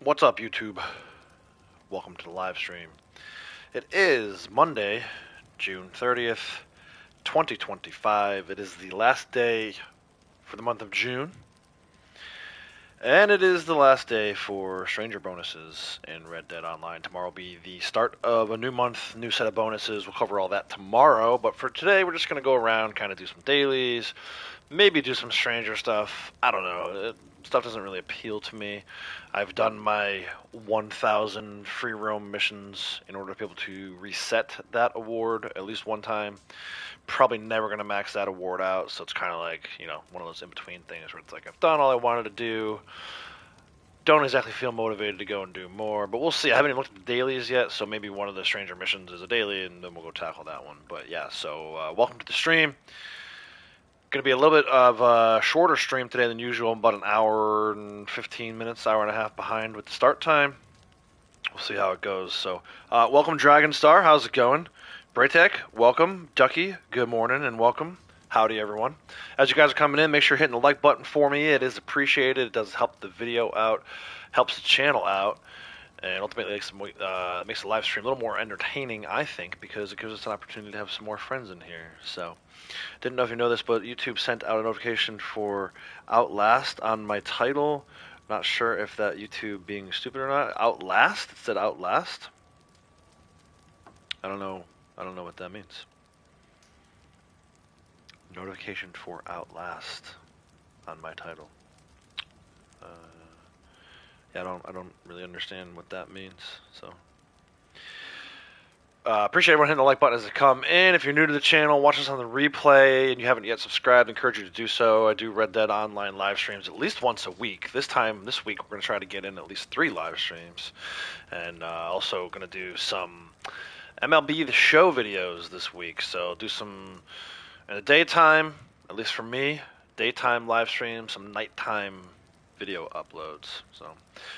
What's up, YouTube? Welcome to the live stream. It is Monday, June 30th, 2025. It is the last day for the month of June, and it is the last day for Stranger bonuses in Red Dead Online. Tomorrow will be the start of a new month, new set of bonuses. We'll cover all that tomorrow, but for today, we're just going to go around, kind of do some dailies, maybe do some Stranger stuff. I don't know. Stuff doesn't really appeal to me. I've done my 1,000 free roam missions in order to be able to reset that award at least one time. Probably never going to max that award out, so it's kind of like, one of those in-between things where it's like I've done all I wanted to do. Don't exactly feel motivated to go and do more, but we'll see. I haven't even looked at the dailies yet, so maybe one of the Stranger missions is a daily, and then we'll go tackle that one. But yeah, so welcome to the stream. Going to be a little bit of a shorter stream today than usual, about an hour and 15 minutes, hour and a half behind with the start time. We'll see how it goes. So, welcome Dragonstar, how's it going? Braytech, welcome. Ducky, good morning and welcome. Howdy everyone. As you guys are coming in, make sure you're hitting the like button for me. It is appreciated. It does help the video out, helps the channel out, and ultimately makes the live stream a little more entertaining, I think, because it gives us an opportunity to have some more friends in here. So, didn't know if you know this, but YouTube sent out a notification for Outlast on my title. Not sure if that YouTube being stupid or not. Outlast? It said Outlast. I don't know what that means. Notification for Outlast on my title. Yeah, I don't really understand what that means. So. Appreciate everyone hitting the like button as they come in. If you're new to the channel, watch us on the replay, and you haven't yet subscribed, I encourage you to do so. I do Red Dead Online live streams at least once a week. This week, we're going to try to get in at least 3 live streams. And also going to do some MLB The Show videos this week. So do some in the daytime, at least for me, daytime live streams, some nighttime video uploads. So,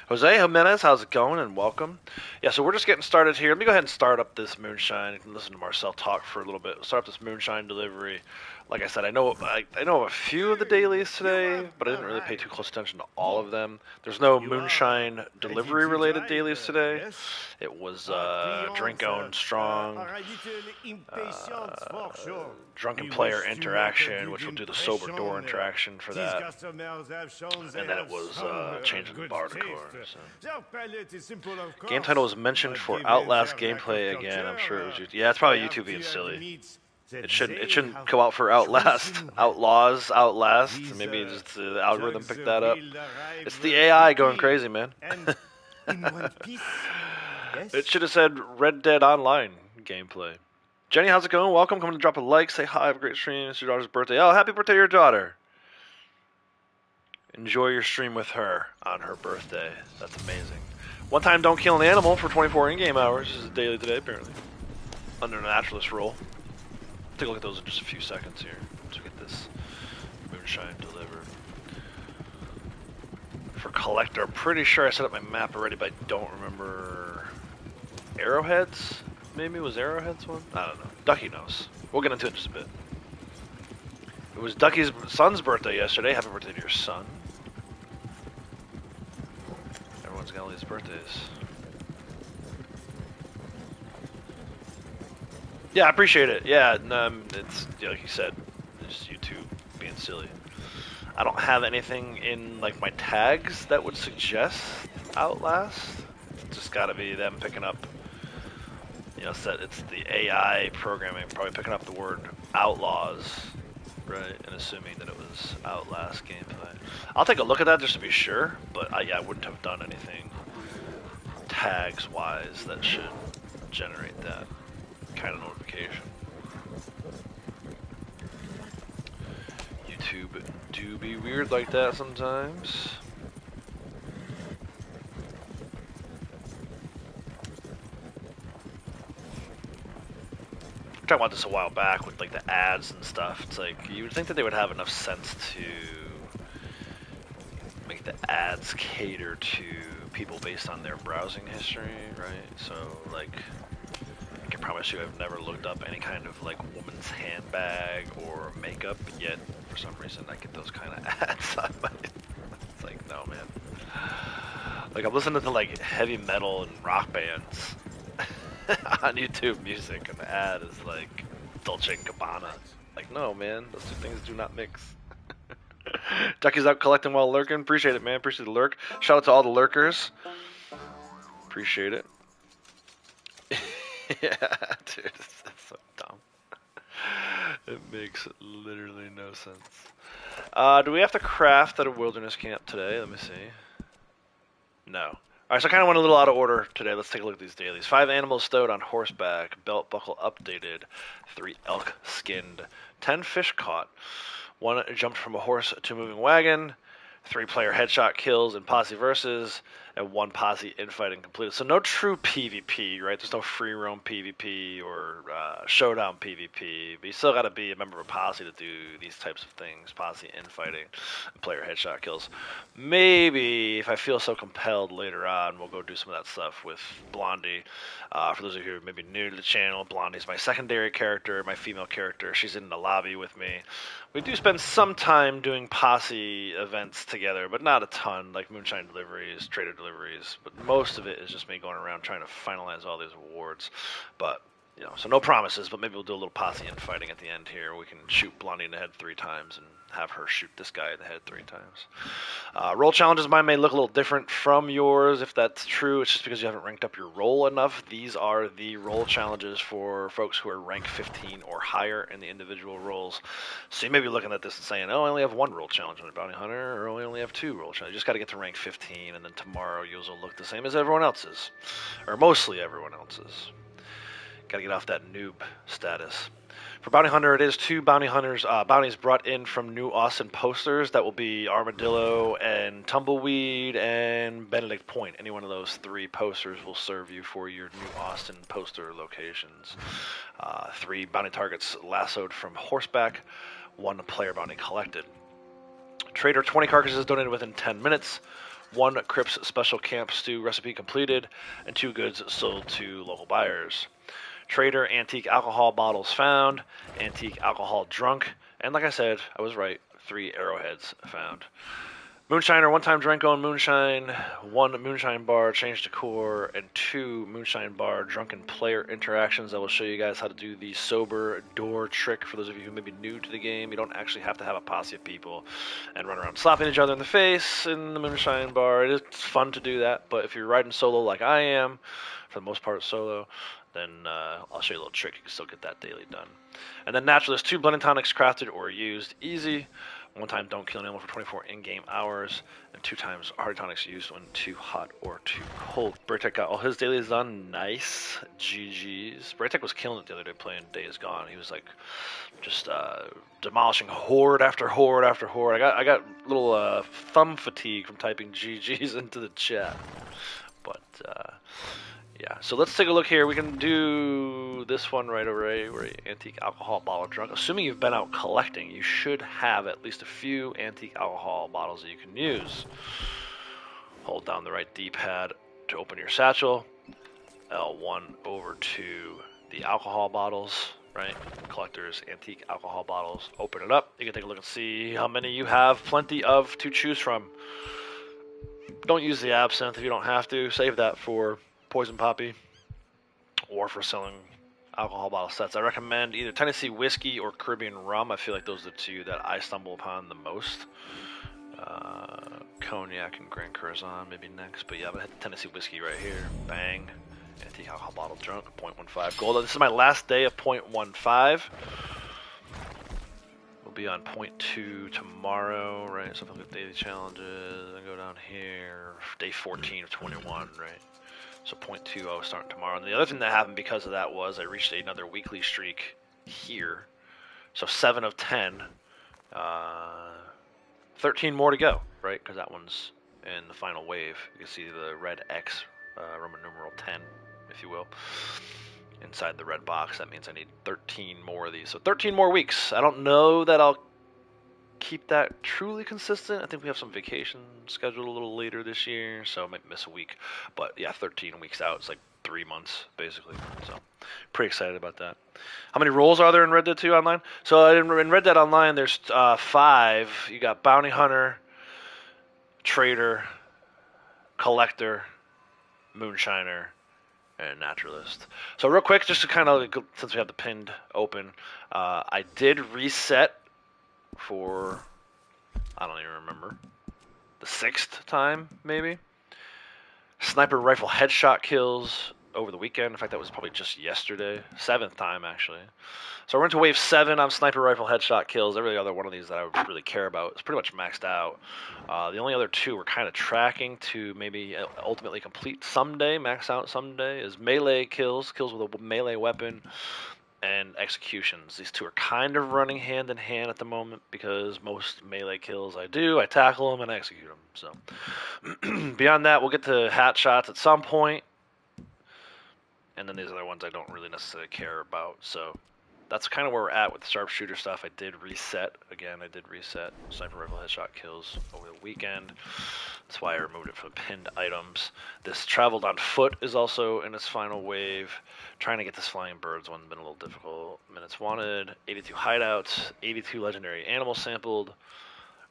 Jose Jimenez, how's it going? And welcome. Yeah, so we're just getting started here. Let me go ahead and start up this moonshine. You can listen to Marcel talk for a little bit. Start up this moonshine delivery. Like I said, I know a few of the dailies today, but I didn't really pay too close attention to all of them. There's no moonshine delivery related dailies today. It was drink owned strong, drunken player interaction, which will do the sober door interaction for that, and then it was changing the bar decor. So. Game title was mentioned for Outlast gameplay again. I'm sure it was. Yeah, it's probably YouTube being silly. It shouldn't go out for Outlast. Outlaws, Outlast. Maybe just the algorithm picked that up. It's the AI going crazy, man. It should have said Red Dead Online gameplay. Jenny, how's it going? Welcome. Come to drop a like. Say hi. Have a great stream. It's your daughter's birthday. Oh, happy birthday to your daughter. Enjoy your stream with her on her birthday. That's amazing. One time, don't kill an animal for 24 in-game hours. This is a daily today, apparently. Under a naturalist rule. Take a look at those in just a few seconds here. Once we get this moonshine delivered. For collector, I'm pretty sure I set up my map already, but I don't remember. Arrowheads? Maybe it was Arrowheads one? I don't know. Ducky knows. We'll get into it in just a bit. It was Ducky's son's birthday yesterday. Happy birthday to your son. Everyone's got all these birthdays. Yeah, I appreciate it. Yeah, it's like you said, it's YouTube being silly. I don't have anything in like my tags that would suggest Outlast. It's just got to be them picking up. It's the AI programming probably picking up the word Outlaws, right, and assuming that it was Outlast gameplay. I'll take a look at that just to be sure, but I wouldn't have done anything tags wise that should generate that kind of notification. YouTube do be weird like that sometimes. We talked about this a while back with like the ads and stuff. It's like you would think that they would have enough sense to make the ads cater to people based on their browsing history, right? So like, I can promise you I've never looked up any kind of like woman's handbag or makeup, yet for some reason I get those kind of ads on my... It's like, no man. Like, I'm listening to, like, heavy metal and rock bands on YouTube Music, and the ad is, like, Dolce & Gabbana. Like, no, man, those two things do not mix. Ducky's out collecting while lurking. Appreciate it, man. Appreciate the lurk. Shout out to all the lurkers. Appreciate it. Yeah, dude, that's so dumb. It makes literally no sense. Do we have to craft at a wilderness camp today? Let me see. No. Alright, so I kind of went a little out of order today. Let's take a look at these dailies. 5 animals stowed on horseback. Belt buckle updated. 3 elk skinned. 10 fish caught. 1 jumped from a horse to a moving wagon. 3 player headshot kills in posse versus. And 1 posse infighting completed. So no true PvP, right? There's no free roam PvP or showdown PvP. But you still got to be a member of a posse to do these types of things. Posse infighting and player headshot kills. Maybe, if I feel so compelled later on, we'll go do some of that stuff with Blondie. For those of you who are maybe new to the channel, Blondie's my secondary character, my female character. She's in the lobby with me. We do spend some time doing posse events together, but not a ton, like moonshine deliveries, trader deliveries. But most of it is just me going around trying to finalize all these awards. But, you know, so no promises, but maybe we'll do a little posse infighting at the end here. We can shoot Blondie in the head 3 times and have her shoot this guy in the head 3 times. Role challenges mine may look a little different from yours. If that's true, it's just because you haven't ranked up your role enough. These are the role challenges for folks who are rank 15 or higher in the individual roles. So you may be looking at this and saying, oh, I only have 1 role challenge on a bounty hunter, or I only have 2 role challenges. You just got to get to rank 15, and then tomorrow yours will look the same as everyone else's, or mostly everyone else's. Got to get off that noob status. For Bounty Hunter, it is 2 bounties brought in from New Austin posters. That will be Armadillo and Tumbleweed and Benedict Point. Any one of those 3 posters will serve you for your New Austin poster locations. 3 bounty targets lassoed from horseback. 1 player bounty collected. Trader, 20 carcasses donated within 10 minutes. 1 Crips special camp stew recipe completed. And 2 goods sold to local buyers. Trader, antique alcohol bottles found, antique alcohol drunk, and like I said, I was right, 3 arrowheads found. Moonshiner, 1-time drink on moonshine, 1 moonshine bar changed decor, and 2 moonshine bar drunken player interactions. I will show you guys how to do the sober door trick. For those of you who may be new to the game, you don't actually have to have a posse of people and run around slapping each other in the face in the moonshine bar. It is fun to do that, but if you're riding solo like I am, for the most part solo, then I'll show you a little trick. You can still get that daily done. And then naturally, there's 2 blending tonics crafted or used. Easy. 1 time don't kill an animal for 24 in-game hours. And 2 times hearty tonics used when too hot or too cold. Braytech got all his dailies done. Nice. GG's. Braytech was killing it the other day playing Days Gone. He was like just demolishing horde after horde after horde. I got a little thumb fatigue from typing GG's into the chat. But yeah, so let's take a look here. We can do this one right away. We're antique alcohol bottle drunk. Assuming you've been out collecting, you should have at least a few antique alcohol bottles that you can use. Hold down the right D-pad to open your satchel. L1 over to the alcohol bottles, right? Collectors, antique alcohol bottles. Open it up. You can take a look and see how many you have. Plenty of to choose from. Don't use the absinthe if you don't have to. Save that for Poison Poppy or for selling alcohol bottle sets. I recommend either Tennessee whiskey or Caribbean rum. I feel like those are the 2 that I stumble upon the most. Cognac and Grand Curzon maybe next, but yeah, I'm gonna hit the Tennessee whiskey right here. Bang. Antique alcohol bottle drunk, 0.15 gold. This is my last day of 0.15. We'll be on 0.2 tomorrow, right? So if I look at daily challenges, I go down here, day 14 of 21, right? So 0.2 I was starting tomorrow. And the other thing that happened because of that was I reached another weekly streak here. So 7 of 10. 13 more to go, right? Because that one's in the final wave. You can see the red X, Roman numeral 10, if you will, inside the red box. That means I need 13 more of these. So 13 more weeks. I don't know that I'll keep that truly consistent. I think we have some vacation scheduled a little later this year, so I might miss a week. But yeah, 13 weeks out. It's like 3 months, basically. So pretty excited about that. How many roles are there in Red Dead 2 Online? So in Red Dead Online, there's 5. You got Bounty Hunter, Trader, collector, moonshiner, and naturalist. So real quick, just to kind of, since we have the pinned open, I did reset for, I don't even remember, the 6th time, maybe. Sniper rifle headshot kills over the weekend. In fact, that was probably just yesterday. 7th time, actually. So we're into wave 7 on sniper rifle headshot kills. Every other one of these that I would really care about is pretty much maxed out. The only other 2 we're kind of tracking to maybe ultimately complete someday, max out someday, is melee kills with a melee weapon, and executions. These 2 are kind of running hand in hand at the moment because most melee kills I tackle them and execute them. So beyond that, we'll get to hat shots at some point, and then these other ones I don't really necessarily care about. So that's kind of where we're at with the sharpshooter stuff. I did reset sniper rifle headshot kills over the weekend. That's why I removed it from pinned items. This traveled on foot is also in its final wave. Trying to get this flying birds one's been a little difficult. Minutes wanted, 82 hideouts, 82 legendary animals sampled,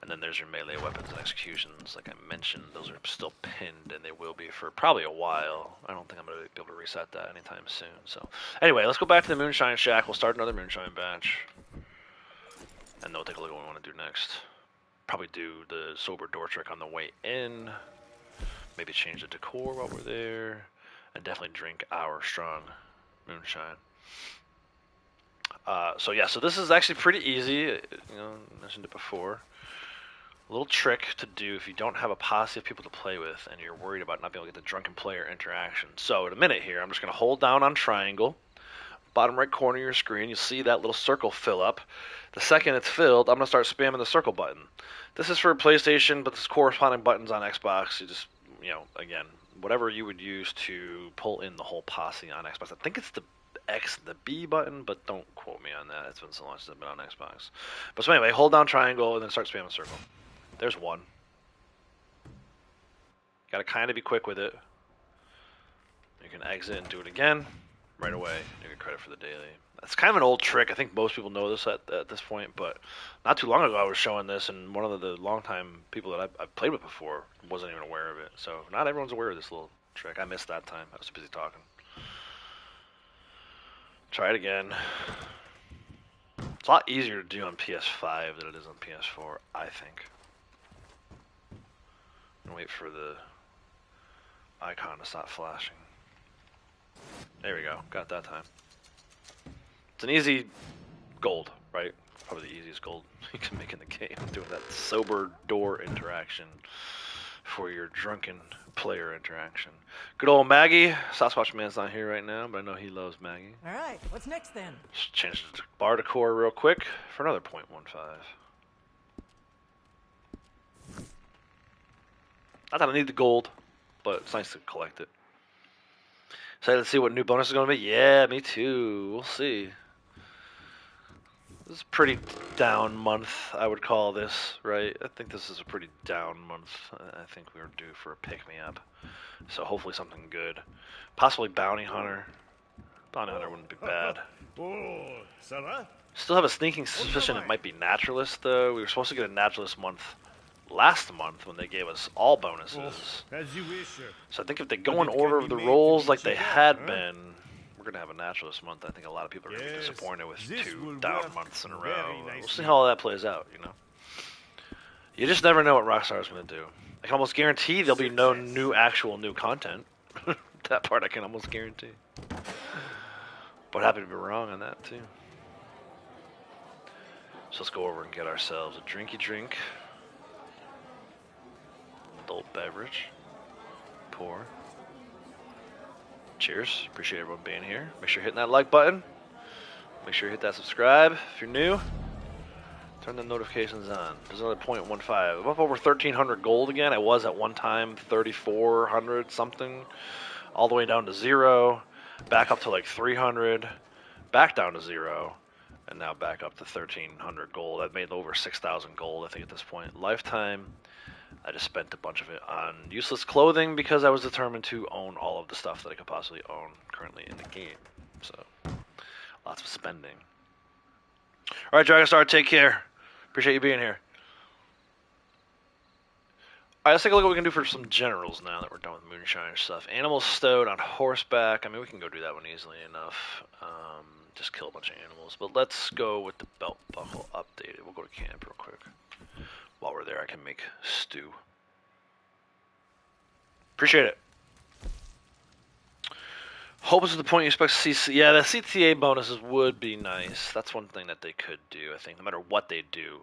and then there's your melee weapons and executions. Like I mentioned, those are still pinned, and they will be for probably a while. I don't think I'm going to be able to reset that anytime soon. So anyway, let's go back to the Moonshine Shack. We'll start another Moonshine batch, and then we'll take a look at what we want to do next. Probably do the sober door trick on the way in. Maybe change the decor while we're there, and definitely drink our strong moonshine. So this is actually pretty easy. You know, I mentioned it before. A little trick to do if you don't have a posse of people to play with and you're worried about not being able to get the drunken player interaction. So in a minute here, I'm just going to hold down on triangle. Bottom right corner of your screen, you'll see that little circle fill up. The second it's filled, I'm going to start spamming the circle button. This is for PlayStation, but there's corresponding buttons on Xbox. You just, again, whatever you would use to pull in the whole posse on Xbox. I think it's the X and the B button, but don't quote me on that. It's been so long since I've been on Xbox. But so anyway, hold down triangle and then start spamming circle. There's one. Got to kind of be quick with it. You can exit and do it again right away. You get credit for the daily. That's kind of an old trick. I think most people know this at this point, but not too long ago I was showing this, and one of the longtime people that I've played with before wasn't even aware of it. So not everyone's aware of this little trick. I missed that time. I was busy talking. Try it again. It's a lot easier to do on PS5 than it is on PS4, I think. And wait for the icon to stop flashing. There we go. Got that time. It's an easy gold, right? Probably the easiest gold you can make in the game. Doing that sober door interaction for your drunken player interaction. Good old Maggie. Sasquatch Man's not here right now, but I know he loves Maggie. All right, what's next then? Just change the bar decor real quick for another 0.15. Not that I need the gold, but it's nice to collect it. Excited to see what new bonus is going to be? Yeah, me too. We'll see. This is a pretty down month, I would call this, right? I think this is a pretty down month. I think we were due for a pick-me-up. So hopefully something good. Possibly Bounty Hunter. Bounty Hunter wouldn't be bad. Still have a sneaking suspicion it might be Naturalist, though. We were supposed to get a Naturalist month last month when they gave us all bonuses. So I think if they go in order of the rolls like they had been, we're going to have a Naturalist month. I think a lot of people are going to be disappointed with 2 down months in a row. We'll see how all that plays out, you know. You just never know what Rockstar is going to do. I can almost guarantee there'll be no new content. That part I can almost guarantee. But happy to be wrong on that, too. So let's go over and get ourselves a drinky drink. Adult beverage. Pour. Cheers. Appreciate everyone being here. Make sure you're hitting that like button. Make sure you hit that subscribe if you're new. Turn the notifications on. There's another 0.15. I'm up over 1,300 gold again. I was at one time 3,400 something. All the way down to 0. Back up to like 300. Back down to 0. And now back up to 1,300 gold. I've made over 6,000 gold, I think, at this point. Lifetime. I just spent a bunch of it on useless clothing because I was determined to own all of the stuff that I could possibly own currently in the game. So, lots of spending. Alright, Dragonstar, take care. Appreciate you being here. Alright, let's take a look at what we can do for some generals now that we're done with moonshine stuff. Animals stowed on horseback. I mean, we can go do that one easily enough. Just kill a bunch of animals. But let's go with the belt buckle updated. We'll go to camp real quick. While we're there, I can make stew. Appreciate it. Hope is to the point you expect CC. Yeah, the CTA bonuses would be nice. That's one thing that they could do, I think, no matter what they do.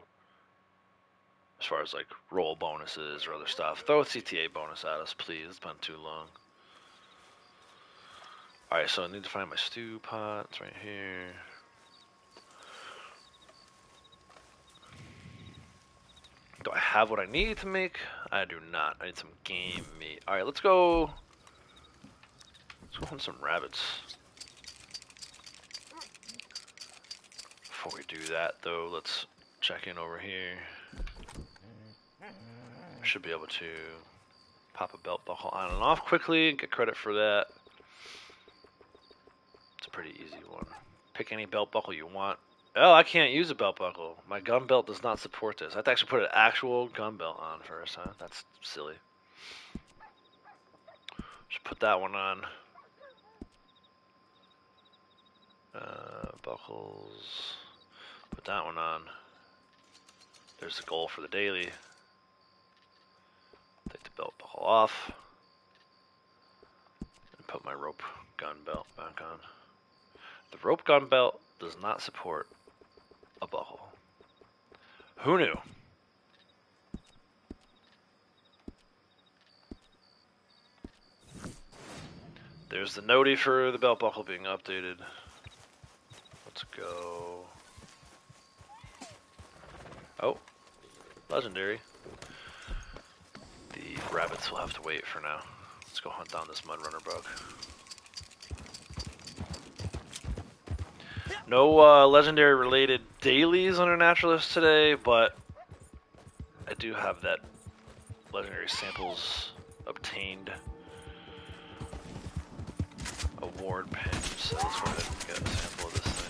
As far as like roll bonuses or other stuff. Throw a CTA bonus at us, please. It's been too long. Alright, so I need to find my stew pot. It's right here. Do I have what I need to make? I do not. I need some game meat. Alright, let's go. Let's go hunt some rabbits. Before we do that, though, let's check in over here. Should be able to pop a belt buckle on and off quickly and get credit for that. It's a pretty easy one. Pick any belt buckle you want. Oh, I can't use a belt buckle. My gun belt does not support this. I have to actually put an actual gun belt on first, huh? That's silly. Just put that one on. Buckles. Put that one on. There's the goal for the daily. Take the belt buckle off. And put my rope gun belt back on. The rope gun belt does not support a buckle. Who knew? There's the noti for the belt buckle being updated. Let's go. Oh, legendary. The rabbits will have to wait for now. Let's go hunt down this mudrunner bug. No legendary related dailies under naturalist today, but I do have that legendary samples obtained award pin, so let's go ahead and get a sample of this thing.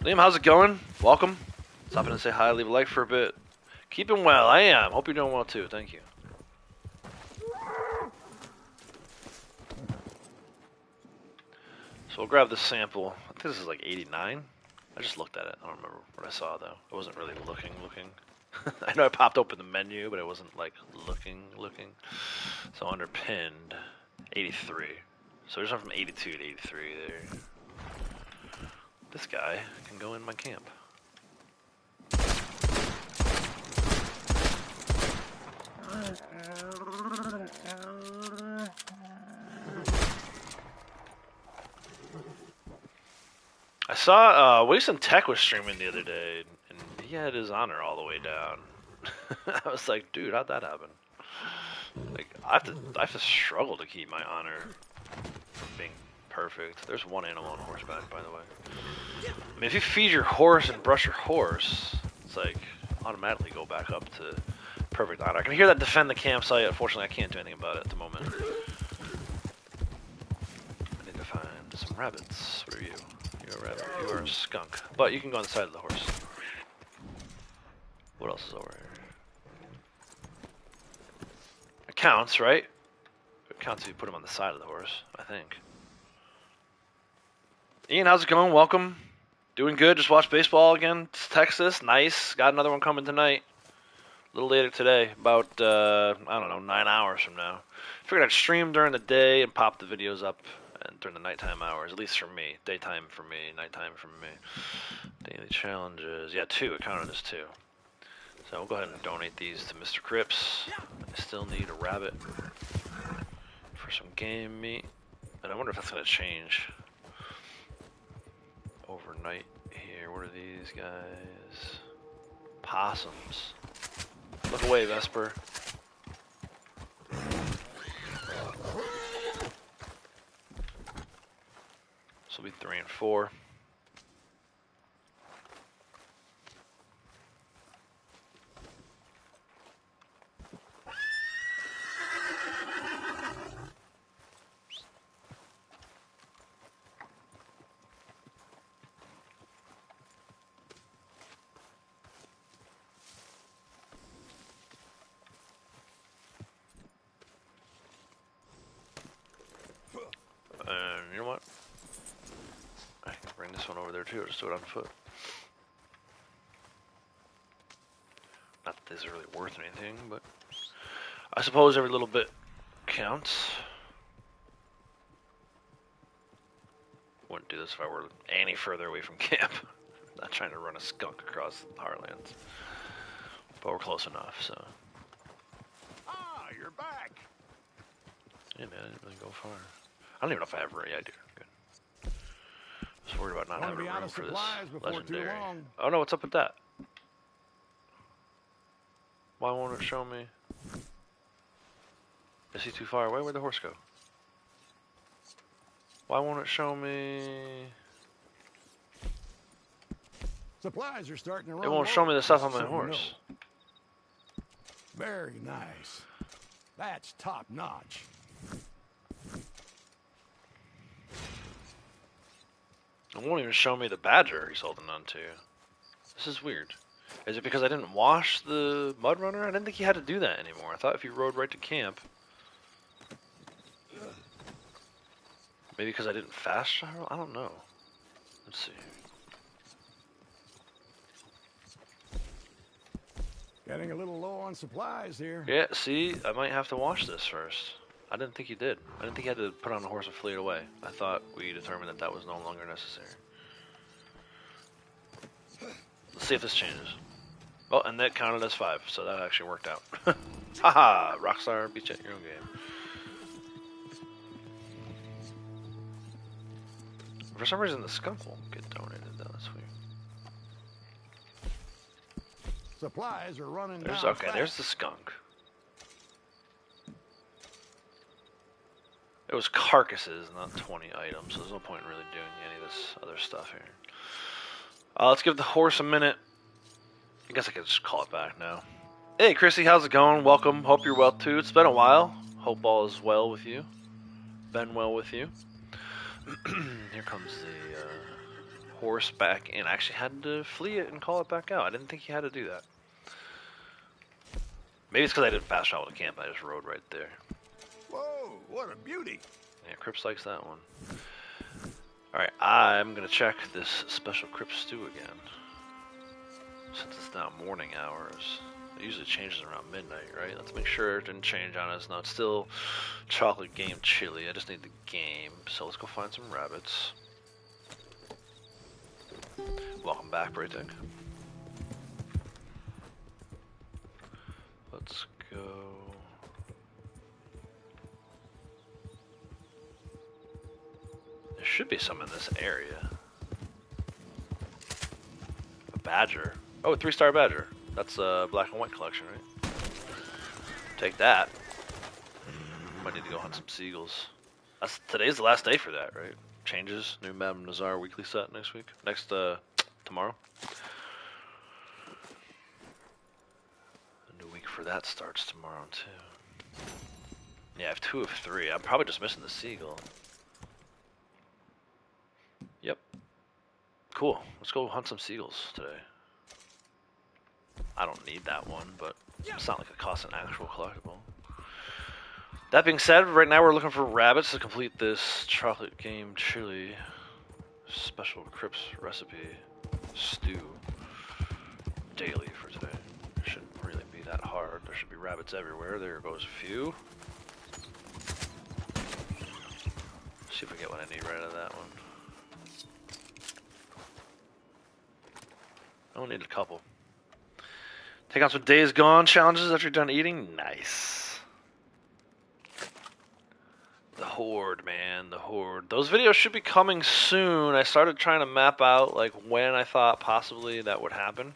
Liam, how's it going? Welcome. Stop in and say hi, leave a like for a bit. Keeping well, I am. Hope you're doing well too, thank you. So we'll grab this sample. I think this is like 89. I just looked at it. I don't remember what I saw though. I wasn't really looking. I know I popped open the menu, but I wasn't like looking. So under pinned, 83. So we just went from 82 to 83 there. This guy can go in my camp. I saw Wason Tech was streaming the other day, and he had his honor all the way down. I was like, dude, how'd that happen? Like, I have to struggle to keep my honor from being perfect. There's one animal on horseback, by the way. I mean, if you feed your horse and brush your horse, it's like automatically go back up to perfect honor. I can hear that defend the campsite. Unfortunately, I can't do anything about it at the moment. I need to find some rabbits. What are you? You're a rabbit. You are a skunk. But you can go on the side of the horse. What else is over here? It counts, right? It counts if you put him on the side of the horse, I think. Ian, how's it going? Welcome. Doing good. Just watched baseball again. It's Texas. Nice. Got another one coming tonight. A little later today. About, I don't know, 9 hours from now. Figured I'd stream during the day and pop the videos up and during the nighttime hours. At least for me. Daytime for me. Nighttime for me. Daily challenges. Yeah, 2. It counted as 2. So we'll go ahead and donate these to Mr. Cripps. I still need a rabbit for some game meat. And I wonder if that's going to change overnight here. What are these guys? Possums. Look away, Vesper. This will be 3 and 4. too, or just do it on foot. Not that these are really worth anything, but I suppose every little bit counts. Wouldn't do this if I were any further away from camp. Not trying to run a skunk across the Heartlands. But we're close enough, so. Ah, you're back. Yeah, man, I didn't really go far. I don't even know if I have room. Yeah, I do. Good. Just worried about not having room for this legendary. Oh no, what's up with that? Why won't it show me? Is he too far away? Where'd the horse go? Why won't it show me? Supplies are starting to run. It won't show me the stuff on my horse. Very nice. That's top notch. It won't even show me the badger he's holding on to. This is weird. Is it because I didn't wash the mud runner? I didn't think you had to do that anymore. I thought if you rode right to camp. Maybe because I didn't fast travel? I don't know. Let's see. Getting a little low on supplies here. Yeah, see, I might have to wash this first. I didn't think you did. I didn't think you had to put on the horse and flee it away. I thought we determined that that was no longer necessary. Let's see if this changes. Oh, and that counted as 5, so that actually worked out. Haha! Rockstar beat you at your own game. For some reason, the skunk won't get donated, though. That's weird. Supplies are running There's, down okay, fast. there's the skunk. It was carcasses, not 20 items, so there's no point in really doing any of this other stuff here. Let's give the horse a minute. I guess I could just call it back now. Hey, Chrissy, how's it going? Welcome. Hope you're well, too. It's been a while. Hope all is well with you. Been well with you. Here comes the horse back in. I actually had to flee it and call it back out. I didn't think you had to do that. Maybe it's because I didn't fast travel to camp. I just rode right there. Whoa, what a beauty. Yeah, Crips likes that one. Alright, I'm going to check this special Crip stew again. Since it's now morning hours. It usually changes around midnight, right? Let's make sure it didn't change on us. No, it's still chocolate game chili. I just need the game. So let's go find some rabbits. Welcome back, Braytech. Let's go. There should be some in this area. A badger. Oh, a 3-star badger. That's a black and white collection, right? Take that. Might need to go hunt some seagulls. Today's the last day for that, right? Changes. New Madame Nazar weekly set next week. Tomorrow. The new week for that starts tomorrow, too. Yeah, I have 2 of 3. I'm probably just missing the seagull. Yep. Cool. Let's go hunt some seagulls today. I don't need that one, but it's not like it costs an actual collectible. That being said, right now we're looking for rabbits to complete this chocolate game chili special Crips recipe stew daily for today. It shouldn't really be that hard. There should be rabbits everywhere. There goes a few. See if I get what I need right out of that one. I only need a couple. Take on some Days Gone challenges after you're done eating. Nice. The Horde, man. The Horde. Those videos should be coming soon. I started trying to map out like when I thought possibly that would happen.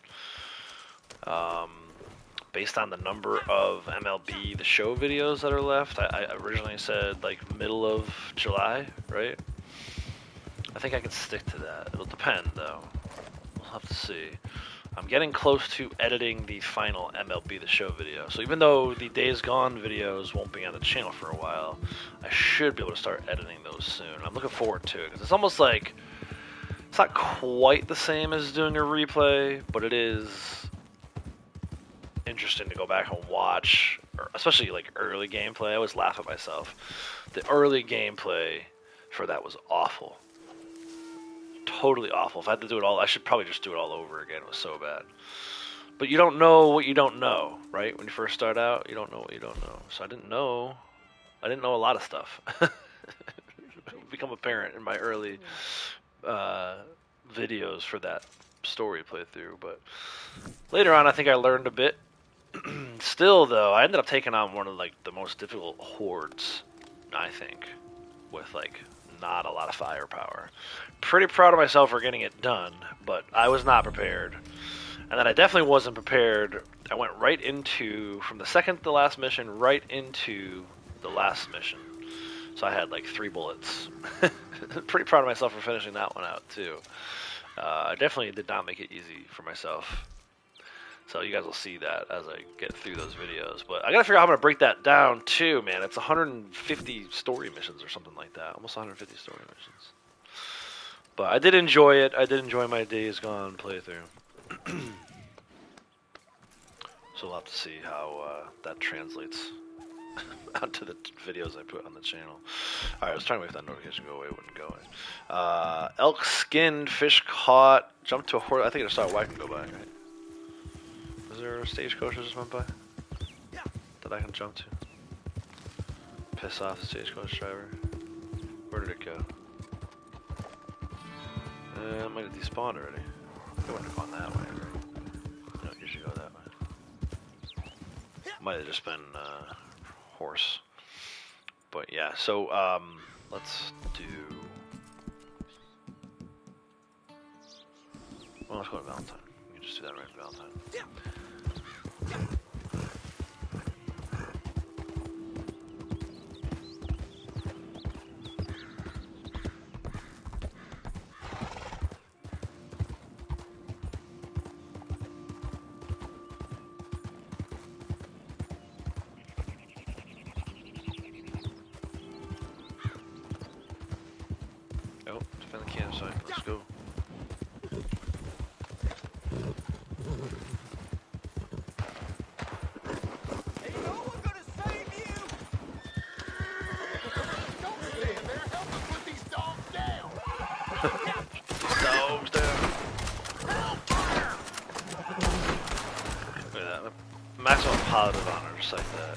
Based on the number of MLB The Show videos that are left. I originally said like middle of July, right? I think I can stick to that. It'll depend though. We'll have to see. I'm getting close to editing the final MLB The Show video. So even though the Days Gone videos won't be on the channel for a while, I should be able to start editing those soon. I'm looking forward to it, because it's almost like, it's not quite the same as doing a replay, but it is interesting to go back and watch, especially like early gameplay. I always laugh at myself. The early gameplay for that was awful. totally awful. If I had to do it all, I should probably just do it all over again. It was so bad. But you don't know what you don't know, right? When you first start out, you don't know what you don't know. So I didn't know a lot of stuff. Become a parent in my early videos for that story playthrough, but later on I think I learned a bit. Still though, I ended up taking on one of like the most difficult hordes, I think, with like not a lot of firepower. Pretty proud of myself for getting it done, but I was not prepared. And then I definitely wasn't prepared. I went right into, from the second to the last mission, right into the last mission. So I had like 3 bullets. Pretty proud of myself for finishing that one out too. I definitely did not make it easy for myself. So you guys will see that as I get through those videos. But I gotta figure out how I'm gonna break that down too, man. It's 150 story missions or something like that. Almost 150 story missions. But I did enjoy it. I did enjoy my Days Gone playthrough. So we'll have to see how that translates onto the videos I put on the channel. Alright, I was trying to wait for that notification to go away. It wouldn't go away. Elk skinned, fish caught, jump to a horse. I think I saw a wagon go by, right? Is there a stagecoach that just went by that I can jump to? Piss off the stagecoach driver. Where did it go? It might have despawned already. It wouldn't have gone that way. No, it usually go that way. Might have just been horse. But yeah, so let's do. Well, let's go to Valentine. We can just do that right at Valentine. Oh, defend the campsite. Let's go. Dogs down. Look at that. Maximum positive honor, just like that.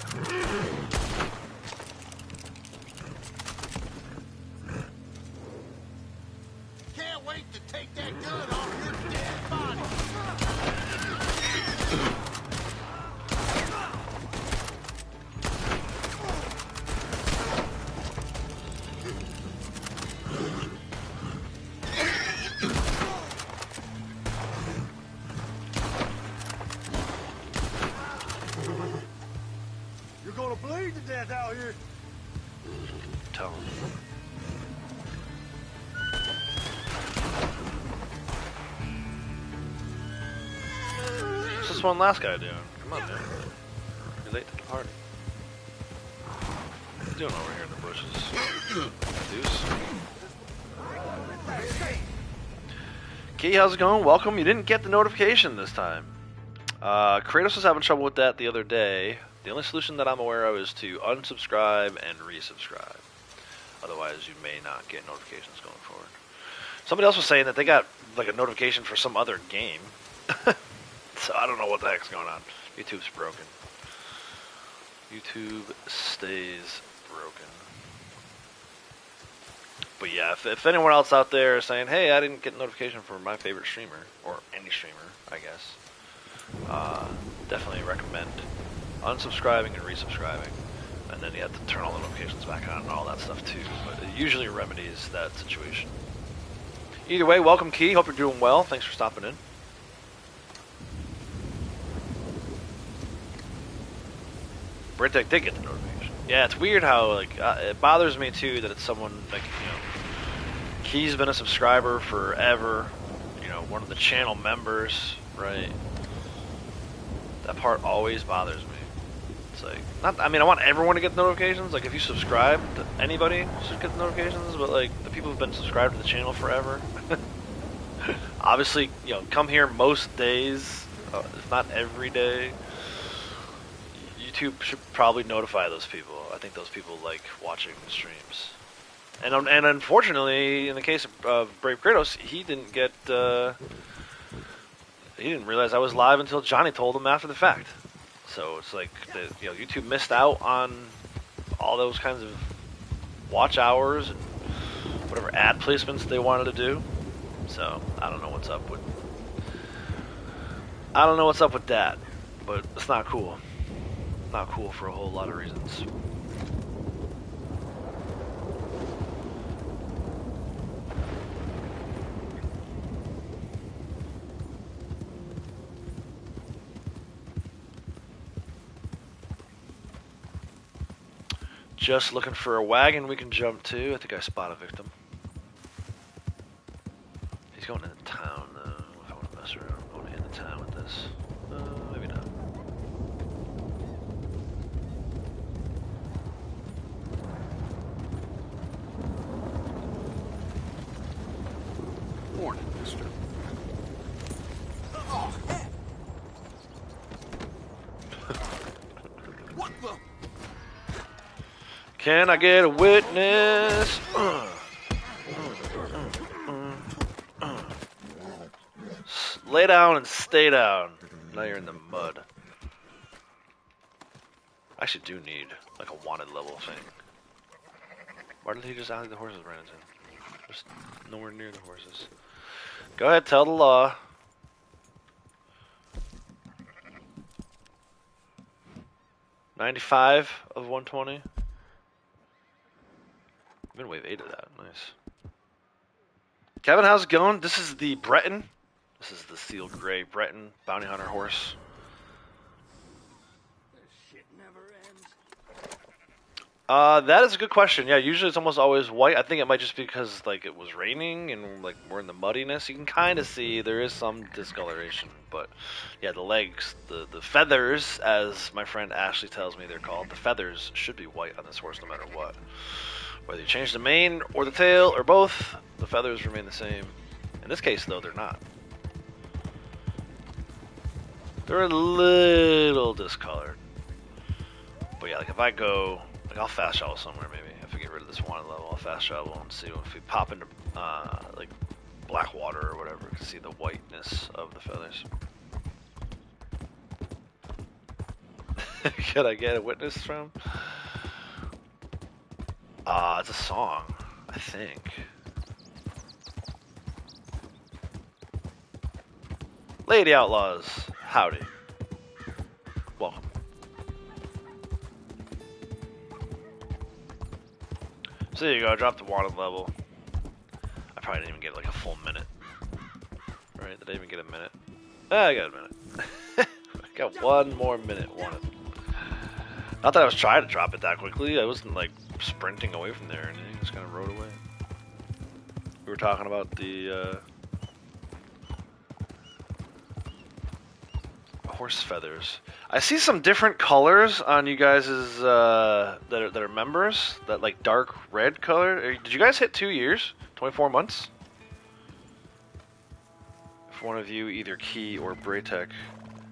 Can't wait to take that gun off your dead body. You're gonna bleed to death out here. Tell him. What's this one last guy doing? Come on, man. You're late to the party. What are you doing over here in the bushes? Deuce. Key, how's it going? Welcome. You didn't get the notification this time. Kratos was having trouble with that the other day. The only solution that I'm aware of is to unsubscribe and resubscribe. Otherwise, you may not get notifications going forward. Somebody else was saying that they got like a notification for some other game. So I don't know what the heck's going on. YouTube's broken. YouTube stays broken. But yeah, if anyone else out there is saying, hey, I didn't get a notification for my favorite streamer, or any streamer, I guess, definitely recommend unsubscribing and resubscribing. And then you have to turn all the notifications back on and all that stuff too. But it usually remedies that situation. Either way, welcome Key. Hope you're doing well. Thanks for stopping in. Brentech did get the notification. Yeah, it's weird how like it bothers me too that it's someone like, you know, Key's been a subscriber forever. You know, one of the channel members, right? That part always bothers me. It's like, not, I mean, I want everyone to get notifications. Like, if you subscribe, anybody should get the notifications. But like the people who've been subscribed to the channel forever, obviously, you know, come here most days, if not every day. YouTube should probably notify those people. I think those people like watching the streams. And unfortunately, in the case of Brave Kratos, he didn't get he didn't realize I was live until Johnny told him after the fact. So it's like YouTube missed out on all those kinds of watch hours and whatever ad placements they wanted to do. So I don't know what's up with that, but it's not cool. Not cool for a whole lot of reasons. Just looking for a wagon we can jump to. I think I spot a victim. He's going into town, though. I don't know if I want to mess around going into town with this. Maybe not. Morning, mister. Oh, heck! What the? Can I get a witness? Lay down and stay down. Now you're in the mud. I actually do need like a wanted level thing. Why did he just alley the horses ran into? Just nowhere near the horses. Go ahead, tell the law. $95 of 120. I'm in wave 8 of that. Nice. Kevin, how's it going? This is the Breton. This is the Seal Gray Breton Bounty Hunter horse. This shit never ends. That is a good question. Yeah, usually it's almost always white. I think it might just be because like it was raining and like we're in the muddiness. You can kind of see there is some discoloration, but yeah, the legs, the feathers, as my friend Ashley tells me they're called, the feathers should be white on this horse no matter what. Whether you change the mane or the tail or both, the feathers remain the same. In this case, though, they're not. They're a little discolored. But yeah, like if I go, like I'll fast travel somewhere maybe. If I get rid of this wanted level, I'll fast travel and see if we pop into like black water or whatever, we can see the whiteness of the feathers. Could I get a witness from? It's a song, I think. Lady Outlaws, howdy. Welcome. So there you go, I dropped the wanted level. I probably didn't even get like a full minute. Right, did I even get a minute? I got a minute. I got one more minute wanted. Not that I was trying to drop it that quickly, I wasn't like sprinting away from there or anything, just kind of rode away. We were talking about the horse feathers. I see some different colors on you guys's that are members. That like dark red color. Did you guys hit 2 years? 24 months? If one of you, either Key or Braytech,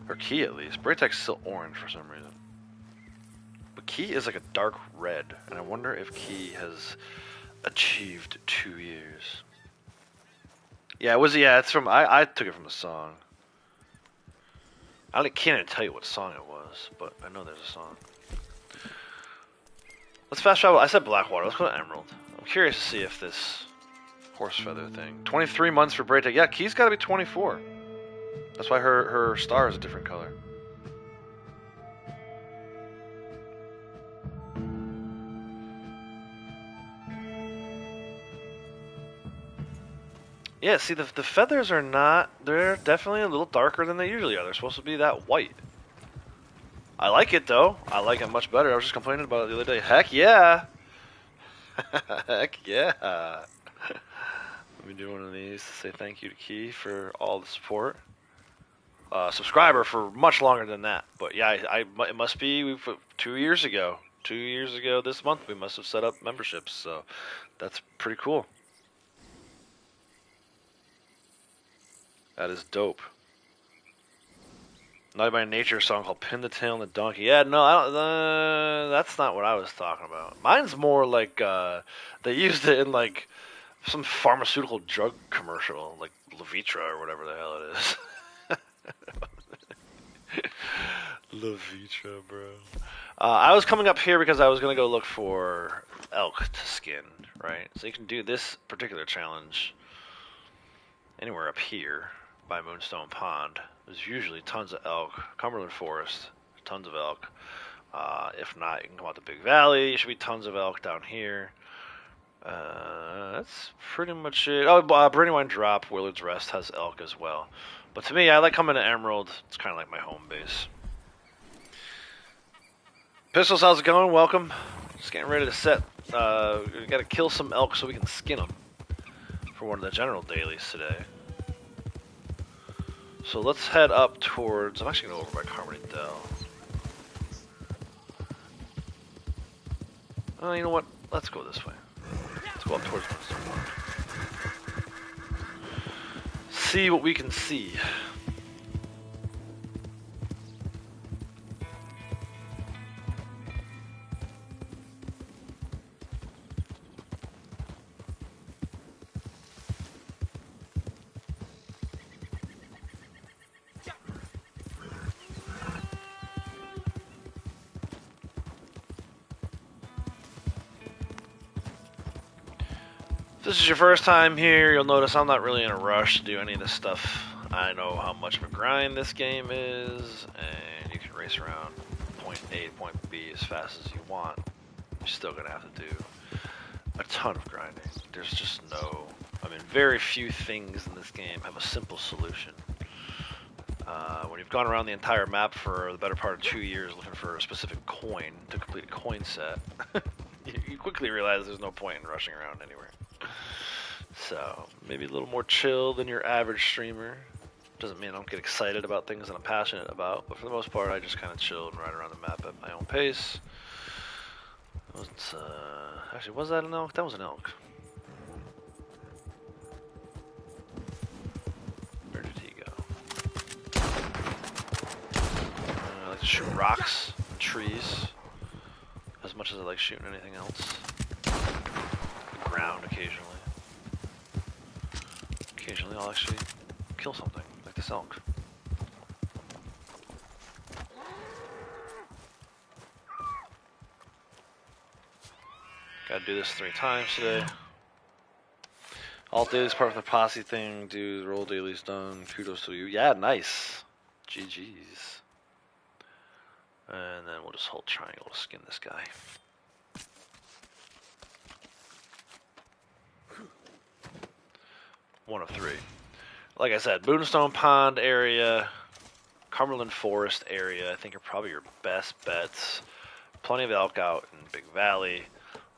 or Key at least. Braytech's still orange for some reason. But Key is like a dark red, and I wonder if Key has achieved 2 years. Yeah, it was. Yeah, it's from. I took it from a song. I can't even tell you what song it was, but I know there's a song. Let's fast travel. I said Blackwater. Let's go to Emerald. I'm curious to see if this horse feather thing. 23 months for Braytech. Yeah, Key's got to be 24. That's why her star is a different color. Yeah, see, the feathers are not... They're definitely a little darker than they usually are. They're supposed to be that white. I like it, though. I like it much better. I was just complaining about it the other day. Heck yeah! Heck yeah! Let me do one of these to say thank you to Key for all the support. Subscriber for much longer than that. But yeah, it must be 2 years ago. 2 years ago this month, we must have set up memberships. So that's pretty cool. That is dope. Naughty by Nature song called "Pin the Tail on the Donkey." Yeah, no, I don't, that's not what I was talking about. Mine's more like they used it in like some pharmaceutical drug commercial, like Levitra or whatever the hell it is. Levitra, bro. I was coming up here because I was gonna go look for elk to skin, right? So you can do this particular challenge anywhere up here by Moonstone Pond. There's usually tons of elk. Cumberland Forest, tons of elk. If not, you can come out to Big Valley. There should be tons of elk down here. That's pretty much it. Oh, Brandywine Drop, Willard's Rest has elk as well. But to me, I like coming to Emerald. It's kind of like my home base. Pistols, how's it going? Welcome. Just getting ready to set. We gotta kill some elk so we can skin them for one of the general dailies today. So let's head up towards. I'm actually gonna go over by Carmody Dell. Oh, you know what? Let's go this way. Let's go up towards this. See what we can see. If this is your first time here, you'll notice I'm not really in a rush to do any of this stuff. I know how much of a grind this game is, and you can race around point A to point B as fast as you want. You're still going to have to do a ton of grinding. There's just no... very few things in this game have a simple solution. When you've gone around the entire map for the better part of 2 years looking for a specific coin to complete a coin set, you quickly realize there's no point in rushing around anywhere. So, maybe a little more chill than your average streamer. Doesn't mean I don't get excited about things that I'm passionate about, but for the most part, I just kind of chill and ride around the map at my own pace. Actually, was that an elk? That was an elk. Where did he go? I like to shoot rocks, and trees, as much as I like shooting anything else. The ground occasionally. Occasionally I'll actually kill something, like this elk. Gotta do this 3 times today. All dailies part of the posse thing, dude. Roll dailies done. Kudos to you. Yeah, nice. GG's. And then we'll just hold triangle to skin this guy. One of 3. Like I said, Moonstone Pond area, Cumberland Forest area, I think are probably your best bets. Plenty of elk out in Big Valley.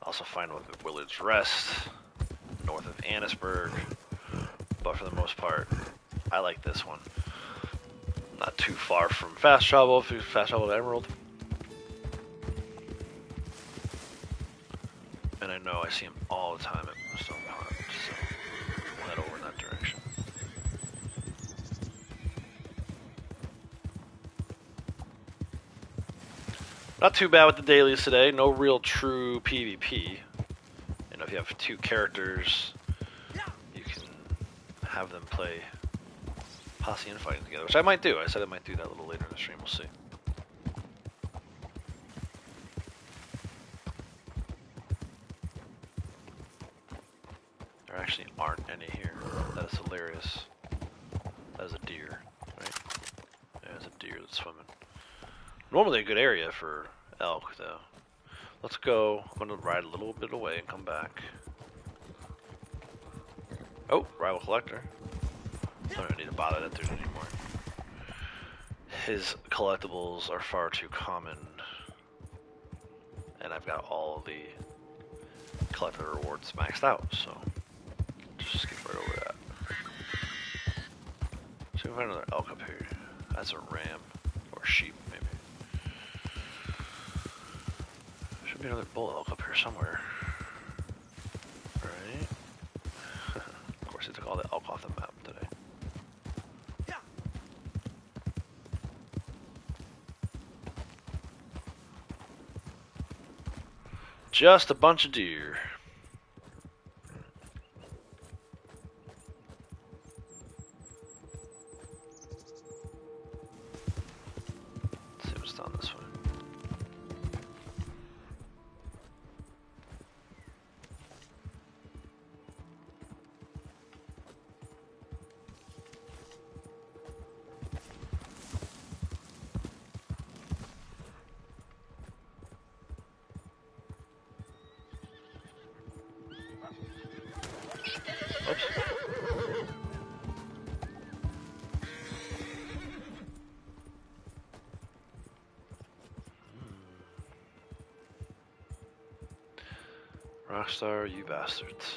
Also find one at Willard's Rest, north of Annisburg. But for the most part, I like this one. Not too far from fast travel, if you fast travel to Emerald. And I know I see him all the time at Moonstone Pond, so we'll head over in that direction. Not too bad with the dailies today. No real true PvP. You know, if you have 2 characters, you can have them play posse infighting together, which I might do. I said I might do that a little later in the stream. We'll see. There actually aren't any here. That is hilarious. That is a deer, right? Yeah, it's a deer that's swimming. Normally a good area for elk, though. Let's go. I'm going to ride a little bit away and come back. Oh, rival collector. I don't need to bother that dude anymore. His collectibles are far too common. And I've got all the collector rewards maxed out, so just skip right over that. See if we can find another elk up here. That's a ram. Or sheep, maybe. Should be another bull elk up here somewhere. Right? Of course, they took all the elk off the map today. Just a bunch of deer. Let's see what's down this way. Oops. Rockstar, you bastards.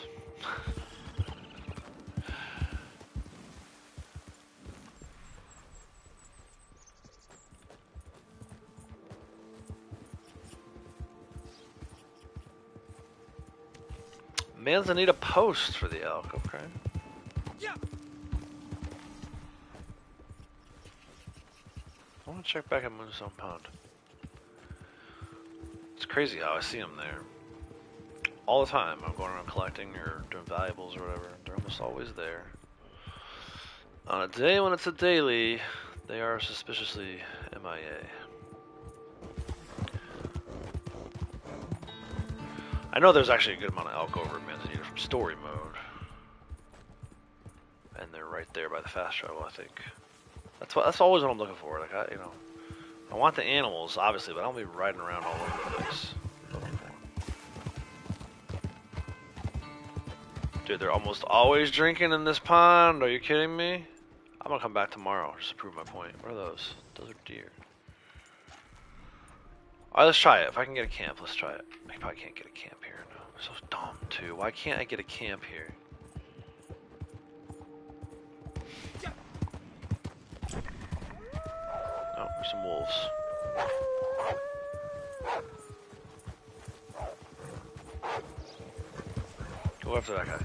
Man's I need a post for the elk, okay? Yeah. I want to check back at Moonstone Pond. It's crazy how I see them there. All the time. I'm going around collecting or doing valuables or whatever. They're almost always there. On a day when it's a daily, they are suspiciously MIA. I know there's actually a good amount of elk over in Manzanita from story mode. And they're right there by the fast travel, I think. That's always what I'm looking for. Like I want the animals, obviously, but I don't be riding around all over the place looking for them. Dude, they're almost always drinking in this pond. Are you kidding me? I'm gonna come back tomorrow just to prove my point. What are those? Those are deer. Alright, let's try it. If I can get a camp, let's try it. I probably can't get a camp here. No, I'm so dumb too. Why can't I get a camp here? Oh, there's some wolves. Go after that guy.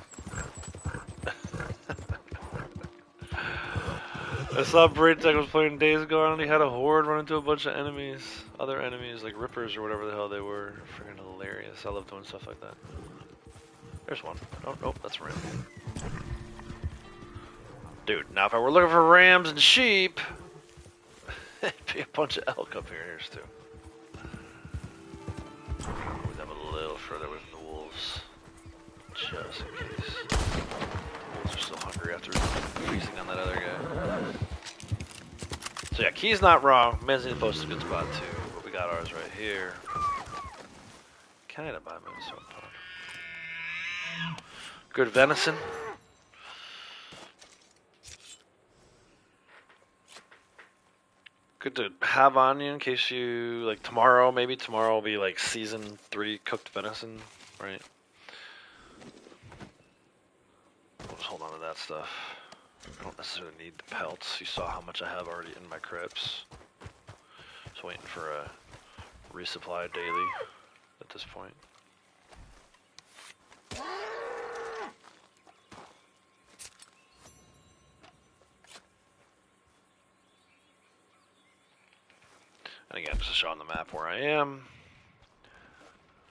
I saw Braytech was playing Days Gone and he had a horde run into a bunch of enemies. Other enemies, like Rippers or whatever the hell they were. Freaking hilarious. I love doing stuff like that. There's one. Oh, nope, that's a ram. Dude, now if I were looking for rams and sheep, it'd be a bunch of elk up here. Here's two. Move them a little further away from the wolves. Just in case. Wolves are still hungry after feasting on that other guy. So yeah, Key's not wrong. Manzanita Post is a good spot too. But we got ours right here. Kinda by Minnesota Pond. Good venison. Good to have on you in case you, like tomorrow, maybe tomorrow will be like season 3 cooked venison, right? We'll just hold on to that stuff. I don't necessarily need the pelts. You saw how much I have already in my crypts. Just waiting for a resupply daily at this point. And again, just to show on the map where I am.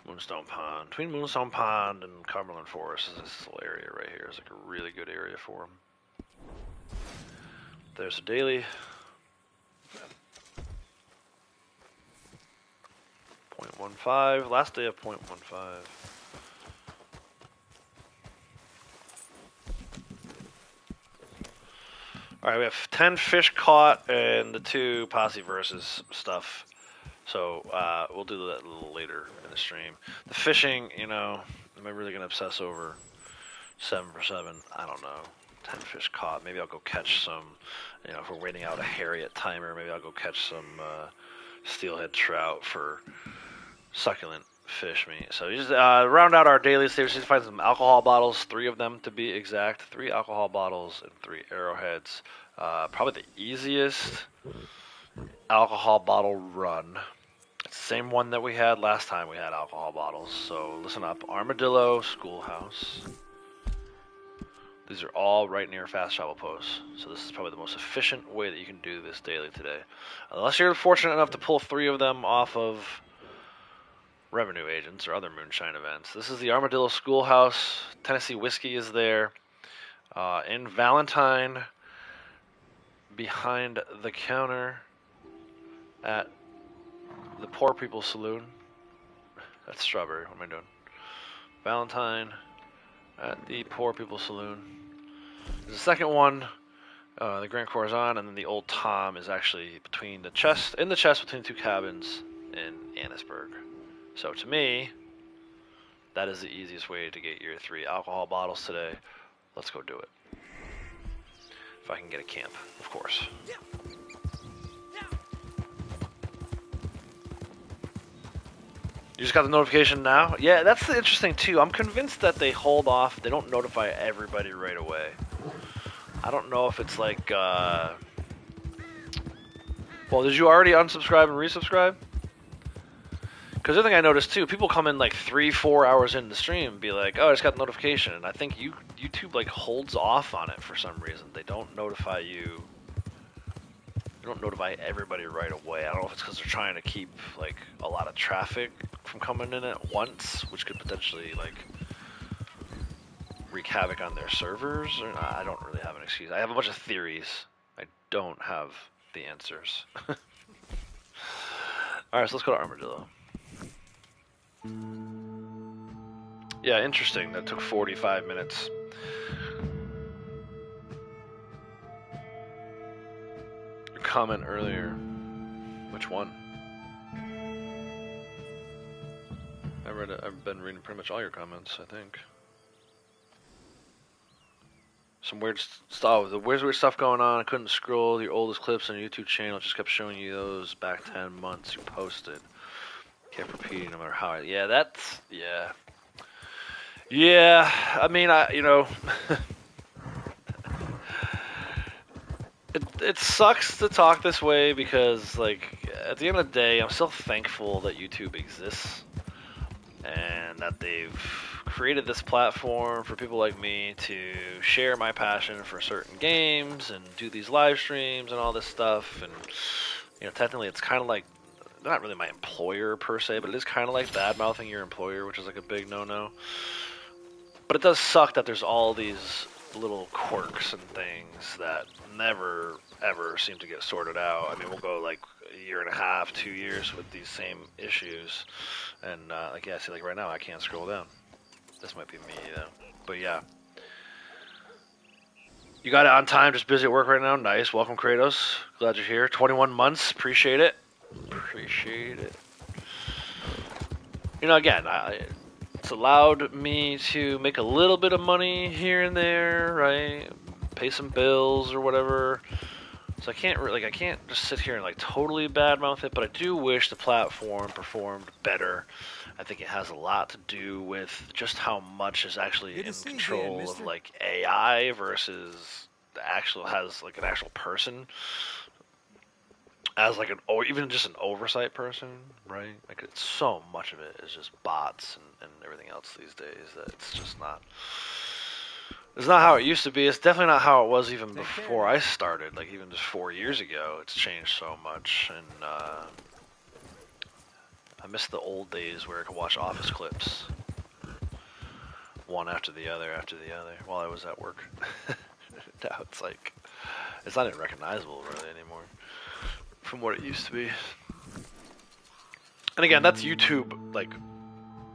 Moonstone Pond. Between Moonstone Pond and Cumberland Forest is this little area right here. It's like a really good area for them. There's a daily. 0.15. Last day of 0.15. Alright, we have 10 fish caught and the 2 posse versus stuff. So, we'll do that a little later in the stream. The fishing, you know, am I really going to obsess over 7 for 7? I don't know. 10 fish caught. Maybe I'll go catch some, you know, if we're waiting out a Harriet timer, maybe I'll go catch some steelhead trout for succulent fish meat. So just round out our daily stage. Just find some alcohol bottles, 3 of them to be exact. 3 alcohol bottles and 3 arrowheads. Probably the easiest alcohol bottle run. It's the same one that we had last time we had alcohol bottles. So listen up. Armadillo Schoolhouse. These are all right near fast travel posts. So this is probably the most efficient way that you can do this daily today. Unless you're fortunate enough to pull 3 of them off of revenue agents or other moonshine events. This is the Armadillo Schoolhouse. Tennessee Whiskey is there. In Valentine, behind the counter at the Poor People Saloon. That's Strawberry. What am I doing? Valentine at the Poor People Saloon. There's a second one, the Grand Corazon, and then the Old Tom is actually between the chest, in the chest between two cabins in Annisburg. So to me, that is the easiest way to get your 3 alcohol bottles today. Let's go do it. If I can get a camp, of course. You just got the notification now? Yeah, that's the interesting too. I'm convinced that they hold off. They don't notify everybody right away. I don't know if it's like, well, did you already unsubscribe and resubscribe? Because the other thing I noticed too, people come in like 3-4 hours into the stream and be like, oh, I just got the notification. And I think YouTube like holds off on it for some reason. They don't notify you. They don't notify everybody right away. I don't know if it's because they're trying to keep like a lot of traffic from coming in at once, which could potentially like wreak havoc on their servers. Or I don't really have an excuse. I have a bunch of theories. I don't have the answers. Alright, so let's go to Armadillo. Yeah, interesting. That took 45 minutes. Your comment earlier. Which one? I've been reading pretty much all your comments, I think. Some weird stuff. There's weird stuff going on. I couldn't scroll your oldest clips on your YouTube channel. It just kept showing you those back 10 months you posted. Kept repeating no matter how. Yeah, that's yeah. Yeah, I mean, it sucks to talk this way because, like, at the end of the day, I'm still thankful that YouTube exists and that they've created this platform for people like me to share my passion for certain games and do these live streams and all this stuff. And, technically it's kind of like, they're not really my employer per se, but it is kind of like bad-mouthing your employer, which is like a big no-no. But it does suck that there's all these little quirks and things that never, ever seem to get sorted out. I mean, we'll go like a year and a half, 2 years with these same issues. And, see, like right now, I can't scroll down. This might be me, though. But yeah. You got it on time, just busy at work right now. Nice. Welcome, Kratos. Glad you're here. 21 months. Appreciate it. Appreciate it. Again, it's allowed me to make a little bit of money here and there, right? Pay some bills or whatever. So I can't just sit here and like totally badmouth it, but I do wish the platform performed better. I think it has a lot to do with just how much is actually in control of like AI versus has like an actual person as like even just an oversight person, right? Like it's so much of it is just bots and everything else these days that it's just not. It's not how it used to be. It's definitely not how it was even before I started. Like even just 4 years ago, it's changed so much. And I miss the old days where I could watch office clips, one after the other while I was at work. Now it's like it's not even recognizable really anymore from what it used to be. And again, that's YouTube, like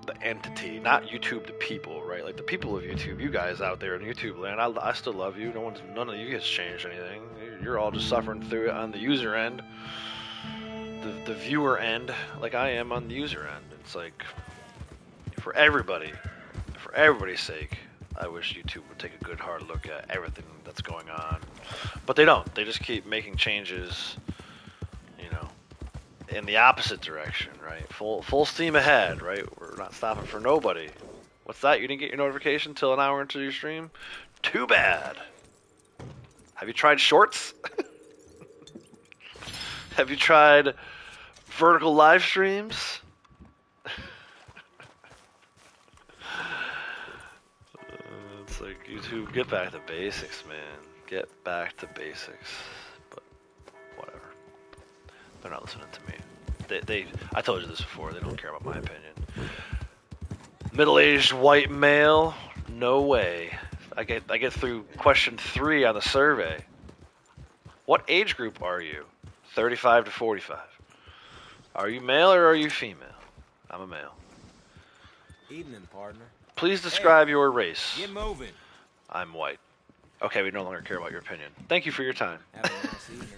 the entity, not YouTube the people, right? Like the people of YouTube, you guys out there in YouTube land, I still love you. None of you has changed anything. You're all just suffering through it on the user end, the viewer end, like I am on the user end. It's like for everybody's sake, I wish YouTube would take a good hard look at everything that's going on, but they don't. They just keep making changes, in the opposite direction, right? Full steam ahead, right? We're not stopping for nobody. What's that? You didn't get your notification until an hour into your stream? Too bad. Have you tried shorts? Have you tried vertical live streams? It's like, YouTube, get back to basics, man. Get back to basics. But whatever. They're not listening to me. I told you this before. They don't care about my opinion. Middle-aged white male? No way. I get through question 3 on the survey. What age group are you? 35 to 45. Are you male or are you female? I'm a male. Evening, partner. Please describe your race. Get moving. I'm white. Okay, we no longer care about your opinion. Thank you for your time. Have a nice evening.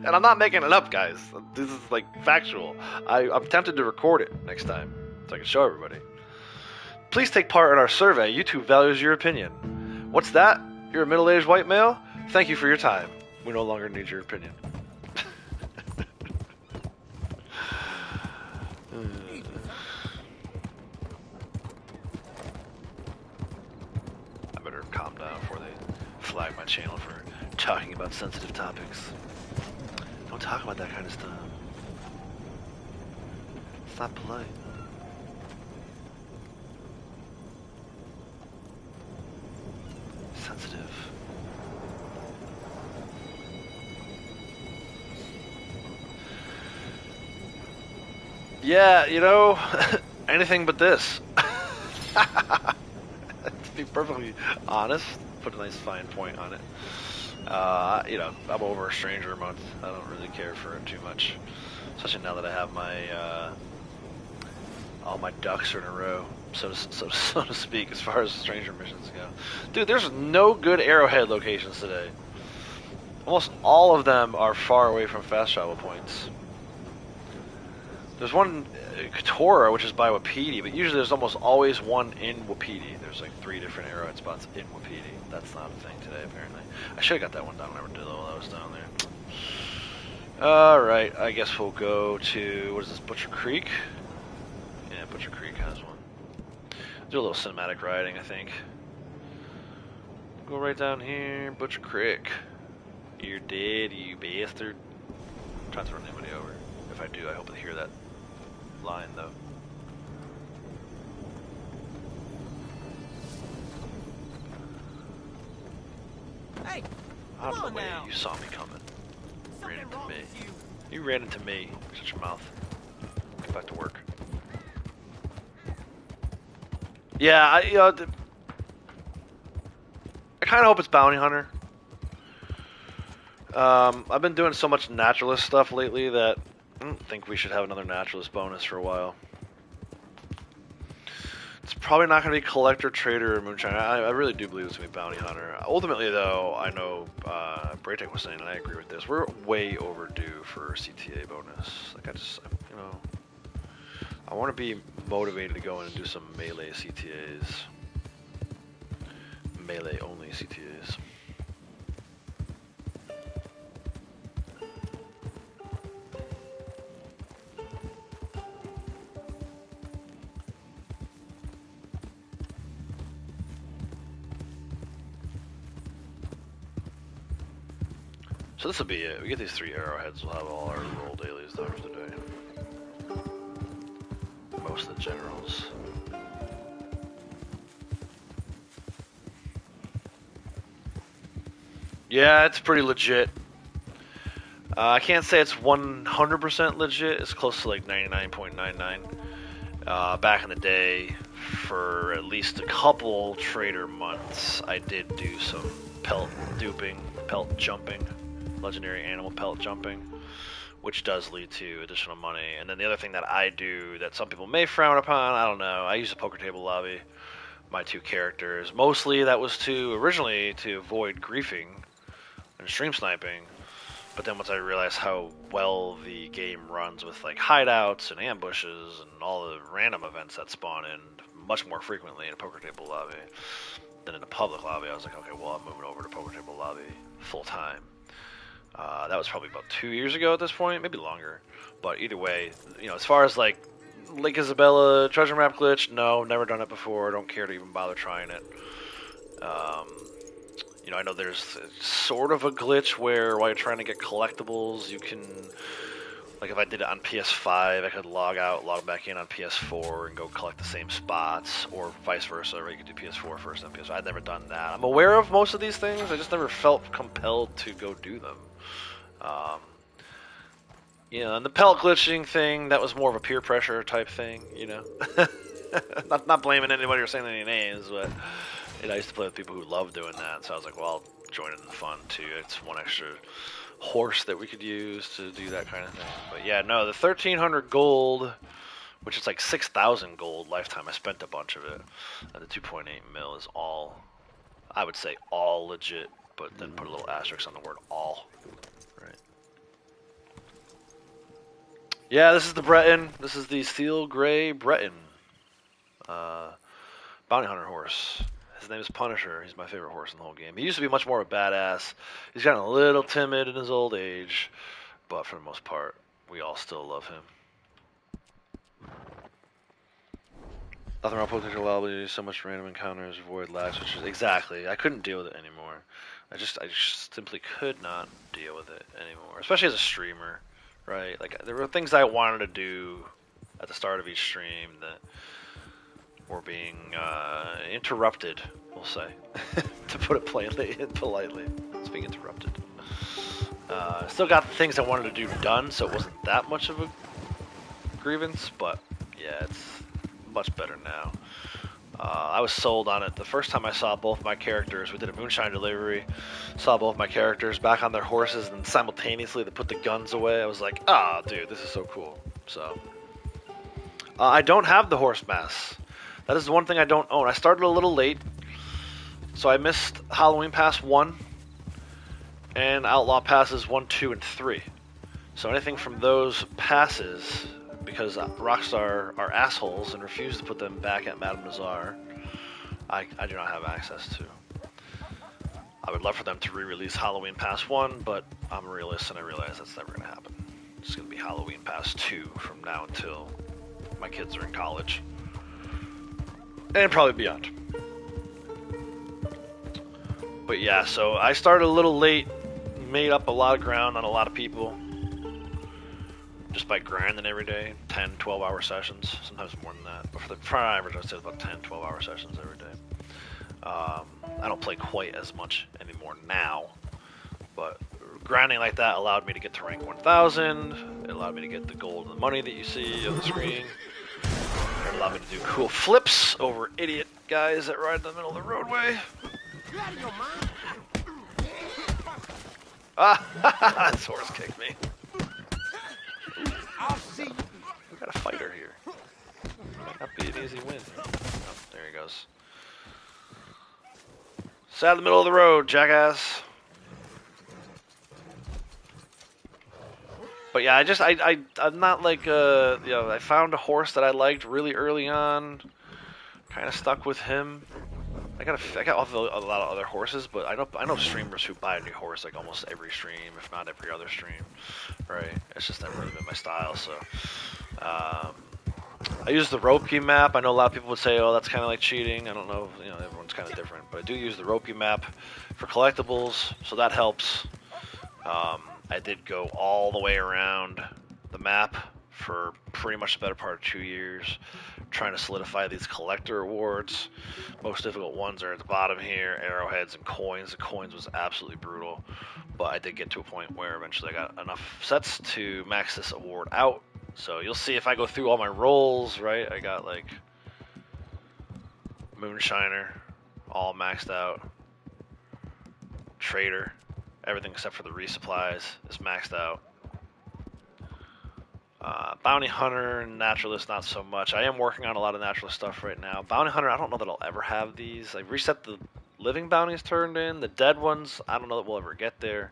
And I'm not making it up, guys. This is like factual. I'm tempted to record it next time so I can show everybody. Please take part in our survey. YouTube values your opinion. What's that? You're a middle-aged white male? Thank you for your time. We no longer need your opinion. I better calm down before they flag my channel for talking about sensitive topics. Don't talk about that kind of stuff. It's not polite. Sensitive. Yeah, you know, anything but this. To be perfectly honest, put a nice fine point on it. You know, I'm over a stranger a month. I don't really care for it too much, especially now that I have my all my ducks are in a row, so to speak, as far as stranger missions go. Dude, there's no good arrowhead locations today. Almost all of them are far away from fast travel points. There's one Katora, which is by Wapiti, but usually there's almost always one in Wapiti. There's like 3 different arrowhead spots in Wapiti. That's not a thing today, apparently. I should have got that one down. I never did though while I was down there. Alright, I guess we'll go to, what is this, Butcher Creek? Yeah, Butcher Creek has one. Do a little cinematic riding, I think. Go right down here, Butcher Creek. You're dead, you bastard. I'm trying to run anybody over. If I do, I hope to hear that line, though. Hey, Out come of on the way, now. you saw me coming. Ran Something into wrong me. with you. You ran into me. Shut your mouth. Get back to work. Yeah, I kind of hope it's Bounty Hunter. I've been doing so much naturalist stuff lately that I don't think we should have another naturalist bonus for a while. It's probably not going to be Collector, Trader, or Moonshine. I really do believe it's going to be Bounty Hunter. Ultimately, though, I know Braytek was saying, and I agree with this, we're way overdue for a CTA bonus. Like, you know, I want to be motivated to go in and do some melee CTAs. Melee only CTAs. So this will be it. We get these 3 arrowheads, we'll have all our roll dailies done for the day. Most of the generals. Yeah, it's pretty legit. I can't say it's 100% legit. It's close to like 99.99. Back in the day, for at least a couple trader months, I did do some pelt duping, pelt jumping. Legendary animal pelt jumping, which does lead to additional money. And then the other thing that I do that some people may frown upon, I don't know, I use a poker table lobby, my 2 characters. Mostly that was originally to avoid griefing and stream sniping, but then once I realized how well the game runs with like hideouts and ambushes and all the random events that spawn in much more frequently in a poker table lobby than in a public lobby, I was like, okay, well, I'm moving over to poker table lobby full time. That was probably about 2 years ago at this point, maybe longer. But either way, you know, as far as like Lake Isabella treasure map glitch, no, never done it before. Don't care to even bother trying it. You know, I know there's sort of a glitch where while you're trying to get collectibles, you can, like if I did it on PS5, I could log out, log back in on PS4 and go collect the same spots, or vice versa, or you could do PS4 first and PS5. I've never done that. I'm aware of most of these things, I just never felt compelled to go do them. You know, and the pellet glitching thing, that was more of a peer pressure type thing, you know. not blaming anybody or saying any names, but you know, I used to play with people who love doing that, so I was like, well, I'll join in the fun too. It's one extra horse that we could use to do that kind of thing. But yeah, no, the 1,300 gold, which is like 6,000 gold lifetime. I spent a bunch of it. And the 2.8 mil is all, I would say, all legit, but then put a little asterisk on the word all. Right. Yeah, this is the Breton. This is the Steel Gray Breton. Bounty Hunter horse. His name is Punisher. He's my favorite horse in the whole game. He used to be much more of a badass. He's gotten a little timid in his old age, but for the most part, we all still love him. Nothing wrong with potential lobby, so much random encounters, avoid lag switches. Exactly. I couldn't deal with it anymore. I just simply could not deal with it anymore. Especially as a streamer, right? Like there were things I wanted to do at the start of each stream that were being interrupted, we'll say, to put it plainly and politely. It's being interrupted. Still got the things I wanted to do done, so it wasn't that much of a grievance, but yeah, it's much better now. I was sold on it. The first time I saw both my characters, we did a moonshine delivery, saw both my characters back on their horses, and simultaneously they put the guns away. I was like, ah, oh, dude, this is so cool. So, I don't have the horse mass. That is the one thing I don't own. I started a little late, so I missed Halloween Pass 1 and Outlaw Passes 1, 2, and 3. So anything from those passes, because Rockstar are assholes and refuse to put them back at Madame Nazar, I do not have access to. I would love for them to re-release Halloween Pass 1, but I'm a realist and I realize that's never going to happen. It's going to be Halloween Pass 2 from now until my kids are in college. And probably beyond. But yeah, so I started a little late, made up a lot of ground on a lot of people, just by grinding every day, 10, 12-hour sessions, sometimes more than that. But for the prior average, I'd say about 10, 12-hour sessions every day. I don't play quite as much anymore now, but grinding like that allowed me to get to rank 1,000, it allowed me to get the gold and the money that you see on the screen. It allowed me to do cool flips over idiot guys that ride in the middle of the roadway. You out of your mind? Ah, this horse kicked me. I'll see you. We got a fighter here. Might not be an easy win. Oh, there he goes. Sat in the middle of the road, jackass. But yeah, I'm not like, you know, I found a horse that I liked really early on. Kind of stuck with him. I got a lot of other horses, but I know streamers who buy a new horse like almost every stream, if not every other stream. Right? It's just never really been my style. So, I use the rope key map. I know a lot of people would say, "Oh, that's kind of like cheating." I don't know. You know, everyone's kind of different, but I do use the rope key map for collectibles, so that helps. I did go all the way around the map for pretty much the better part of 2 years, trying to solidify these collector awards. Most difficult ones are at the bottom here, arrowheads and coins. The coins was absolutely brutal, but I did get to a point where eventually I got enough sets to max this award out. So you'll see if I go through all my rolls, right? I got like Moonshiner, all maxed out. Trader, everything except for the resupplies is maxed out. Bounty Hunter and Naturalist, not so much. I am working on a lot of Naturalist stuff right now. Bounty Hunter, I don't know that I'll ever have these. I reset the living bounties turned in. The dead ones, I don't know that we'll ever get there.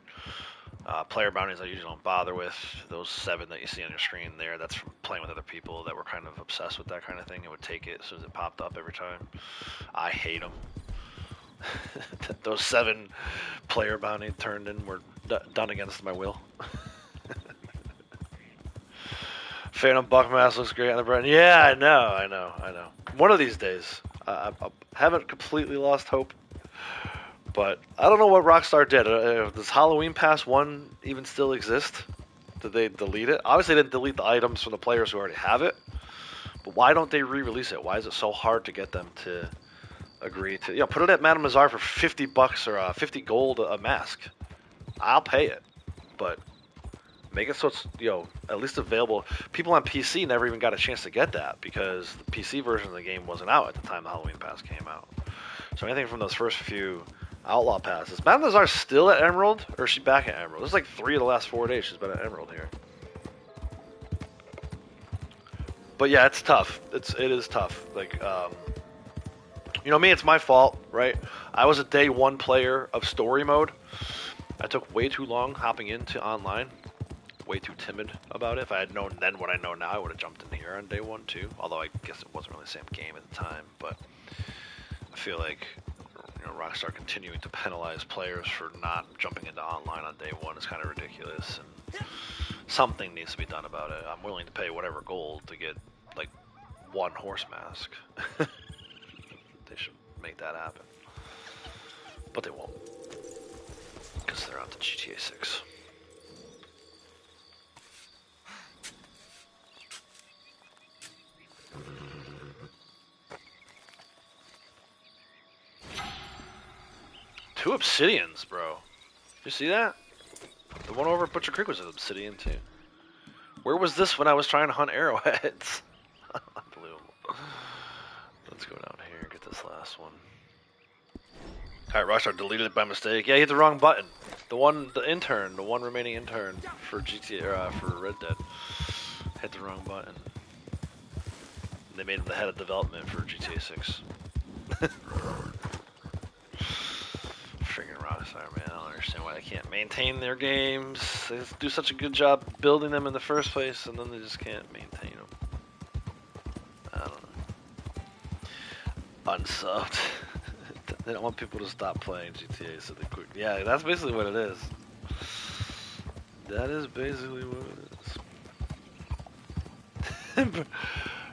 Player bounties I usually don't bother with. Those 7 that you see on your screen there, that's from playing with other people that were kind of obsessed with that kind of thing. It would take it as soon as it popped up every time. I hate them. Those 7 player bounty turned in were done against my will. Phantom Buckmass looks great on the brand. Yeah, I know. One of these days, I haven't completely lost hope, but I don't know what Rockstar did. Does Halloween Pass 1 even still exist? Did they delete it? Obviously, they didn't delete the items from the players who already have it, but why don't they re-release it? Why is it so hard to get them to agree to, put it at Madame Nazar for $50 or 50 gold a mask? I'll pay it, but Make it so it's, at least available. People on PC never even got a chance to get that because the PC version of the game wasn't out at the time the Halloween Pass came out. So anything from those first few Outlaw Passes. Madame Lazar's still at Emerald, or is she back at Emerald? This is like 3 of the last 4 days she's been at Emerald here. But yeah, it's tough. It is tough. Like, me, it's my fault, right? I was a day one player of story mode. I took way too long hopping into online. Way too timid about it. If I had known then what I know now, I would have jumped in here on day one too. Although I guess it wasn't really the same game at the time. But I feel like Rockstar continuing to penalize players for not jumping into online on day one is kind of ridiculous. And something needs to be done about it. I'm willing to pay whatever gold to get like one horse mask. They should make that happen. But they won't. Because they're out to GTA 6. Two obsidians, bro. You see that? The one over at Butcher Creek was an obsidian too. Where was this when I was trying to hunt arrowheads? Unbelievable. Let's go down here and get this last one. Alright, Rockstar deleted it by mistake. Yeah, he hit the wrong button. The one remaining intern for GTA for Red Dead hit the wrong button. They made him the head of development for GTA 6. Freaking Rockstar, man. I don't understand why they can't maintain their games. They do such a good job building them in the first place, and then they just can't maintain them. I don't know. Unsubbed. They don't want people to stop playing GTA, so they quit. Yeah, that's basically what it is. That is basically what it is.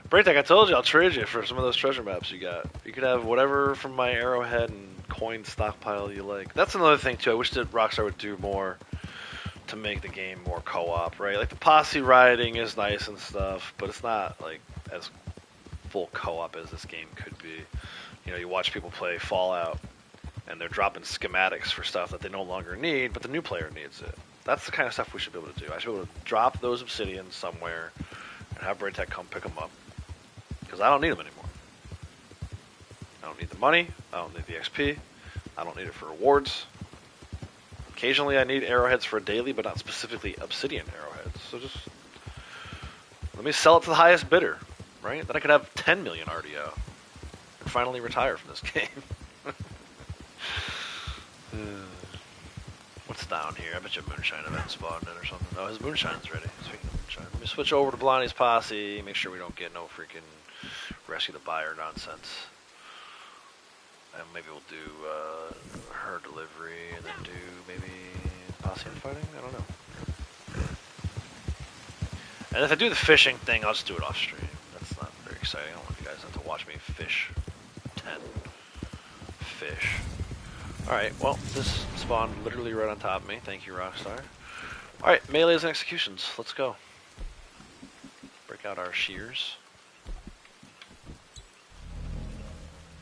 Braytech, I told you I'll trade you for some of those treasure maps you got. You could have whatever from my Arrowhead and coin stockpile you like. That's another thing too. I wish that Rockstar would do more to make the game more co-op, right? Like the posse riding is nice and stuff, but it's not like as full co-op as this game could be. You watch people play Fallout and they're dropping schematics for stuff that they no longer need, but the new player needs it. That's the kind of stuff we should be able to do. I should be able to drop those obsidians somewhere and have Braytech come pick them up. Because I don't need them anymore. I don't need the money. I don't need the XP. I don't need it for rewards. Occasionally I need arrowheads for a daily, but not specifically obsidian arrowheads. So just let me sell it to the highest bidder, right? Then I could have 10 million RDO and finally retire from this game. What's down here? I bet you a moonshine event spawned in or something. Oh, his moonshine's ready. Speaking of moonshine, let me switch over to Blondie's posse. Make sure we don't get no freaking rescue the buyer nonsense. And maybe we'll do her delivery and then do maybe posse fighting? I don't know. And if I do the fishing thing, I'll just do it off stream. That's not very exciting. I don't want you guys to have to watch me fish 10 fish. Alright, well, this spawned literally right on top of me. Thank you, Rockstar. Alright, melees and executions. Let's go. Break out our shears.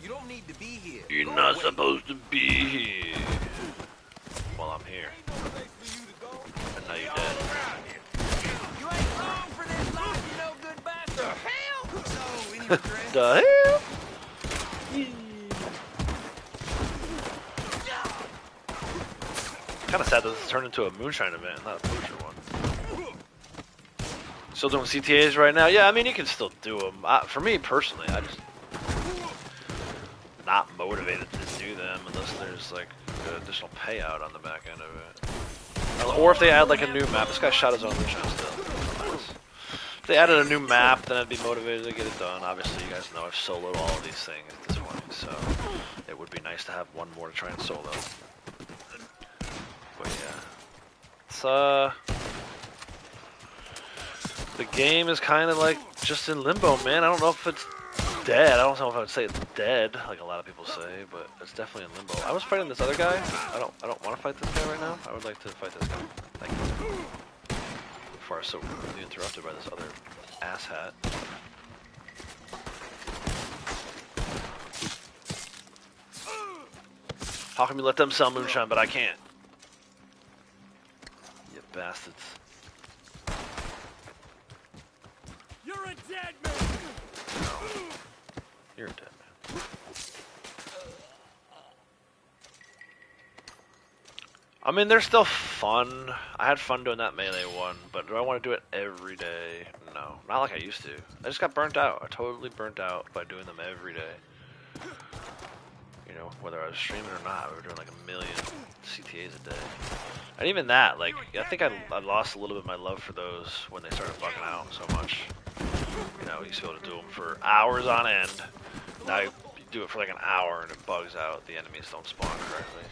You don't need to be here. You're not supposed to be here. Well, I'm here. And now you're dead. You ain't long for this life, you no good bastard. The hell? So, any regrets? The hell? Kind of sad that this turned into a moonshine event and not a poacher one. Still doing CTAs right now? Yeah, I mean, you can still do them. For me, personally, I just not motivated to do them unless there's like an additional payout on the back end of it. Or if they add like a new map. This guy shot his own moonshine still. Nice. If they added a new map, then I'd be motivated to get it done. Obviously, you guys know I've soloed all of these things at this point, so it would be nice to have one more to try and solo. But yeah, it's the game is kind of like just in limbo, man. I don't know if it's dead. I don't know if I would say it's dead, like a lot of people say, but it's definitely in limbo. I was fighting this other guy. I don't want to fight this guy right now. I would like to fight this guy. Thank you. Before I was so rudely interrupted by this other asshat. How come you let them sell moonshine, but I can't? You bastards. a dead man. You're a dead man. I mean, they're still fun. I had fun doing that melee one, but do I want to do it every day? No, not like I used to. I just got burnt out. I totally burnt out by doing them every day. You know, whether I was streaming or not, we were doing like a million CTAs a day. And even that, like, I think I lost a little bit of my love for those when they started bugging out so much. You know, you used to be able to do them for hours on end. Now you do it for like an hour and it bugs out. The enemies don't spawn correctly.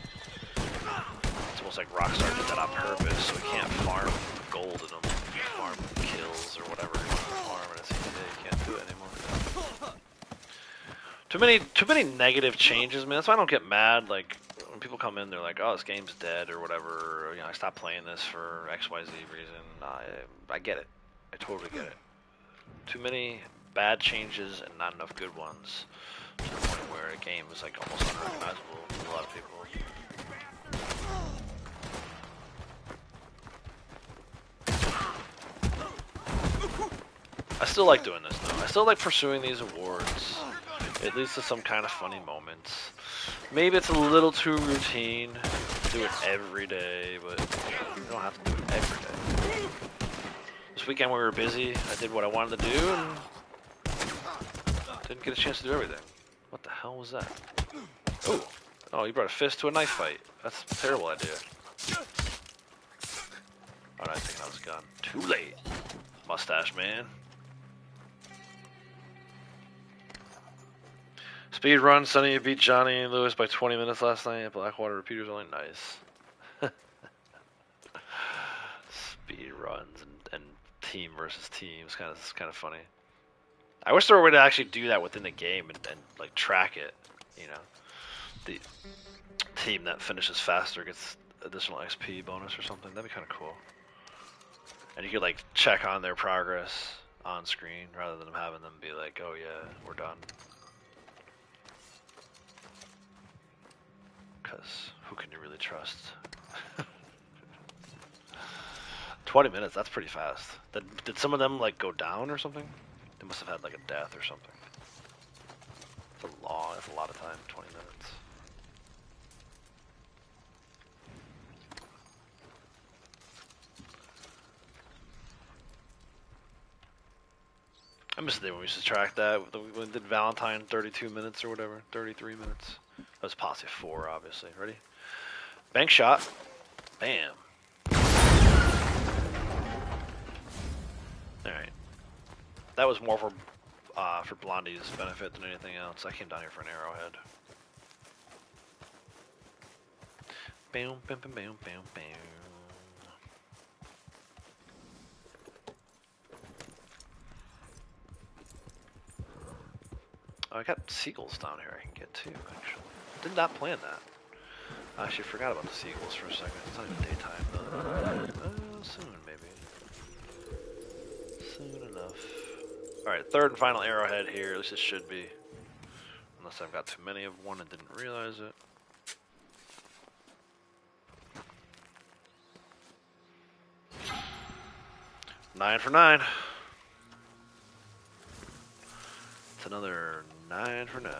It's almost like Rockstar did that on purpose, so we can't farm gold in them. Farm kills or whatever you want to farm in a CTA. You can't do it anymore. Too many negative changes, man. That's why I don't get mad. Like when people come in, they're like, "Oh, this game's dead" or whatever. Or, you know, I stopped playing this for XYZ reason. I get it. I totally get it. Too many bad changes and not enough good ones. To the point where a game is like almost unrecognizable to a lot of people. I still like doing this though. I still like pursuing these awards. It leads to some kind of funny moments. Maybe it's a little too routine to do it every day, but you don't have to do it every day. This weekend we were busy. I did what I wanted to do and didn't get a chance to do everything. What the hell was that? Oh, oh, you brought a fist to a knife fight. That's a terrible idea. Alright, I think I was gone. Too late. Mustache man. Speed run, Sonny, you beat Johnny and Lewis by 20 minutes last night at Blackwater Repeaters only. Nice. Speed runs and team versus team is kind of funny. I wish there were a way to actually do that within the game and like track it. You know, the team that finishes faster gets additional XP bonus or something. That'd be kind of cool. And you could like check on their progress on screen rather than having them be like, "Oh yeah, we're done." Because who can you really trust? 20 minutes, that's pretty fast. Did some of them like go down or something? They must have had like a death or something. That's a lot of time, 20 minutes. I miss the day when we used to track that. When we did Valentine 32 minutes or whatever, 33 minutes. That was posse 4, obviously. Ready? Bank shot. Bam. Alright. That was more for Blondie's benefit than anything else. I came down here for an arrowhead. Bam, bam, bam, bam, bam, bam. Oh, I got seagulls down here I can get too, actually. Did not plan that. I actually forgot about the seagulls for a second. It's not even daytime, though. Soon, maybe. Soon enough. Alright, third and final arrowhead here. At least it should be. Unless I've got too many of one and didn't realize it. Nine for 9. It's another 9 for 9.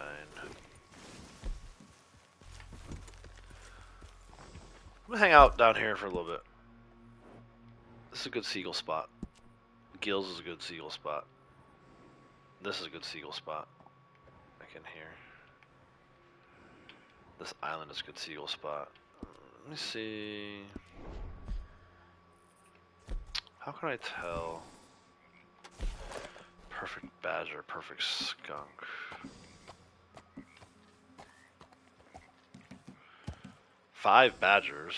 I'm gonna hang out down here for a little bit. This is a good seagull spot. Gills is a good seagull spot. This is a good seagull spot. I can hear. This island is a good seagull spot. Let me see. How can I tell? Perfect badger, perfect skunk. Five badgers.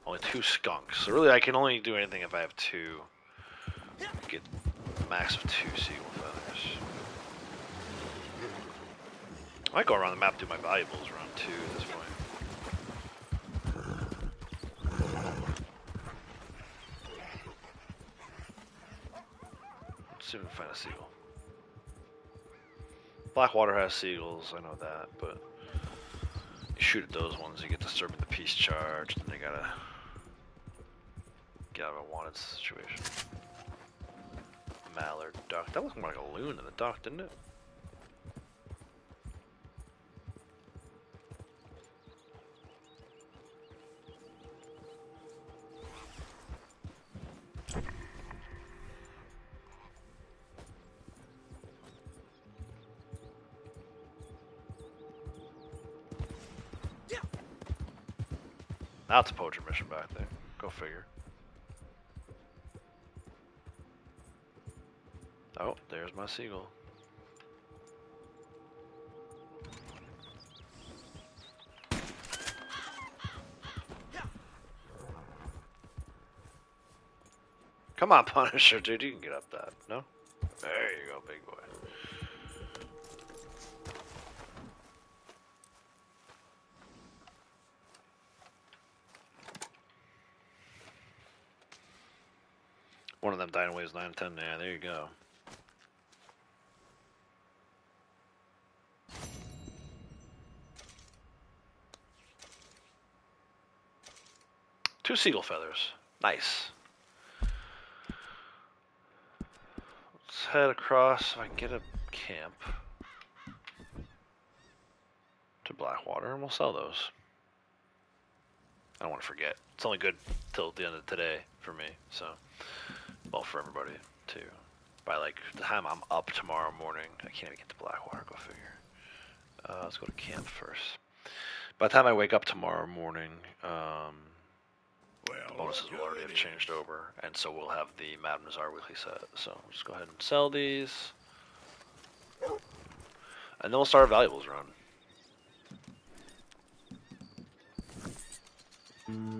Only 2 skunks. So really I can only do anything if I have 2. Get a max of 2 seagull feathers. I might go around the map and do my valuables around 2 at this point. Let's see if we can find a seagull. Blackwater has seagulls, I know that, but you shoot at those ones, you get disturbed with the peace charge, then they gotta get out of a wanted situation. mallard duck. That looked more like a loon than a duck, didn't it? That's a poacher mission back there. Go figure. Oh, there's my seagull. Come on, Punisher, dude. You can get up that. No? There you go, big boy. One of them dying weighs 9 to 10. Yeah, there you go. Two seagull feathers. Nice. Let's head across. If I can get a camp to Blackwater, and we'll sell those. I don't want to forget. It's only good till the end of today for me, so. Well, for everybody, too. By, like, the time I'm up tomorrow morning, I can't even get to Blackwater, go figure. Let's go to camp first. By the time I wake up tomorrow morning, the bonuses will already have changed over, and so we'll have the Madam Nazar weekly set. So, we'll just go ahead and sell these. And then we'll start a valuables run.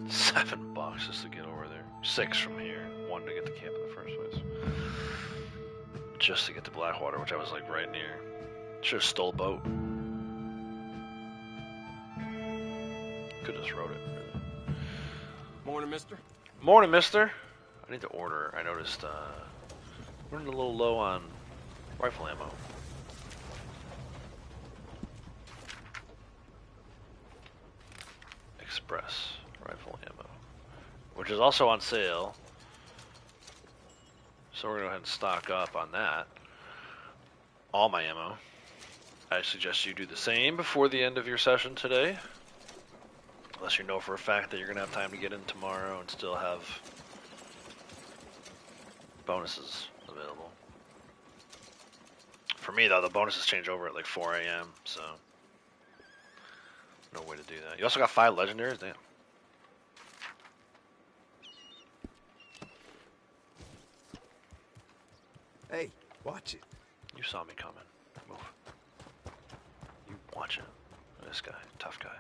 7 bucks just to get over there. 6 from here. 1 to get to camp in the first place. Just to get to Blackwater, which I was like right near. Should have stole a boat. Could have just rode it, really. Morning, mister. Morning, mister. I need to order. I noticed we're running a little low on rifle ammo. Express rifle ammo, which is also on sale. So we're going to go ahead and stock up on that. All my ammo. I suggest you do the same before the end of your session today. Unless you know for a fact that you're going to have time to get in tomorrow and still have bonuses available. For me, though, the bonuses change over at like 4 a.m., so no way to do that. You also got 5 legendaries? Damn. Hey, watch it. You saw me coming. Move. You watch it. This guy, tough guy.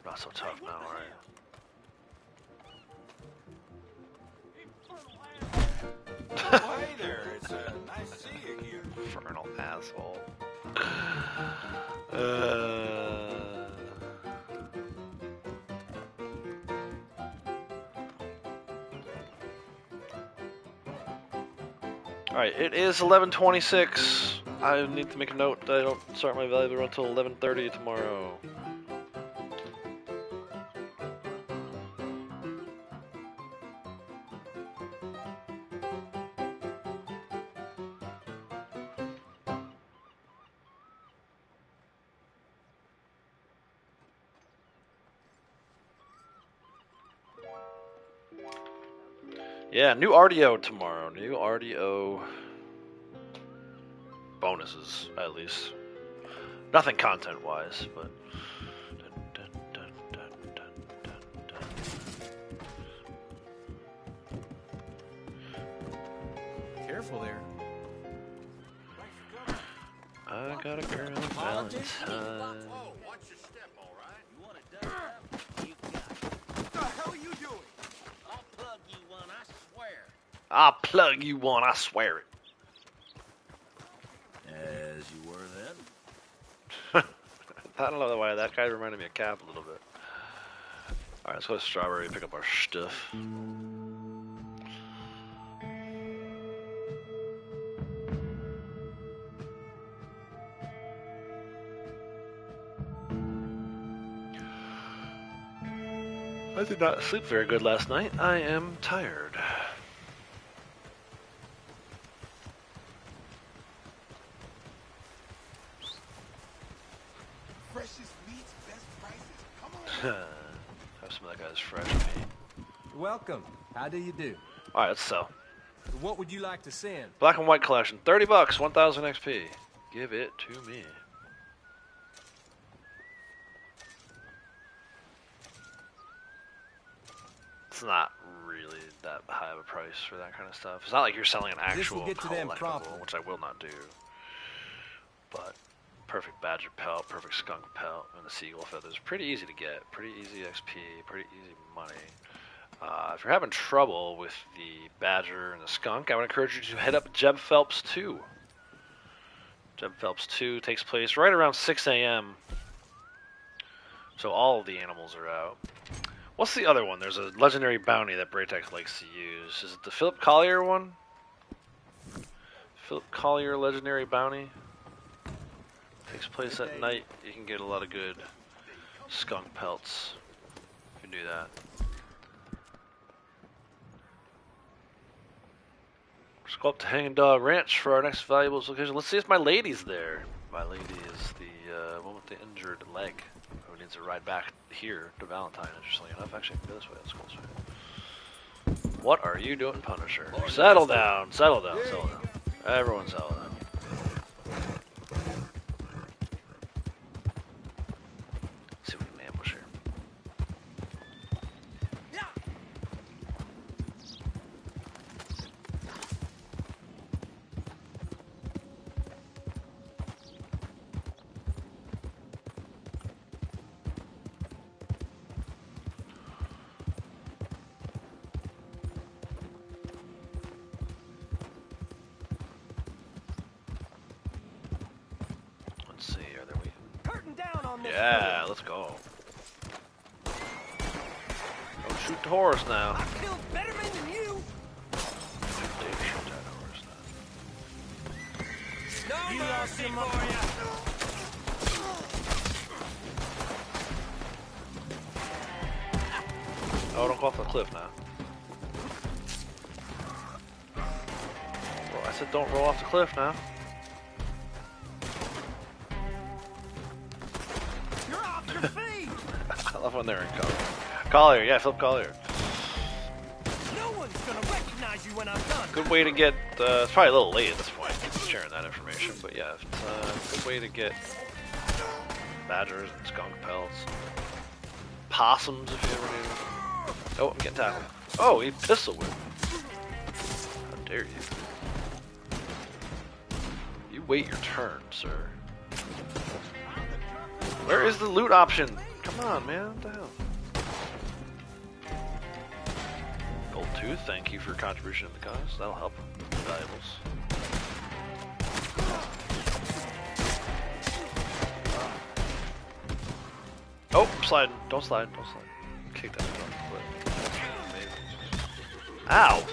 Not so tough now, alright? Oh, hey there. It's nice to see you here. Infernal asshole. Alright, it is 11:26. I need to make a note that I don't start my valuable run until 11:30 tomorrow. Yeah, new RDO tomorrow. New RDO bonuses, at least. Nothing content-wise, but. Careful there. I got a girl, Valentine. Whoa, watch your step, all right? You want it done up? You got it. What the hell are you doing? I'll plug you one, I swear. I'll plug you one, I swear it. As you were then. I don't know why that guy reminded me of Cap a little bit. Alright, let's go to Strawberry and pick up our stuff. I did not sleep very good last night. I am tired. Have some of that guy's fresh meat. Welcome. How do you do? Alright, let's sell. What would you like to send? Black and white collection, 30 bucks, 1000 XP. Give it to me. It's not really that high of a price for that kind of stuff. It's not like you're selling an actual get to them collectible, promptly. which I will not do. But perfect badger pelt, perfect skunk pelt, and the seagull feathers. Pretty easy to get. Pretty easy XP. Pretty easy money. If you're having trouble with the badger and the skunk, I would encourage you to head up Jeb Phelps 2. Jeb Phelps 2 takes place right around 6 a.m. So all of the animals are out. What's the other one? There's a legendary bounty that Braytex likes to use. Is it the Philip Collier one? Philip Collier legendary bounty. Takes place at night. You can get a lot of good skunk pelts. You can do that. Let's go up to Hanging Dog Ranch for our next valuable location. Let's see if my lady's there. My lady is the one with the injured leg who needs to ride back here to Valentine, interestingly enough. Actually, I can go this way. That's closer. What are you doing, Punisher? Settle down. Settle down. Settle down. Everyone settle down. Let's see if we can ambush here. Let's see, are there we? Curtain down on this. Yeah, let's go. Don't shoot the horse now. I killed better men than you. Dave shoot that horse now. No mercy for you. Oh, don't go off the cliff now. Well, I said don't roll off the cliff now. You're off your feet. I love when they're in Collier. Collier, yeah, Philip Collier. No one's gonna recognize you when I'm done. Good way to get, it's probably a little late at this point, sharing that information, but yeah, it's a good way to get badgers and skunk pelts. Possums, if you ever do. Oh, I'm getting tackled. Oh, he pistol whipped. How dare you. You wait your turn, sir. Where is the loot option? Come on, man. What the hell? Gold tooth, thank you for your contribution to the cause. That'll help. Valuables. Oh, sliding. Don't slide. Don't slide. Kick that off the cliff. Ow!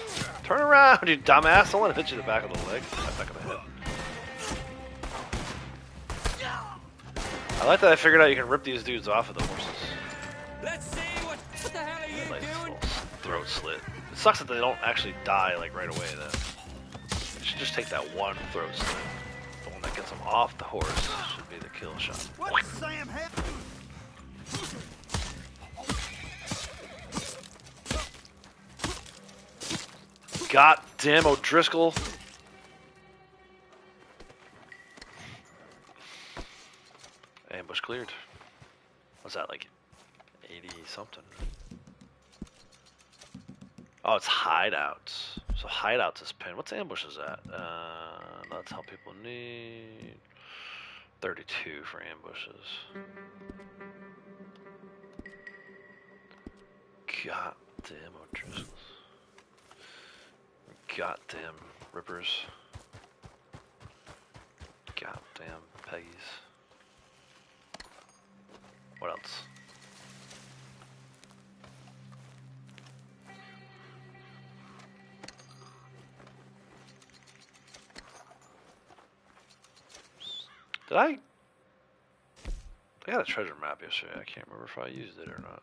Turn around, you dumbass! Don't let it hit you in the back of the leg. Back of the head. I like that I figured out you can rip these dudes off of the horses. Let's see what the hell are you Like this doing? little throat slit. It sucks that they don't actually die like right away though. You should just take that one throat slit. The one that gets them off the horse should be the kill shot. What Sam have? God damn O'Driscoll. Ambush cleared. What's that, like 80 something? Oh, it's hideouts. So hideouts is pinned. What's ambushes at? That's how people need 32 for ambushes. God damn O'Driscolls. Goddamn rippers. Goddamn Peggies. What else? Did I got a treasure map yesterday. I can't remember if I used it or not.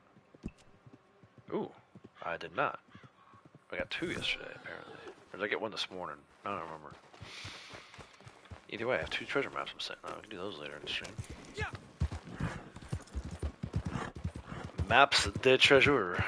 Ooh, I did not. I got 2 yesterday, apparently. Or did I get 1 this morning? I don't remember. Either way, I have 2 treasure maps I'm setting on. I can do those later in the stream. Yeah. Maps de treasure.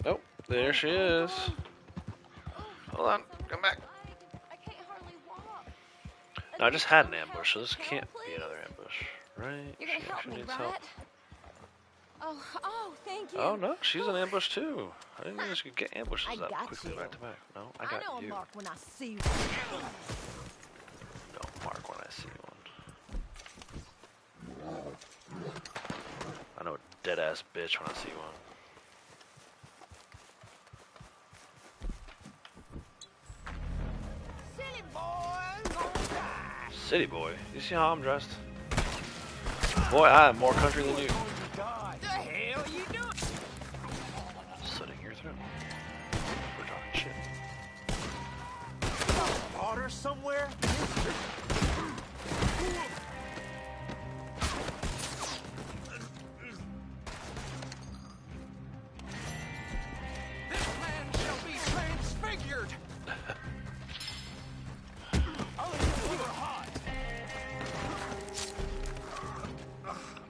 Oh, there she is. Hold on, come back. I can't hardly walk. No, I just had an ambush, so this can't be another ambush, right? You're gonna She help actually me, needs right? help. Oh, thank you. Oh no, she's an ambush too. I didn't realize you could get ambushes I that got quickly you. back to back. No, I I got know you. a mark when I see one. Don't mark when I see one. I know a dead ass bitch when I see one. Silly boy, gonna die. City boy, you see how I'm dressed? Boy, I am more country than you. The hell you doing? Slitting your throat. We're talking shit. Water somewhere? This man shall be transfigured. I'll eat your liver hot.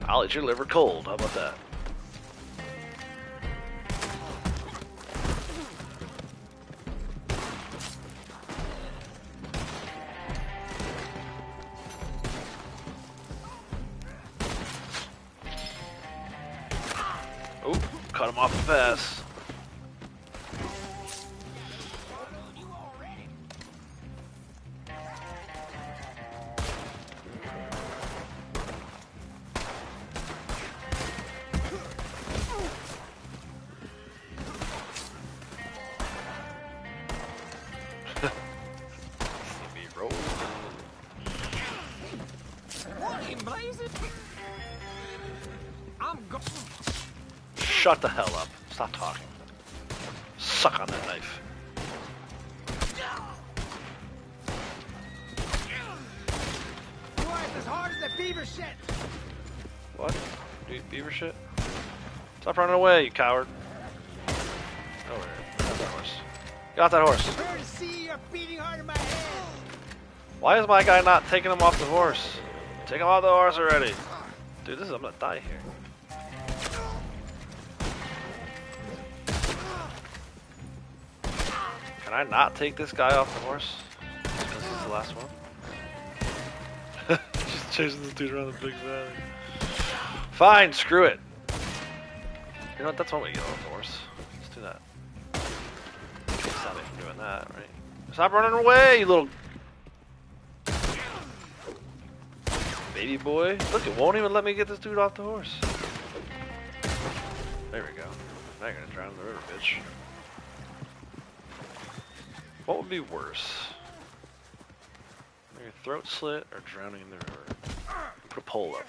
I'll eat your liver cold. How about that? Oh, cut him off the pass. See me roll. What in blazes? I'm going. Shut the hell up. Stop talking. Suck on that knife. Twice as hard as the beaver shit. What? Beaver shit? Stop running away, you coward. Over here. Get off that horse. Get off that horse. Prepare to see your beating heart in my head. Why is my guy not taking him off the horse? Take him off the horse already. Dude, I'm gonna die here. Can I not take this guy off the horse? Just because he's the last one? Just chasing this dude around the big valley. Fine, screw it. You know what, that's one way to get off the horse. Let's do that. Can't stop me from doing that, right? Stop running away, you little baby boy. Look, it won't even let me get this dude off the horse. There we go. Now you're gonna drown in the river, bitch. What would be worse? Your throat slit or drowning in the river? Put a pole up.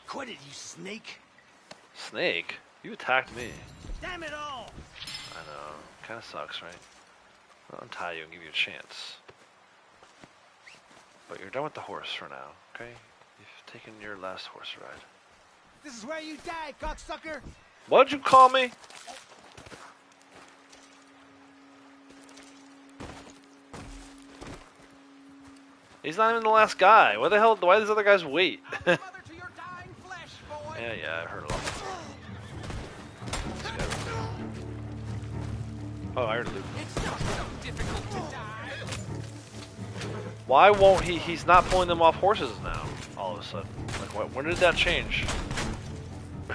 Quit it, you snake. Snake? You attacked me. Damn it all. I know. Kinda sucks, right? I'll untie you and give you a chance. But you're done with the horse for now, okay? You've taken your last horse ride. This is where you die, cocksucker! What'd you call me? He's not even the last guy. Why the hell? Why do these other guys wait? Mother to your dying flesh, boy! Yeah, I heard a lot. Oh, I heard Luke. It's not so difficult to die. Why won't he? He's not pulling them off horses now. All of a sudden, like, when did that change?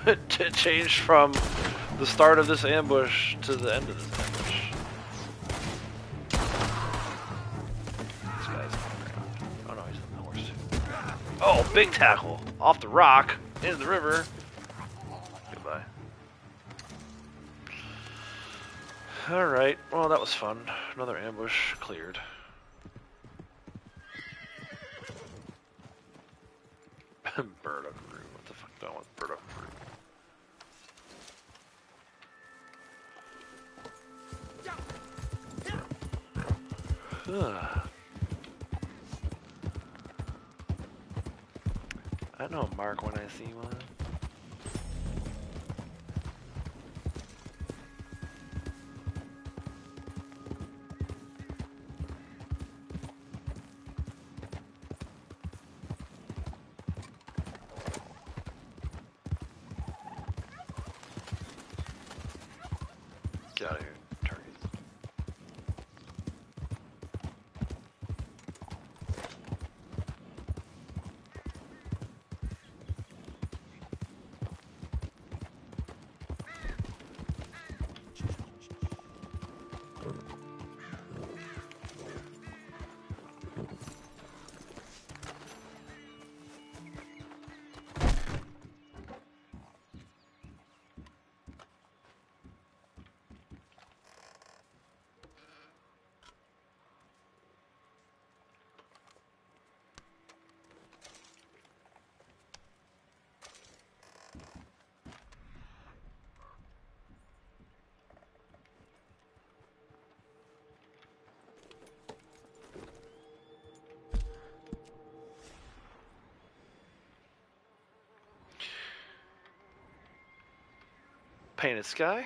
It changed from the start of this ambush to the end of this ambush. This guy's on the ground. Oh no, he's on the horse too. Oh, big tackle off the rock into the river. Goodbye. All right. Well, that was fun. Another ambush cleared. Burdock root. What the fuck going with burdock root? I know Mark when I see one. Get out of here, turkeys. Painted sky.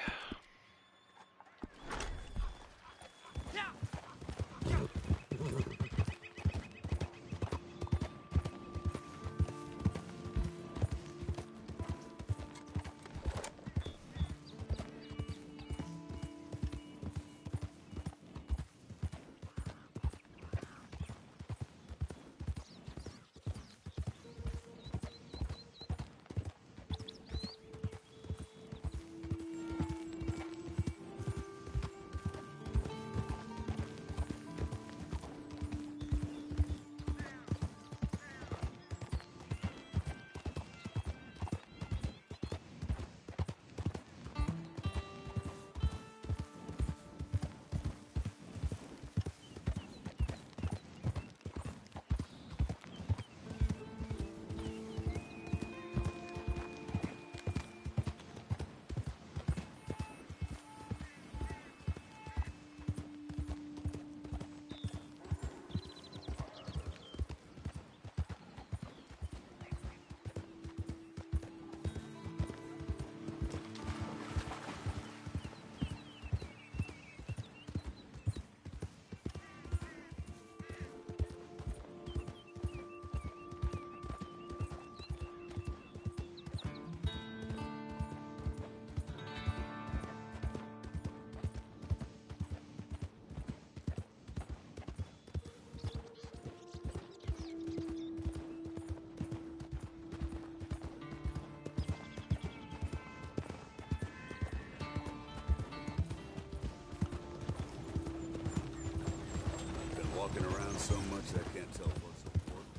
Walking around so much I can't tell what's important.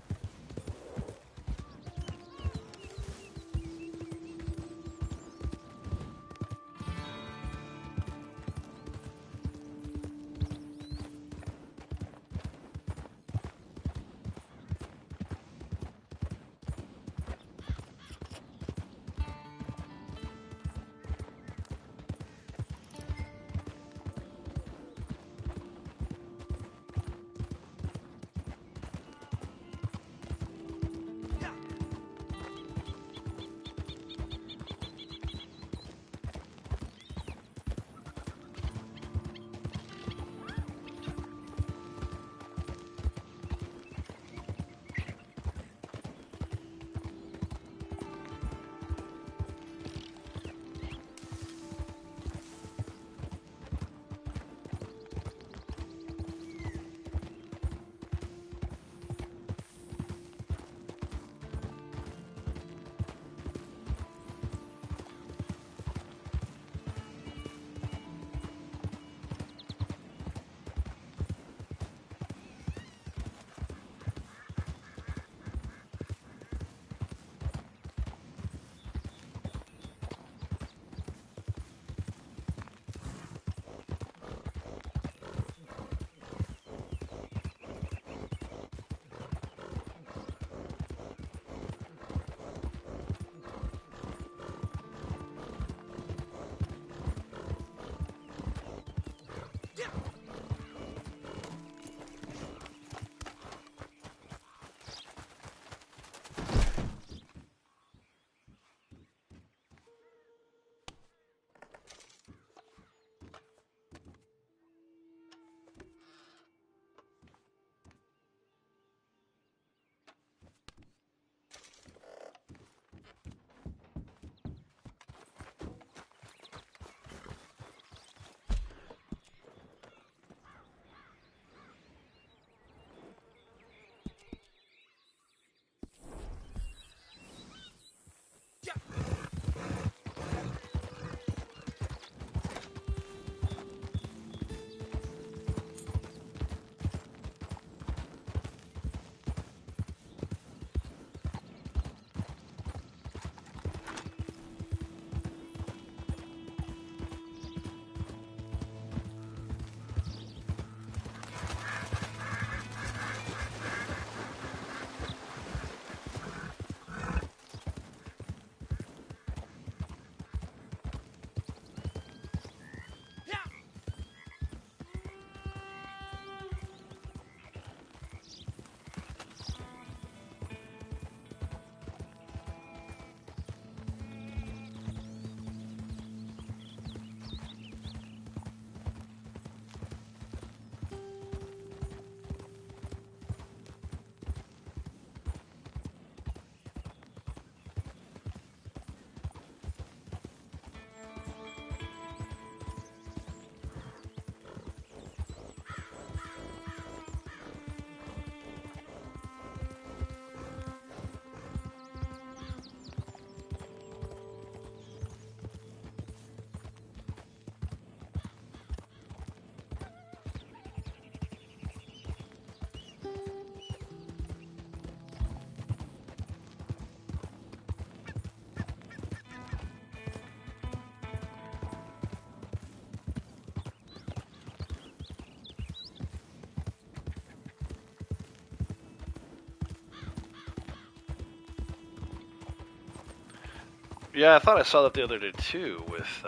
Yeah, I thought I saw that the other day too with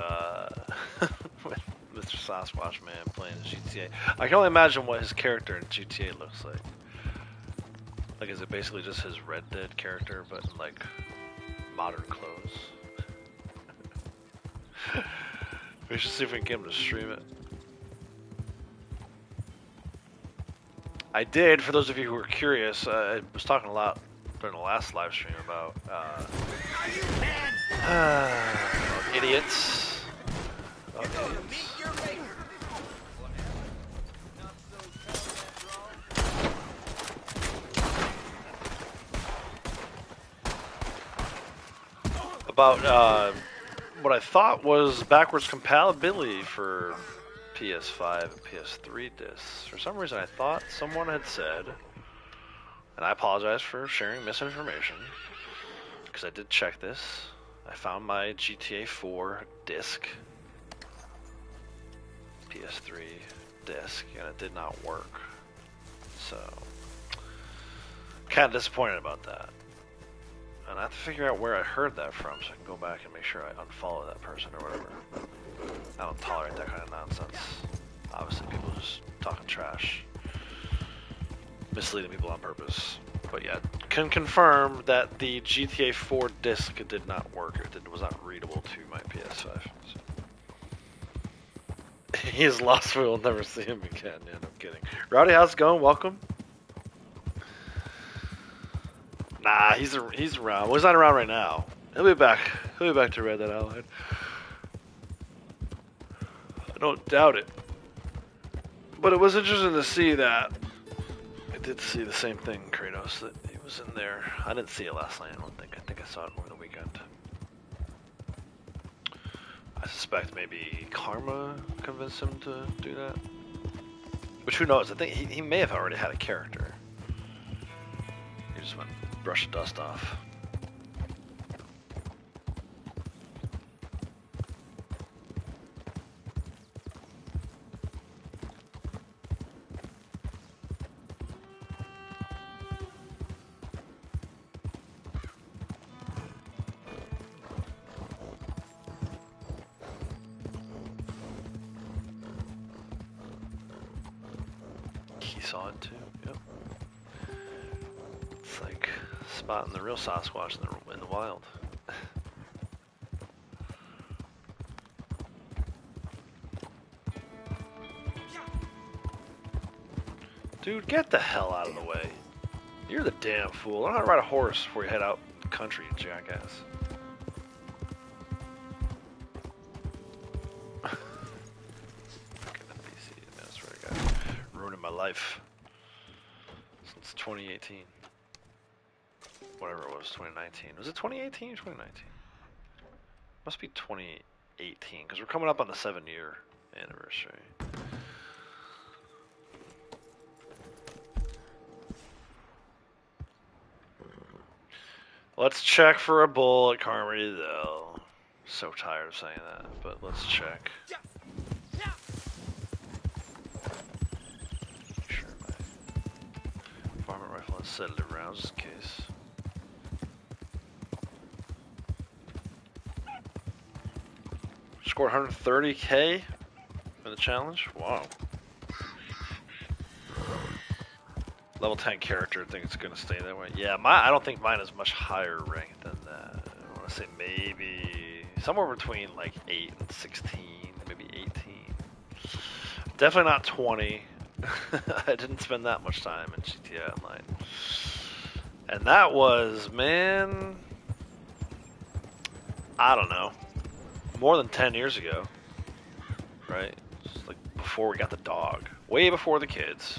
with Mr. Sasquatch Man playing GTA. I can only imagine what his character in GTA looks like. Like, is it basically just his Red Dead character, but in like modern clothes? We should see if we can get him to stream it. I did. For those of you who were curious, I was talking a lot during the last live stream about idiots. About idiots. About what I thought was backwards compatibility for PS5 and PS3 discs. For some reason, I thought someone had said, and I apologize for sharing misinformation, because I did check this. I found my GTA 4 disc, PS3 disc, and it did not work. So, kind of disappointed about that. And I have to figure out where I heard that from so I can go back and make sure I unfollow that person or whatever. I don't tolerate that kind of nonsense. Obviously, people just talking trash, misleading people on purpose. But yeah, can confirm that the GTA 4 disc did not work. It was not readable to my PS5. So. He is lost. We'll never see him again. Yeah, no kidding. Rowdy, how's it going? Welcome. Nah, he's around. Well, he's not around right now. He'll be back. He'll be back to Red Dead Outline. I don't doubt it. But it was interesting to see that. I did see the same thing, Kratos, that he was in there. I didn't see it last night, I don't think. I think I saw it over the weekend. I suspect maybe Karma convinced him to do that. Which, who knows? I think he may have already had a character. He just went brush the dust off. He saw it too, yep. It's like spotting the real Sasquatch in the wild. Dude, get the hell out of the way. You're the damn fool. Learn how to ride a horse before you head out the country, jackass. Fucking NPC, man, I swear to God. Ruining my life. Since 2018. Whatever it was, 2019. Was it 2018 or 2019? Must be 2018 because we're coming up on the 7-year anniversary. Let's check for a bull at Carmody though. So tired of saying that, but let's check. Make sure my varmint rifle has set it around just in case. Scored 130k in the challenge. Wow. Level 10 character, I think it's gonna stay that way. Yeah, I don't think mine is much higher ranked than that. I want to say maybe somewhere between like 8 and 16, maybe 18. Definitely not 20. I didn't spend that much time in GTA Online. And that was, man, I don't know, more than 10 years ago, right? It's like before we got the dog, way before the kids.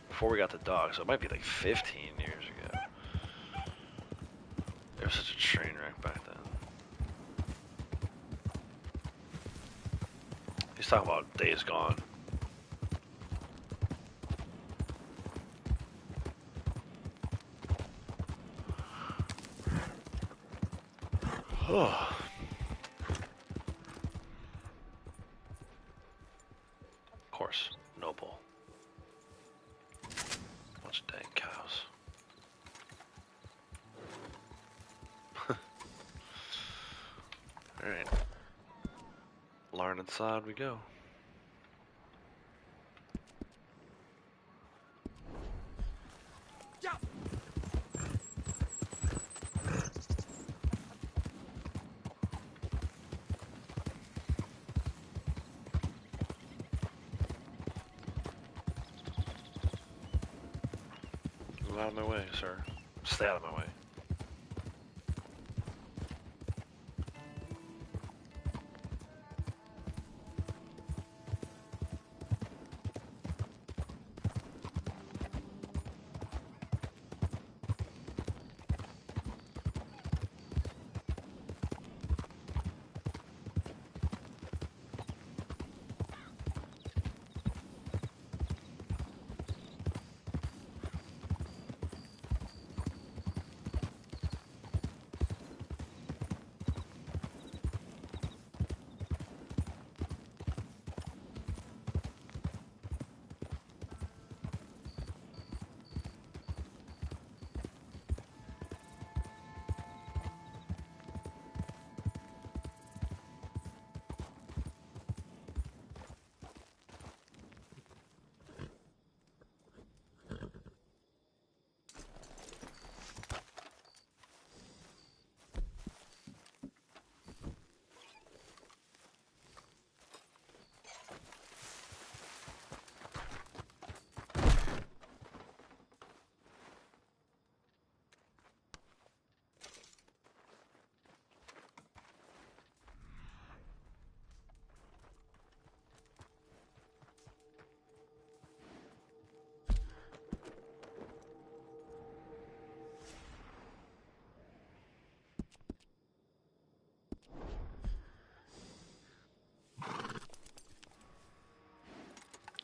Before we got the dog, so it might be like 15 years ago. It was such a train wreck back then. He's talking about Days Gone. Oh. Of course, no bull. Bunch of dang cows. Alright. Larn inside we go. Move out of my way, sir. Stay out of my way.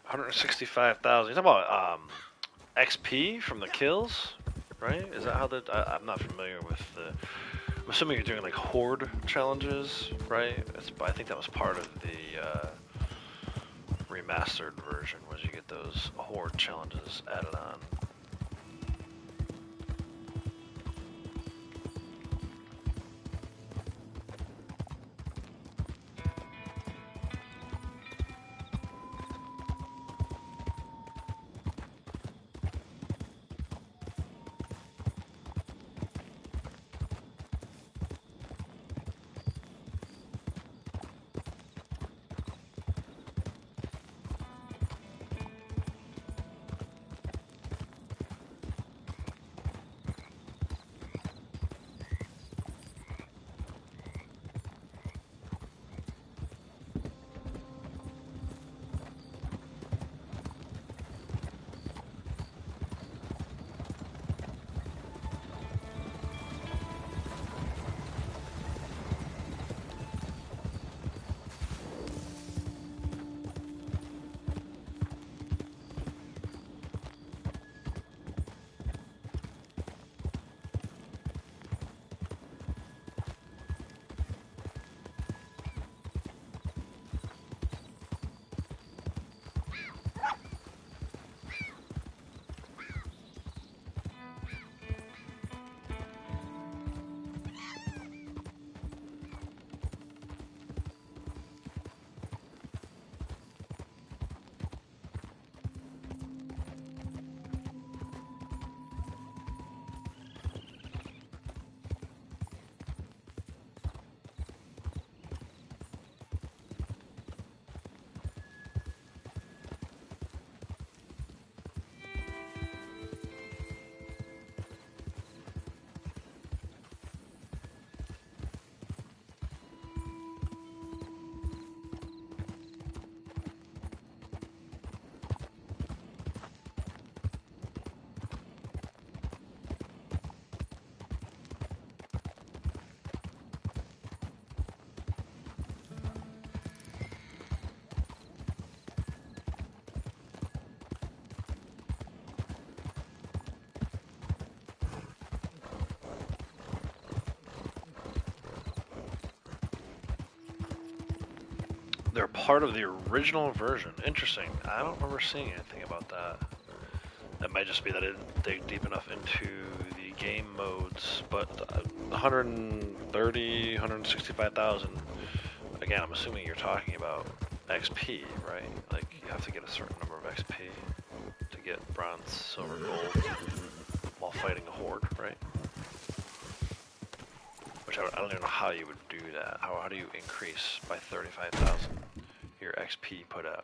$165,000. You talking about XP from the kills, right? Is that how the? I'm not familiar with the. I'm assuming you're doing like horde challenges, right? I think that was part of the remastered version. Was you get those horde challenges added on? They're part of the original version. Interesting. I don't remember seeing anything about that. That might just be that I didn't dig deep enough into the game modes, but 130, 165,000. Again, I'm assuming you're talking about XP, right? Like, you have to get a certain number of XP to get bronze, silver, gold while fighting a horde, right? Which I don't even know how you would do that. How do you increase by 35,000 your XP put out?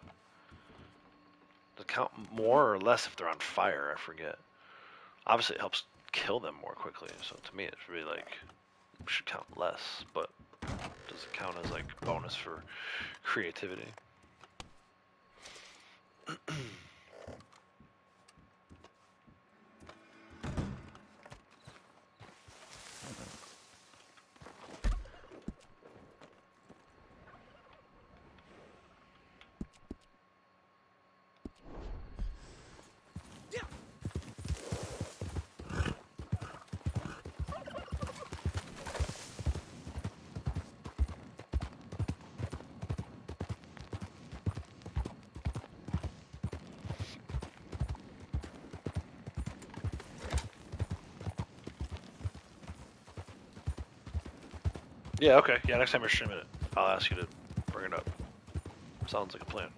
Does it count more or less if they're on fire? I forget. Obviously, it helps kill them more quickly. So to me, it's really like should count less. But does it count as like bonus for creativity? Yeah, okay. Yeah, next time you're streaming it, I'll ask you to bring it up. Sounds like a plan.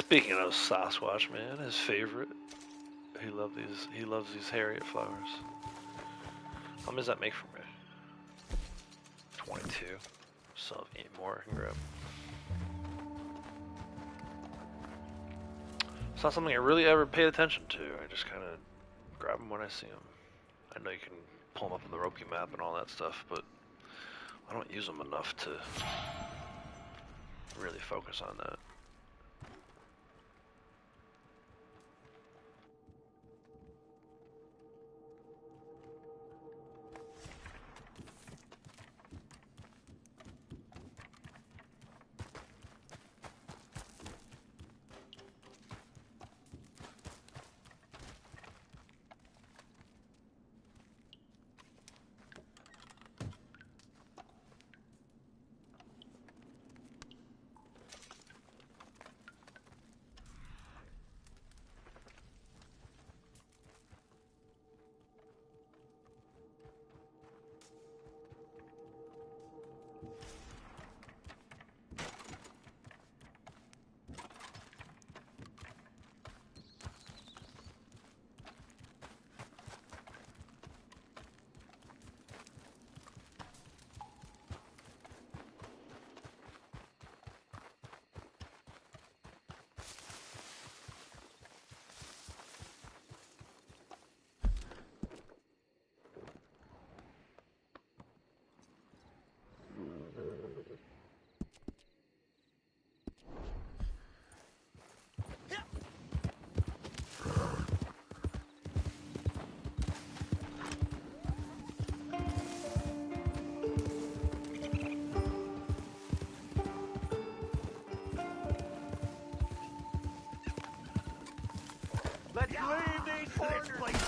Speaking of Sasquatch, man, his favorite. He loves these Harriet flowers. How many does that make for me? 22. So 8 more I can grab. It's not something I really ever paid attention to. I just kind of grab them when I see them. I know you can pull them up on the Roki map and all that stuff, but I don't use them enough to really focus on that. Leave these parts, please.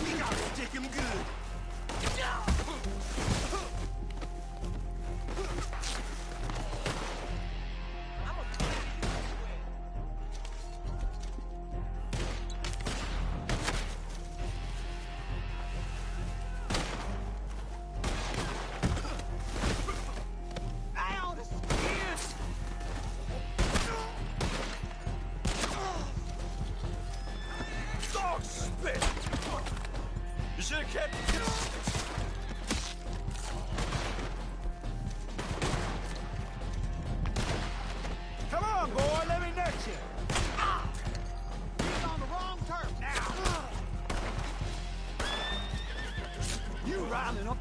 We gotta stick him good. Ow, the skin! Dog spit! You should have kept. Come on, boy, let me nut you. He's on the wrong turf now. You riling up.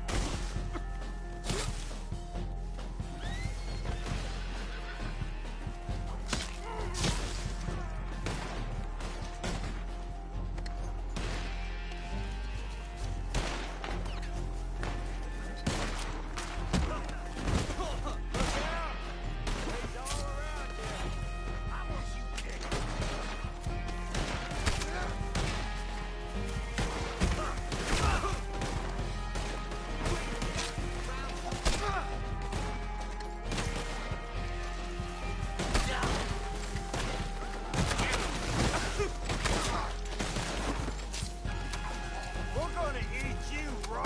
We're gonna eat you raw!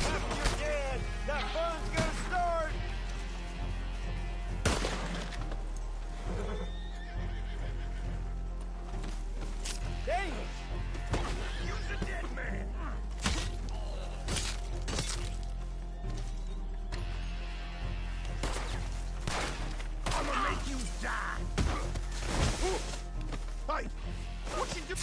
After you're dead, that fun's gonna start! Dang it! Use a dead man! I'ma make you die! Hey! What you do?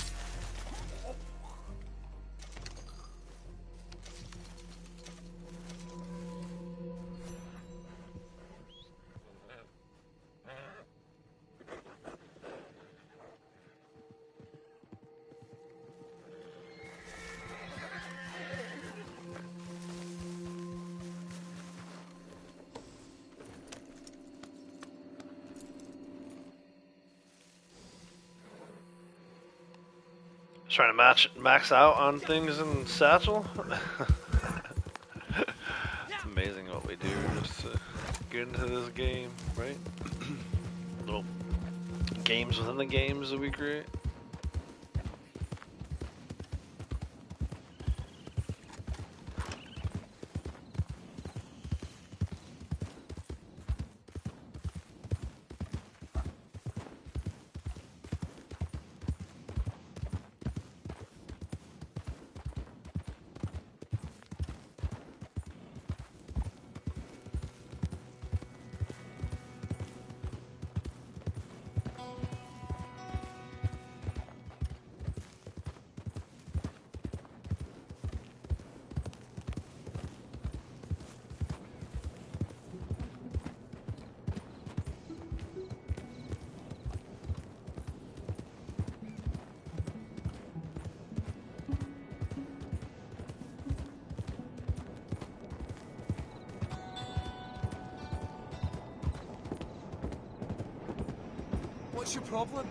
Trying to max out on things in Satchel. It's amazing what we do just to get into this game, right? Little games within the games that we create. What's your problem?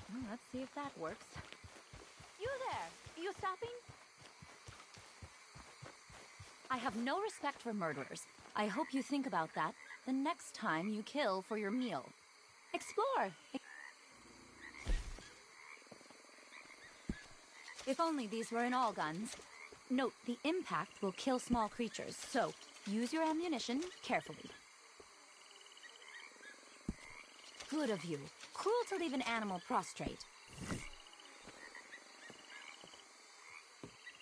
Well, let's see if that works. You there! You stopping? I have no respect for murderers. I hope you think about that the next time you kill for your meal. Explore! If only these were in all guns. Note, the impact will kill small creatures, so use your ammunition carefully. Good of you. Cruel to leave an animal prostrate.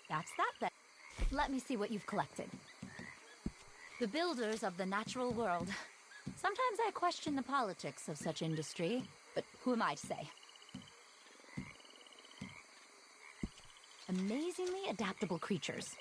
That's that then. Let me see what you've collected. The builders of the natural world. Sometimes I question the politics of such industry, but who am I to say? Amazingly adaptable creatures.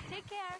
Take care.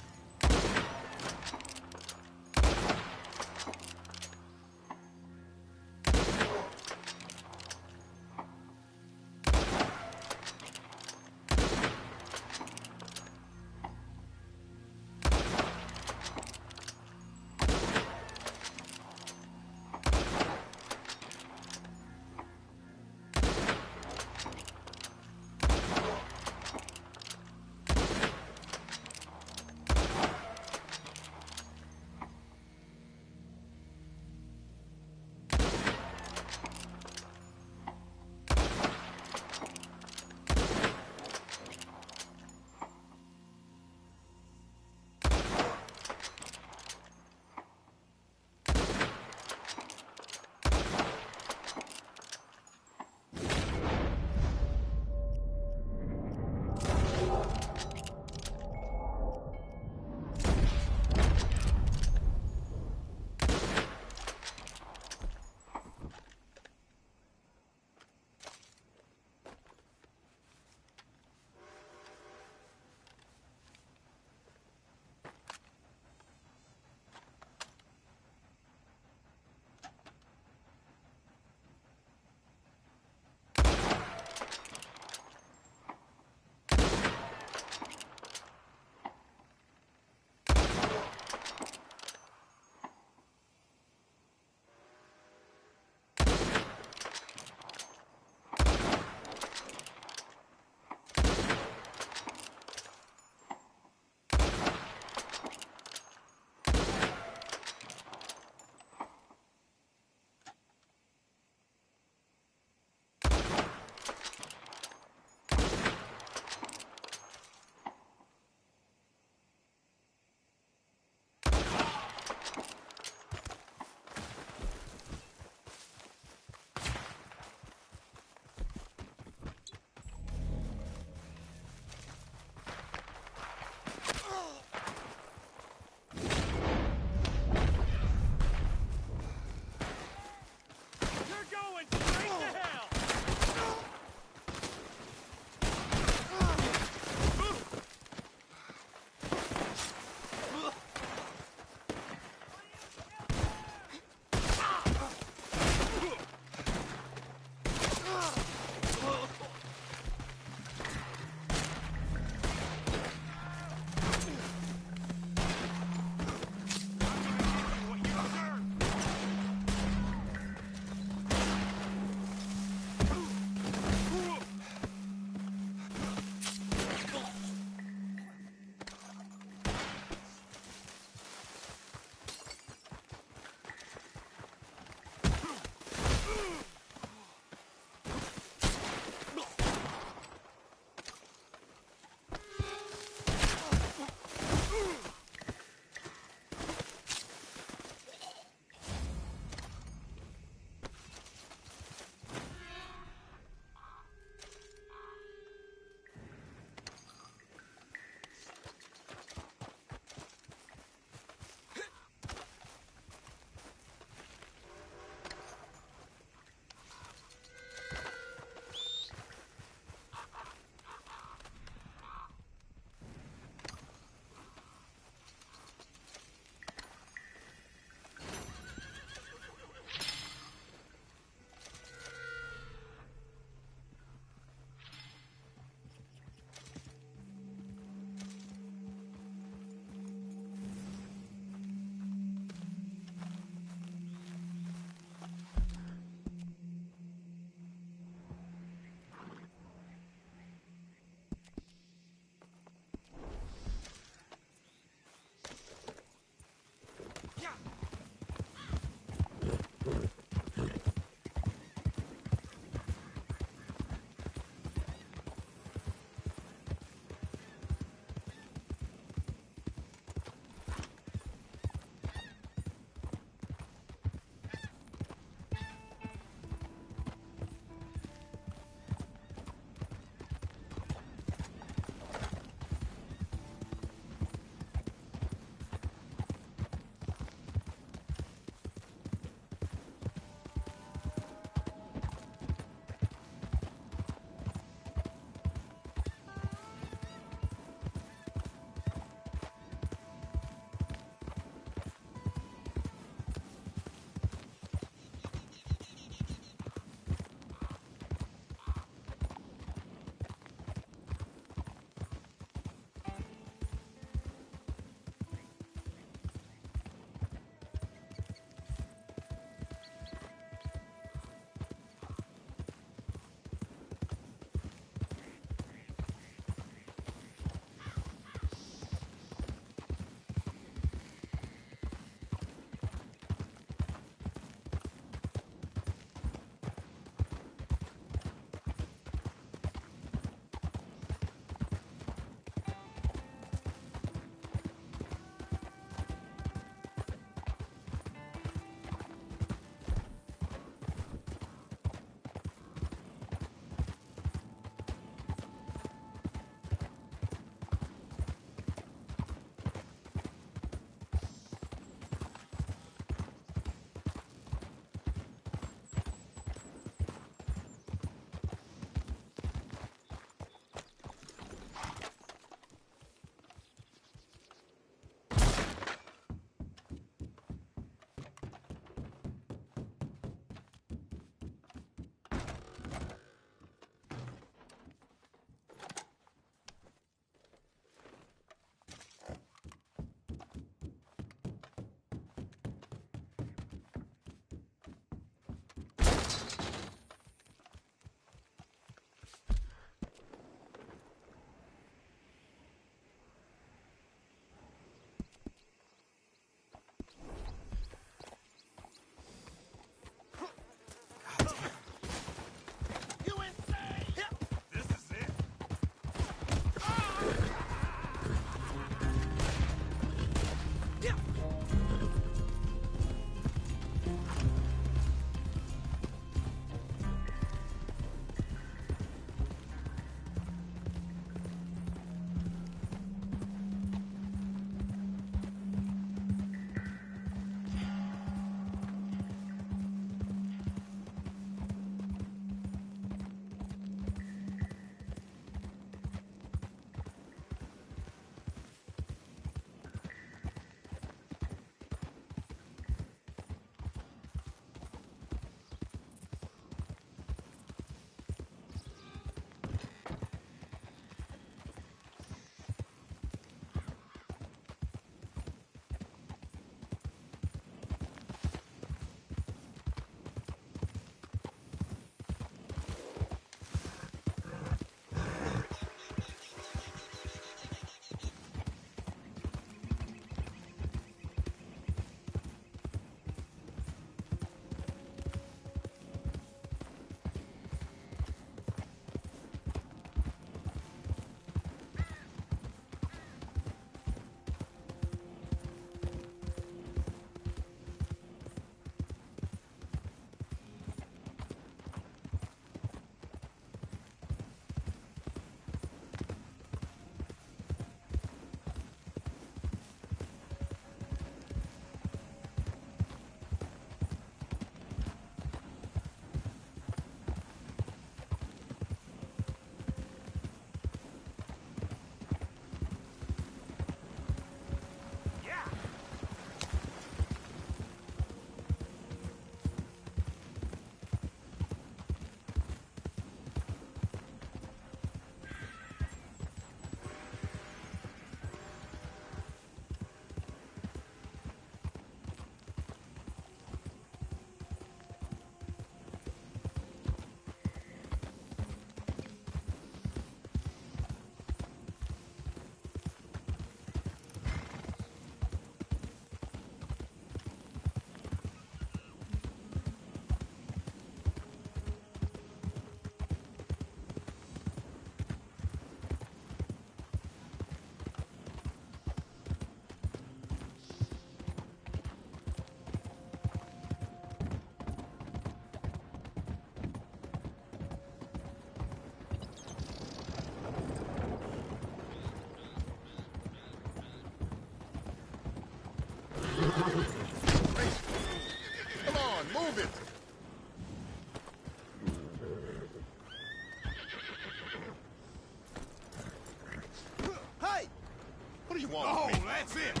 What do you want? Oh, with me? that's it.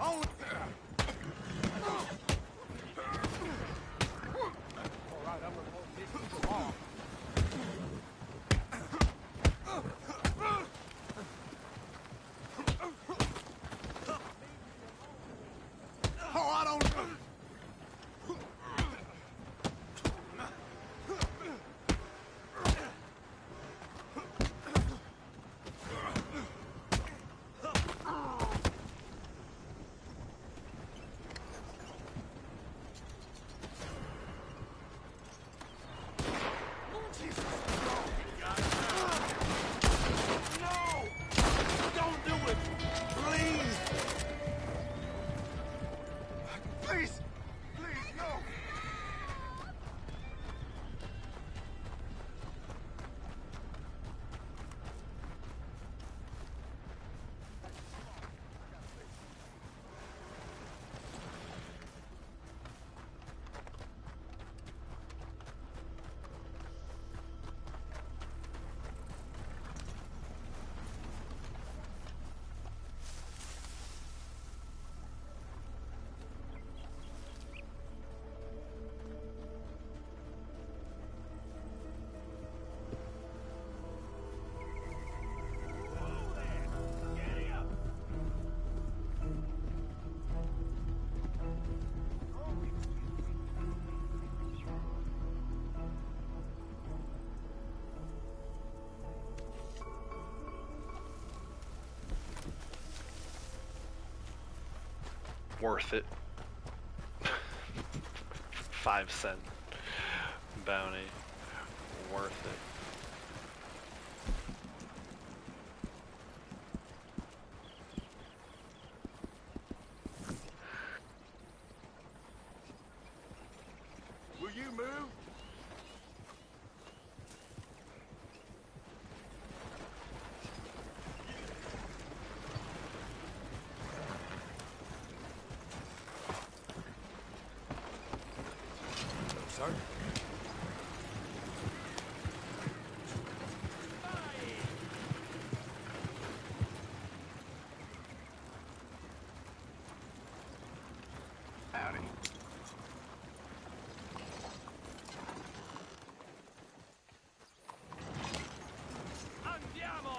Oh. Oh, I don't. Please! Please, no! Worth it. 5-cent bounty. Worth it. Will you move? Sir? Howdy. Andiamo!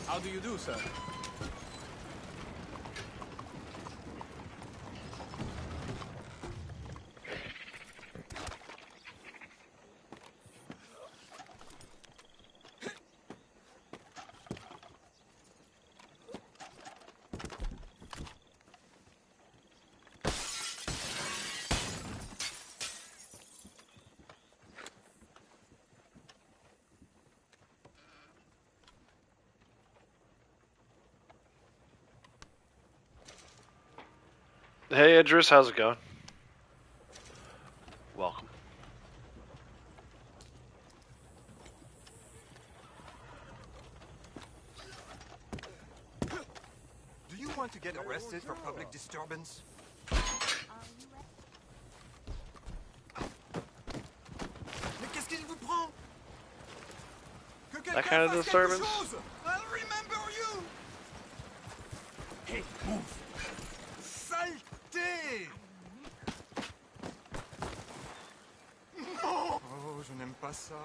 How do you do, sir? Hey Idris, how's it going? Welcome. Do you want to get arrested for public disturbance? Mais qu'est-ce qu'il vous prend? Que quelqu'un That kind of fasse disturbance? quelque chose! I'll remember you! Hey, move! Saleté! Non! Oh, je n'aime pas ça.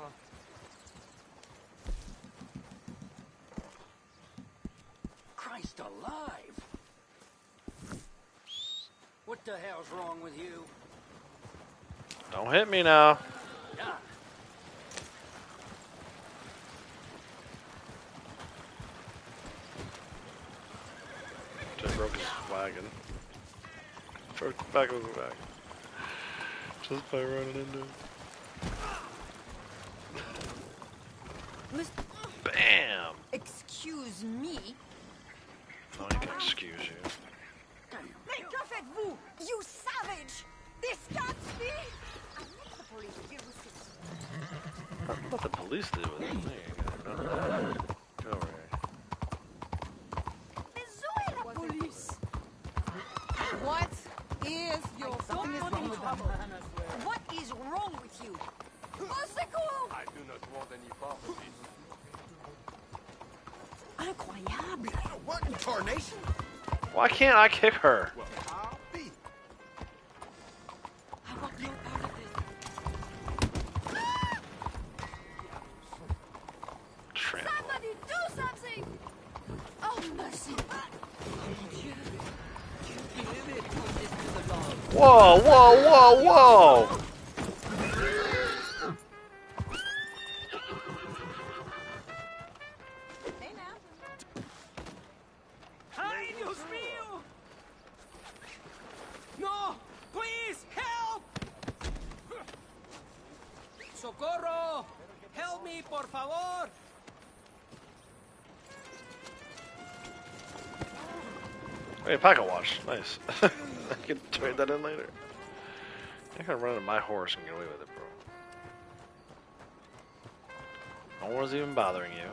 Christ alive! What the hell's wrong with you? Don't hit me now. Yeah. Just broke his wagon. Broke the back of his wagon. Just by running into him. Bam! Excuse me? No one can excuse you. Mais que faites-vous? You savage! This can't be! I'll let the police deal with it. What the police do with it? There you go. Go over here. Mais où est la police? What is your Something is wrong with them. What is wrong with you? Au secours! I do not want any prophecies. Incroyable! What in tarnation? Why can't I kick her? Well, I'll be. I want no part of this. Trample. Somebody do something! Oh, mercy! Oh, mon Dieu! Whoa, whoa, whoa, whoa! Hey now! Ay, Dios mío! No! Please, help! Socorro! Help me, por favor! Hey, pocket watch. Nice. I can trade that in later. I can run into my horse and get away with it, bro. No one's even bothering you.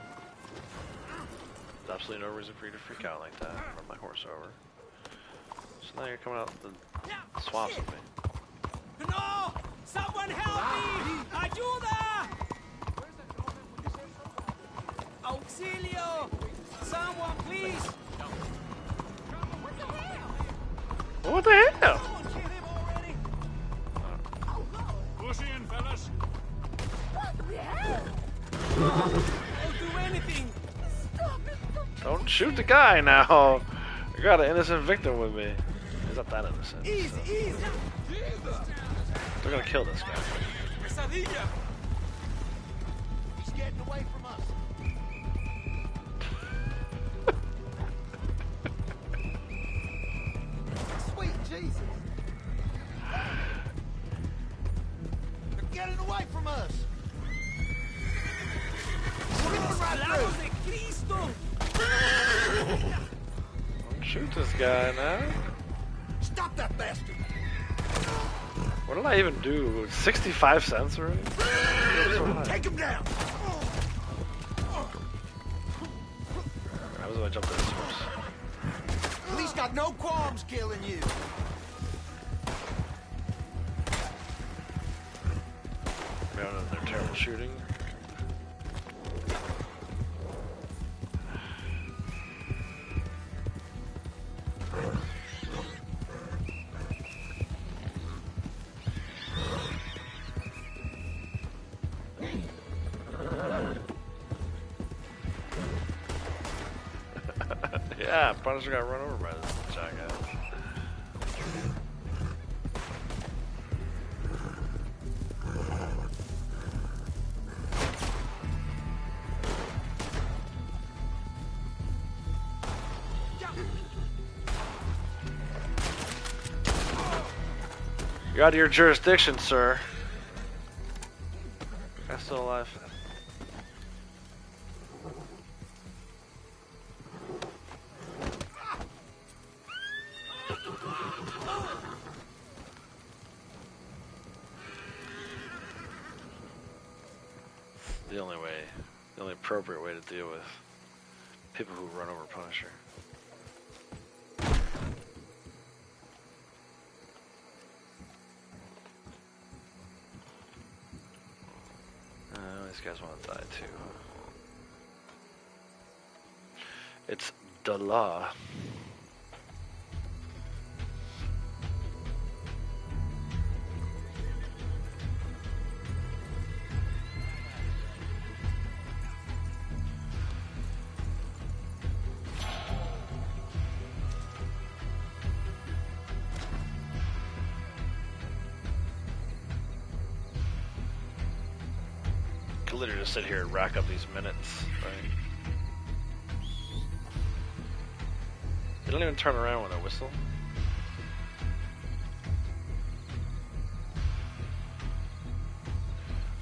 There's absolutely no reason for you to freak out like that. Run my horse over. So now you're coming out the swamps with me. No! Someone help me! Ayuda! Auxilio! Someone, please! What the hell? Someone kill him already! Push in, fellas. What the hell? I'll do anything! Stop it! Don't shoot the guy now. I got an innocent victim with me. He's not that innocent. Easy, So. easy! They're gonna kill this guy. Pesadilla. He's getting away from us. Sweet Jesus. They're getting away from us. Slipping right ¡Hablamos through. de Cristo! Don't shoot this guy now. Stop that bastard. What did I even do? 65 cents already? Take him down. I was gonna jump this horse. Police got no qualms killing you. Maybe they're terrible shooting. Yeah, Punisher got run over by this jackass. You're out of your jurisdiction, sir. Guy's still alive. The only way, the only appropriate way to deal with people who run over Punisher. These guys want to die too. It's the law. Could literally just sit here and rack up these minutes, right? They don't even turn around when I whistle.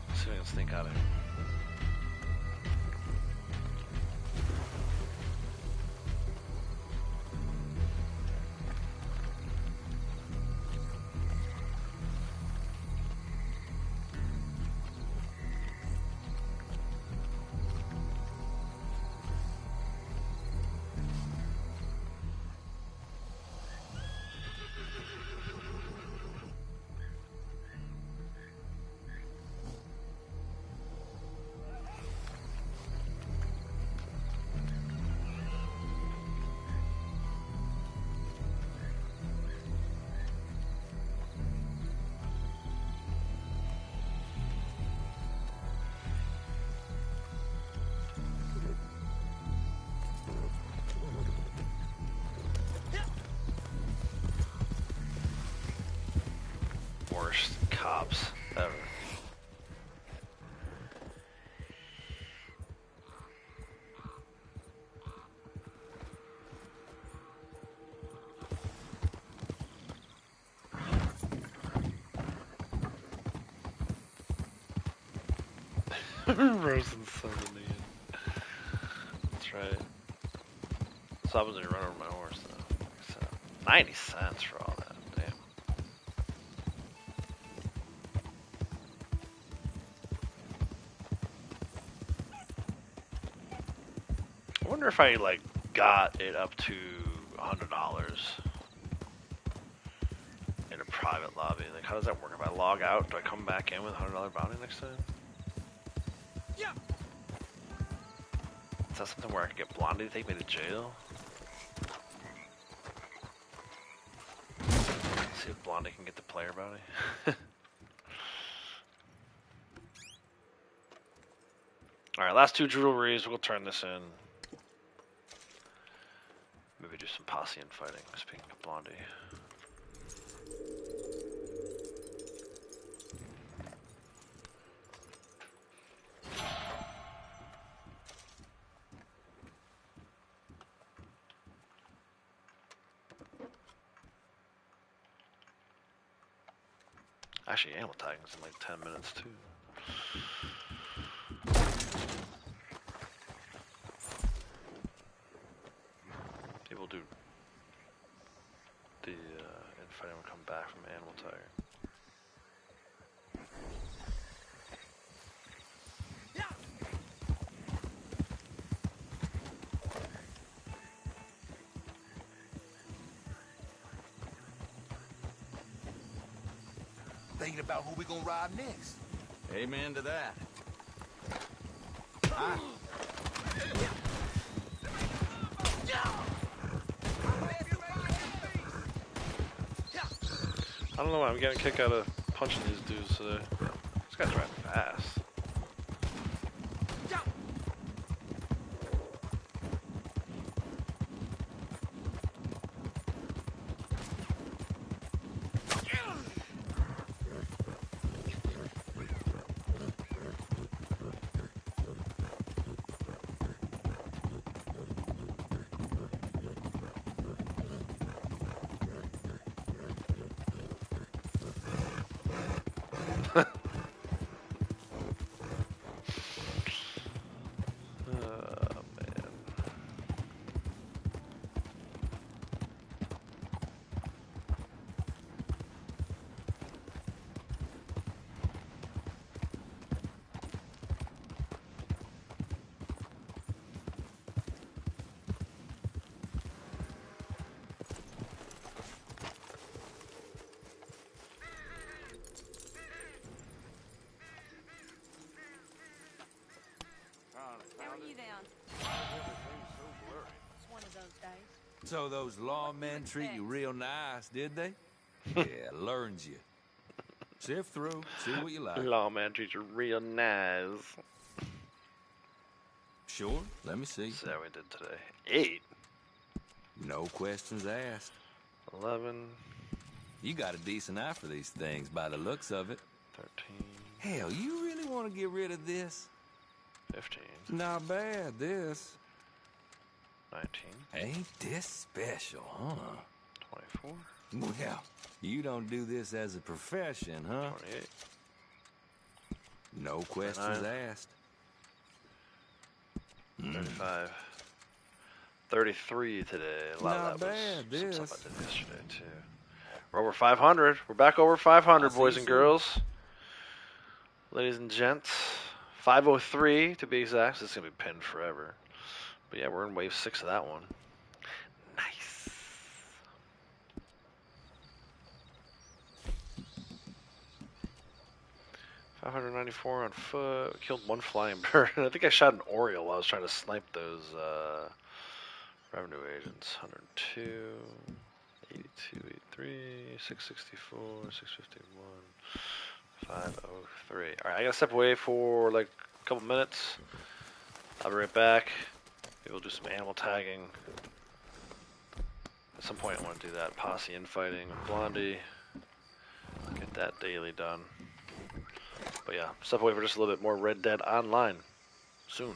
Let's see if I can sneak out of here. worst cops ever. Roasting something again. That's right. So I wasn't running over my horse though. So 90 cents for all that. Damn. I wonder if I like got it up to $100 in a private lobby. Like, how does that work? If I log out, do I come back in with $100 bounty next time? Yeah. Is that something where I can get Blondie to take me to jail? See if Blondie can get the player bounty. Alright, last two jewelries. We'll turn this in. Maybe do some posse and fighting, speaking of Blondie. Actually, animal tagging's in like 10 minutes too. People do the infighting will come back from animal tagging. Thinking about who we gonna rob next. Amen to that. I don't know why I'm getting a kick out of punching these dudes today. This guy's driving fast. How are you then? It's one of those days. So those lawmen treat you real nice, did they? Yeah, learned you. Sift through, see what you like. Lawman treats you real nice. Sure, let me see. So we did today. 8, No questions asked. 11, You got a decent eye for these things by the looks of it. 13, Hell, you really want to get rid of this? 15, Not bad, this. 19, Ain't this special, huh? 24, Well, you don't do this as a profession, huh? 28, No questions 29. asked. 35, 33 today. A lot Not of that bad, was some this. stuff I did yesterday too. We're over 500. We're back over 500, I boys see and you. girls. Ladies and gents. 503 to be exact. This is going to be pinned forever. But yeah, we're in wave 6 of that one. Nice. $594 on foot. Killed one flying bird. I think I shot an Oriole while I was trying to snipe those revenue agents. 102, 82, 83, 664, 651, 503. Alright, I gotta step away for like a couple minutes. I'll be right back. Maybe we'll do some animal tagging. At some point I want to do that posse infighting with Blondie. Get that daily done. But yeah, step away for just a little bit more Red Dead Online soon.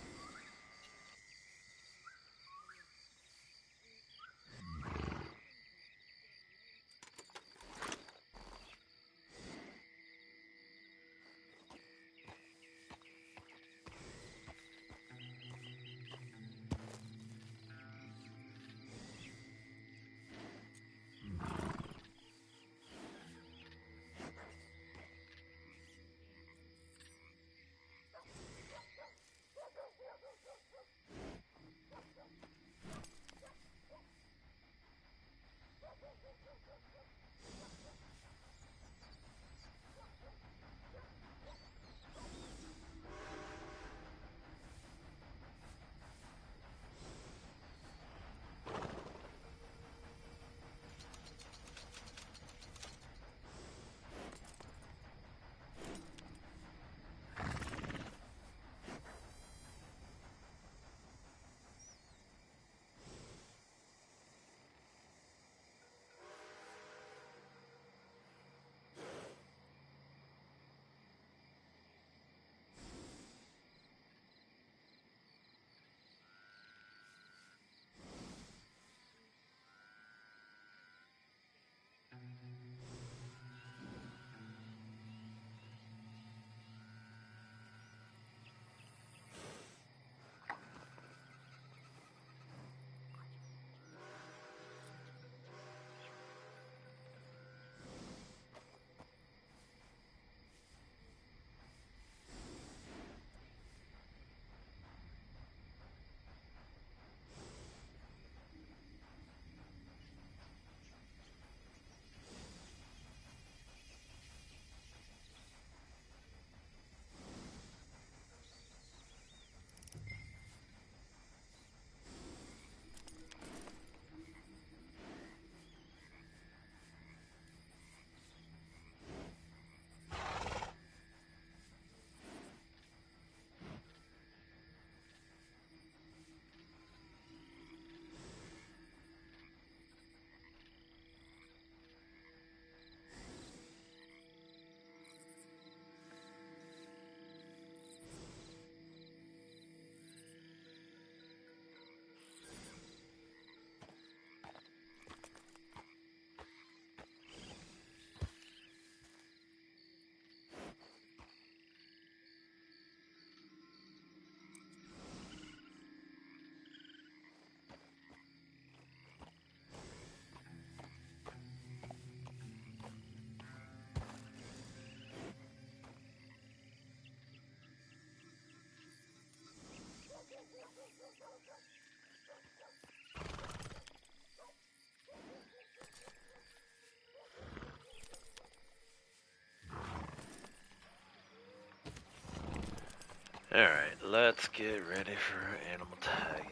Alright, let's get ready for animal tagging.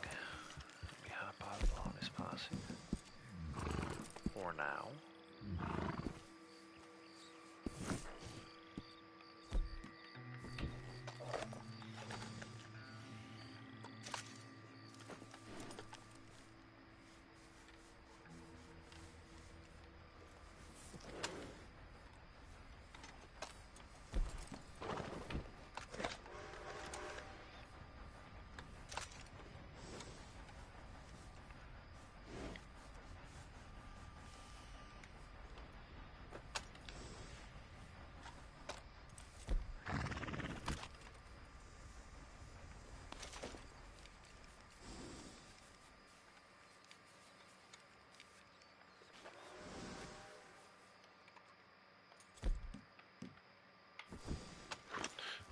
Let me hop out of all this posse. For now.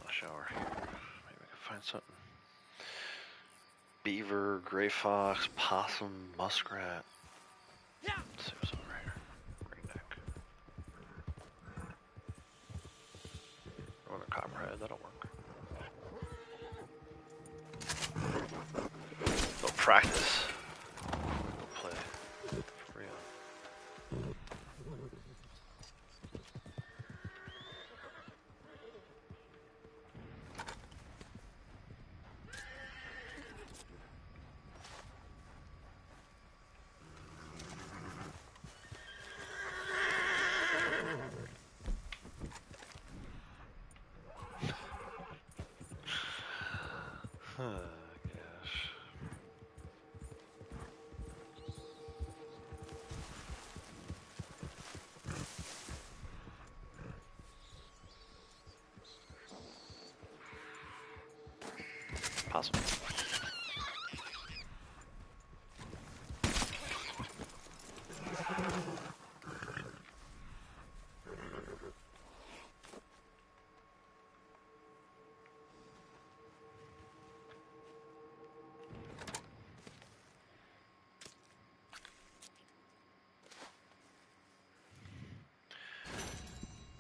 I'll shower here. Maybe we can find something. Beaver, gray fox, possum, muskrat. Let's see what's over here. Ringneck. Northern copperhead, that'll work. No practice. Play for real. possum.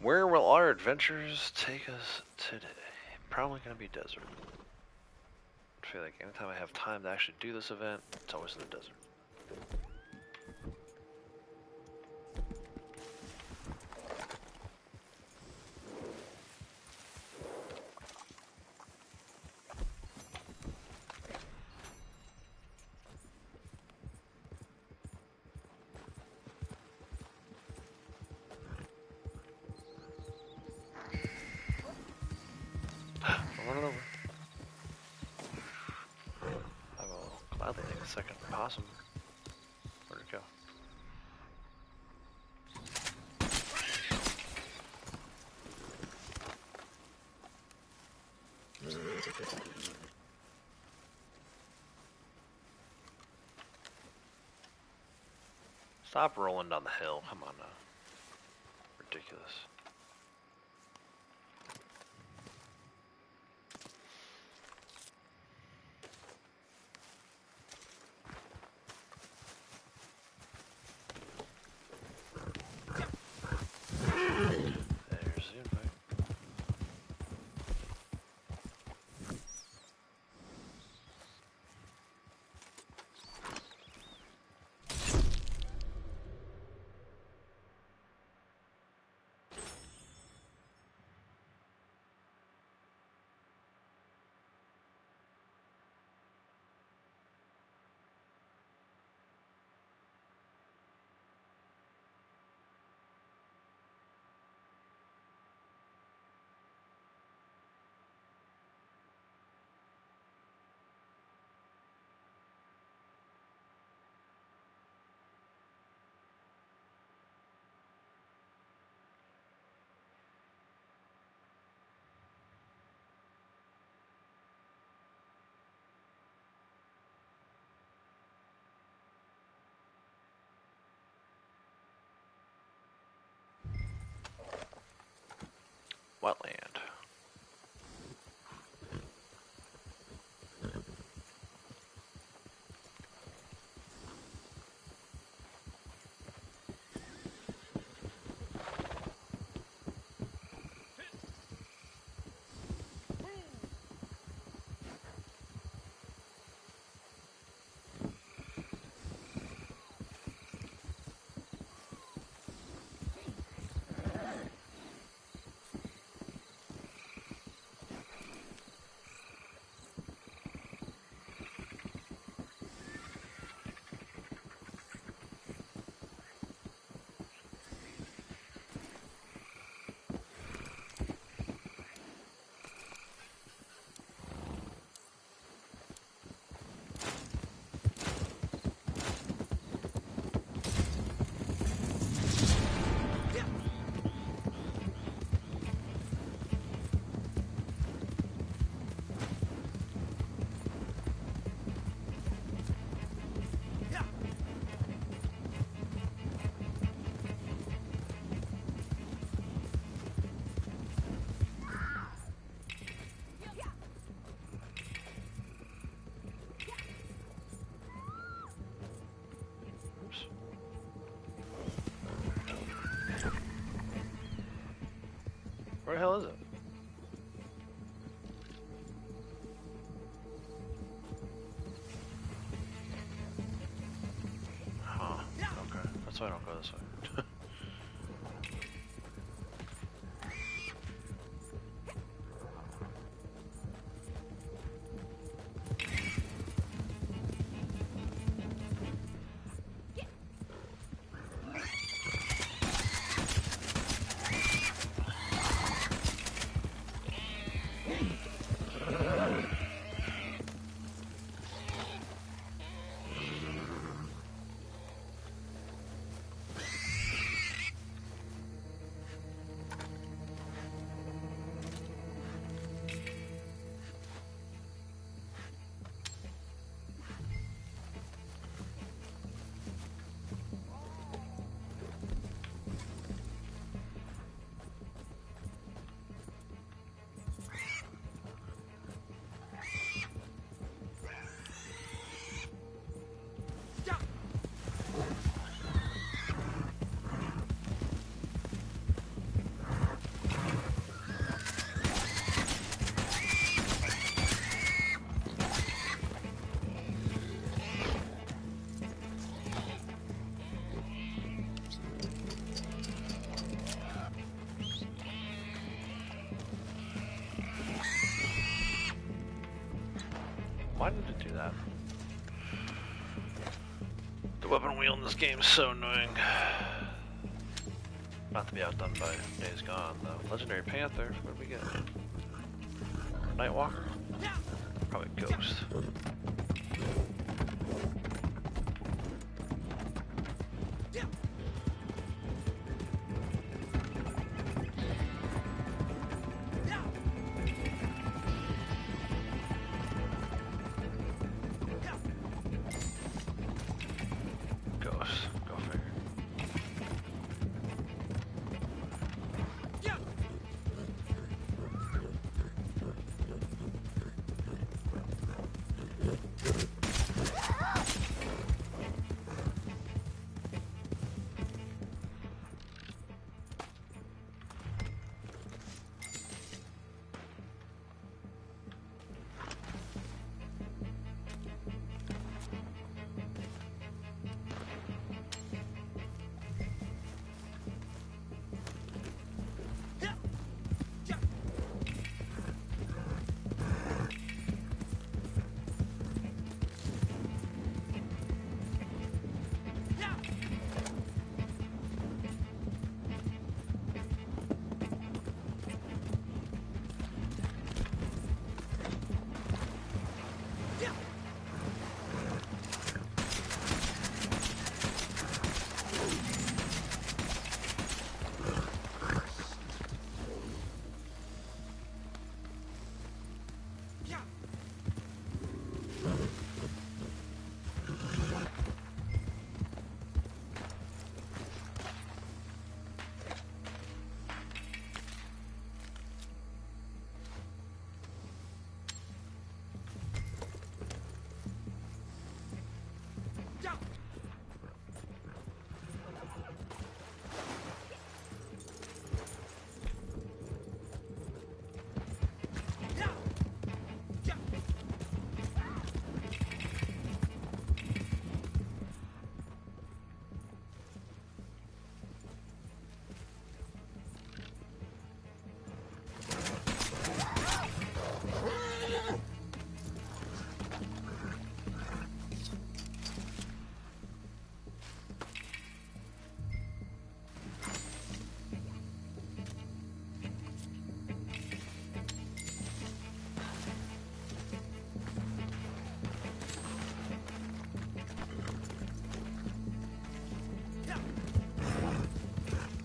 Where will our adventures take us today? Probably going to be desert. I feel like anytime I have time to actually do this event, it's always in the desert. I'm running over. I will gladly take a second possum. Where'd it go? Stop rolling down the hill. Come on now. Ridiculous. There's the invite. Wetland. Where the hell is it? Huh. Okay. That's why I don't go this way. this game is so annoying. Not to be outdone by Days Gone, though. Legendary Panther, what do we get? Nightwalker? Probably Ghost.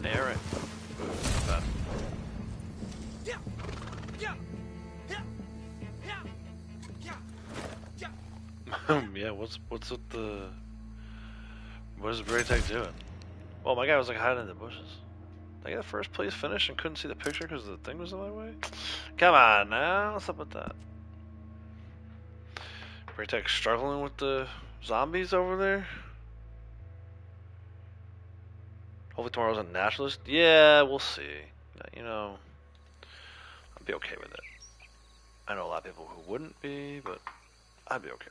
Hey, alright. Yeah, what's with the... What is Braytech doing? Well, my guy was like hiding in the bushes. Did I get a first place finish and couldn't see the picture because the thing was in my way? Come on now, what's up with that? Braytech struggling with the zombies over there? Hopefully tomorrow's a naturalist. Yeah, we'll see. You know, I'd be okay with it. I know a lot of people who wouldn't be, but I'd be okay with it.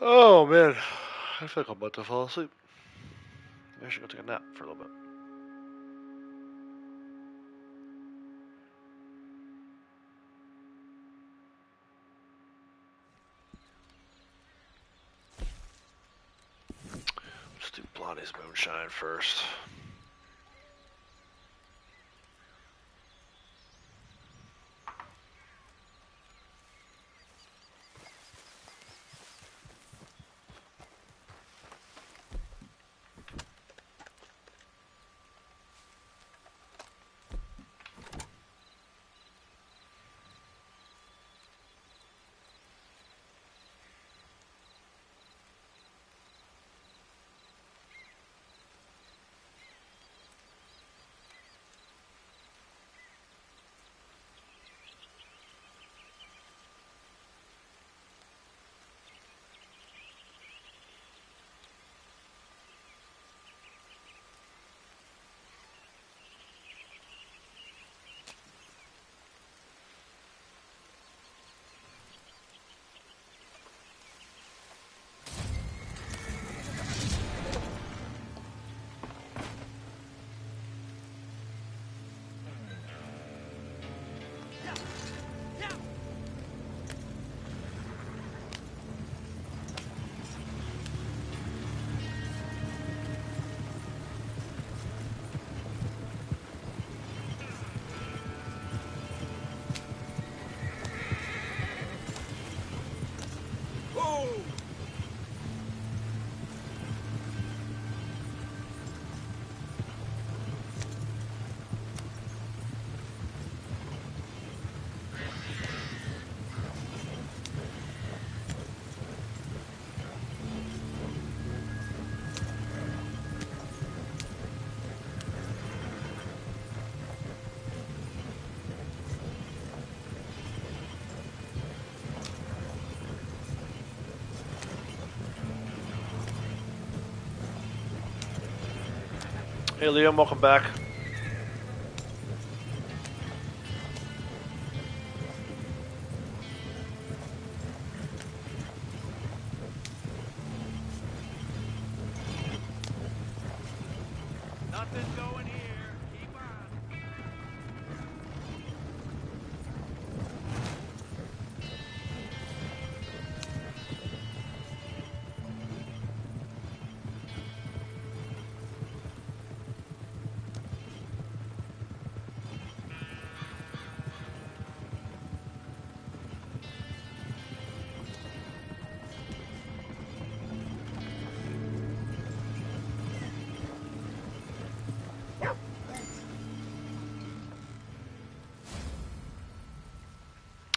Oh man, I feel like I'm about to fall asleep. Maybe I should go take a nap for a little bit. Let's do Blondie's Moonshine first. Hey Liam, welcome back. Nothing going here. Keep on.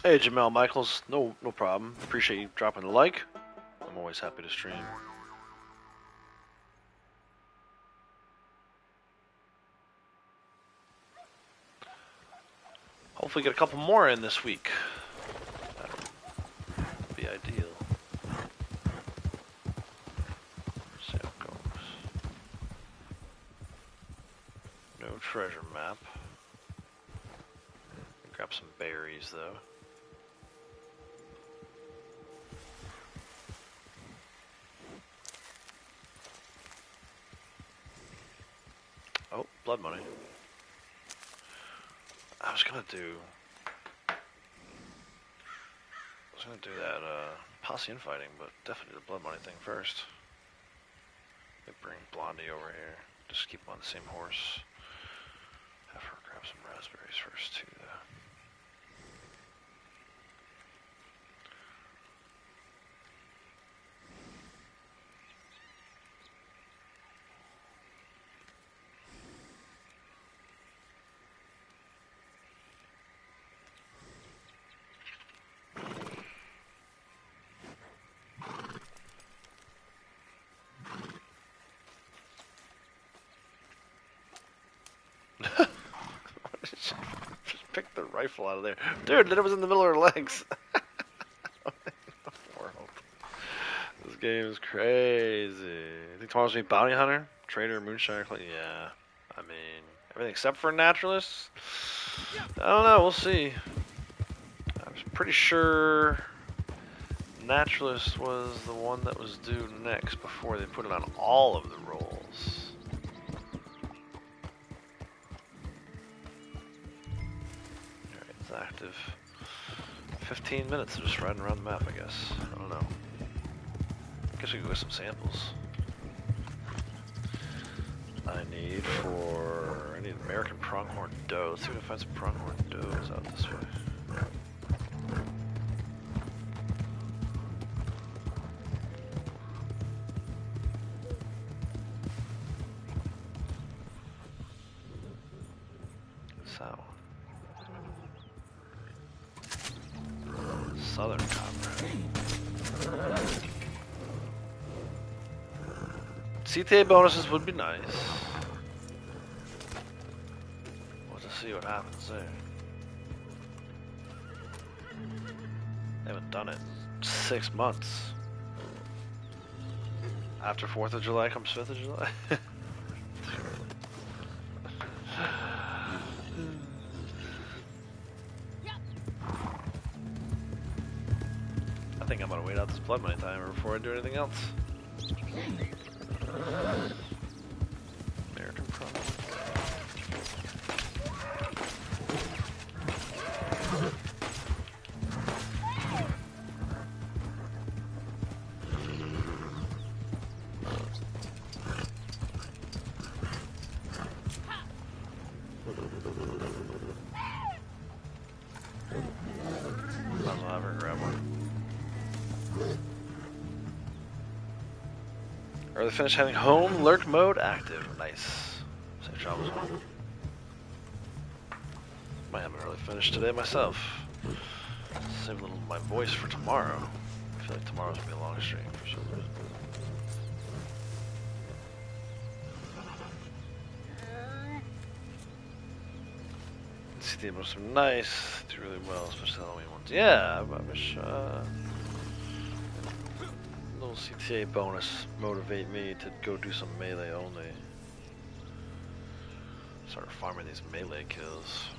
Hey Jamel Michaels, no problem. Appreciate you dropping a like. I'm always happy to stream. Hopefully get a couple more in this week. That'd be ideal. See how it goes. No treasure map. Grab some berries though. Oh, blood money. I was gonna do that posse infighting, but definitely the blood money thing first. They bring Blondie over here. Just keep him on the same horse. Have her grab some raspberries first too, though. Just pick the rifle out of there. Dude, then it was in the middle of her legs. World. This game is crazy. I think tomorrow's gonna be Bounty Hunter, Trader, Moonshiner. Yeah, I mean, everything except for Naturalist. I don't know, we'll see. I was pretty sure Naturalist was the one that was due next before they put it on all of the rolls. Active. 15 minutes of just riding around the map, I guess. I don't know. I guess we could go get some samples. I need American pronghorn doe. Let's see if I can find some pronghorn does out this way. So. Southern comrade. CTA bonuses would be nice. We'll just see what happens there. They haven't done it in 6 months. After 4th of July comes 5th of July. I think I'm gonna wait out this blood money timer before I do anything else. American problem. Might as well have her grab one. Early finish heading home, lurk mode active. Nice. Safe travels home. Might have an early finish today myself. Save a little of my voice for tomorrow. I feel like tomorrow's gonna be a long stream for some reason. CTA was nice, do really well, especially the Halloween ones. Yeah, I wish little CTA bonus motivate me to go do some melee only. Start farming these melee kills.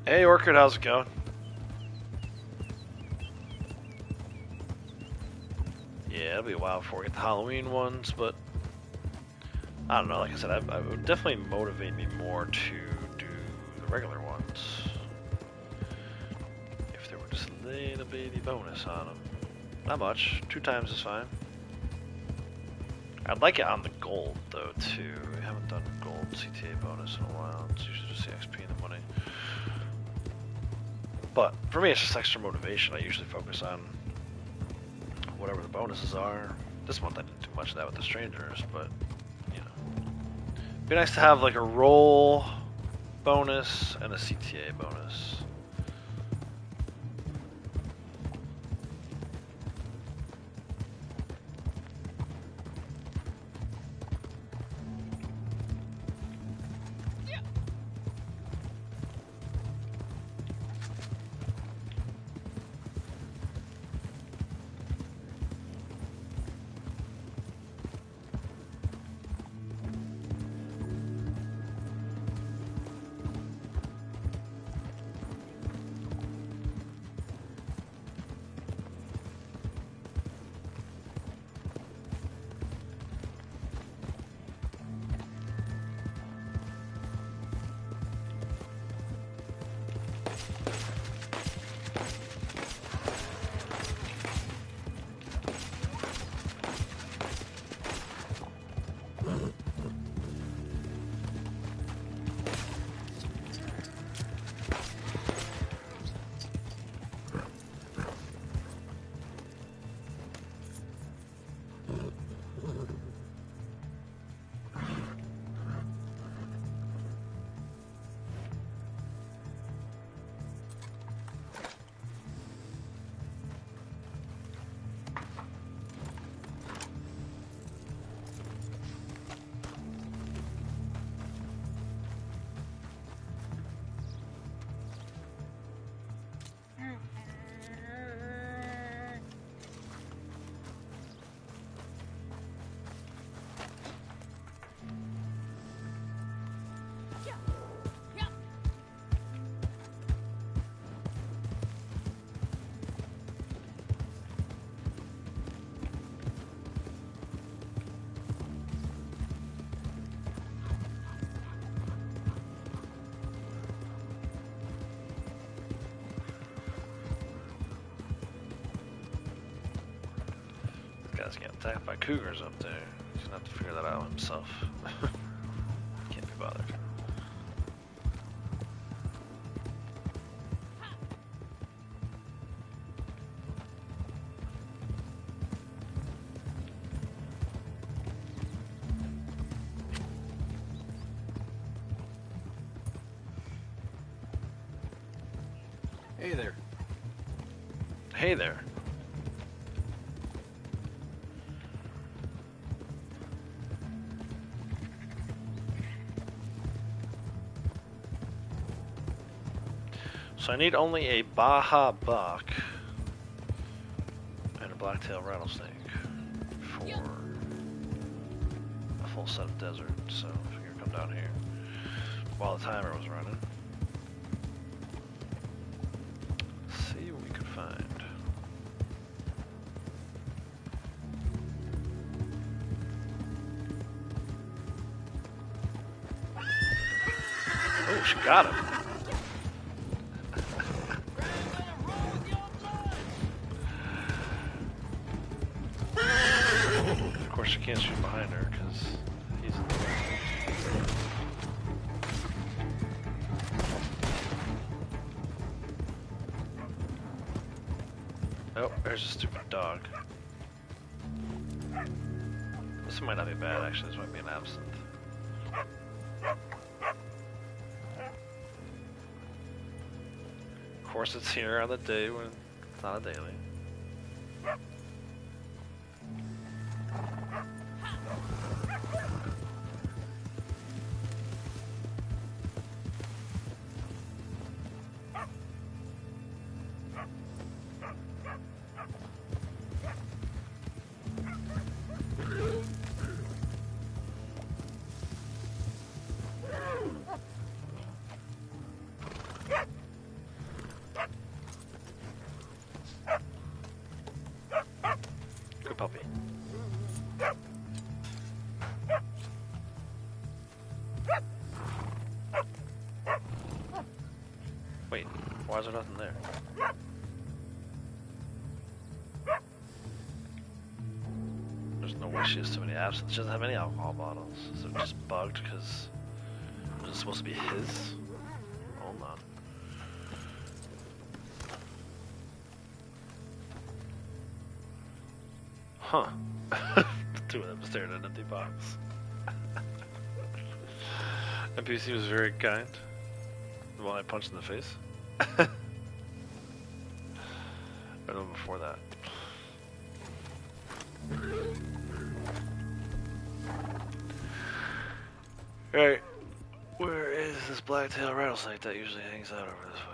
Hey Orchid, how's it going? Yeah, it'll be a while before we get the Halloween ones, but I don't know, like I said, I would definitely motivate me more to do the regular ones. If there were just a little baby bonus on them. Not much, 2 times is fine. I'd like it on the gold though too. We haven't done gold CTA bonus in a while. It's usually just the XP and the money. But for me, it's just extra motivation. I usually focus on whatever the bonuses are. This month I didn't do much of that with the strangers, but you know, it'd be nice to have like a roll bonus and a CTA bonus. guy's getting attacked by cougars up there. He's gonna have to figure that out himself. Can't be bothered. Hey there. Hey there. So I need only a Baja buck and a blacktail rattlesnake for a full set of desert. So if you're gonna come down here while the timer was running, see what we could find. Oh, she got him. Of course, she can't shoot behind her because he's in the way. Oh, there's a stupid dog. This might not be bad, actually. This might be an absinthe. Of course, it's here on the day when it's not a daily. Good puppy. Wait, why is there nothing there? There's no way she has too many absinthe. She doesn't have any alcohol bottles. So it just bugged because was it supposed to be his? Hold on. Huh. The two of them stared at an empty box. NPC was very kind. The one I punched in the face. I know before that. Alright. Where is this blacktail rattlesnake that usually hangs out over this way?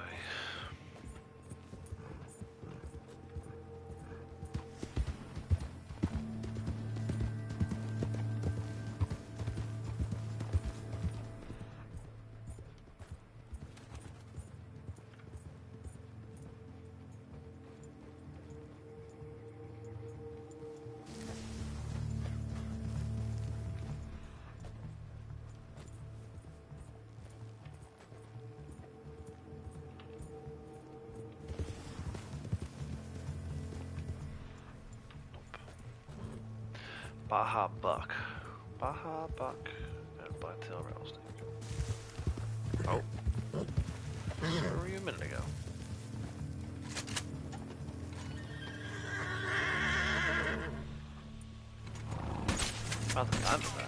Baja buck. Baja buck and blacktail rattlesnake. Oh. Where were you a minute ago? About the time for that.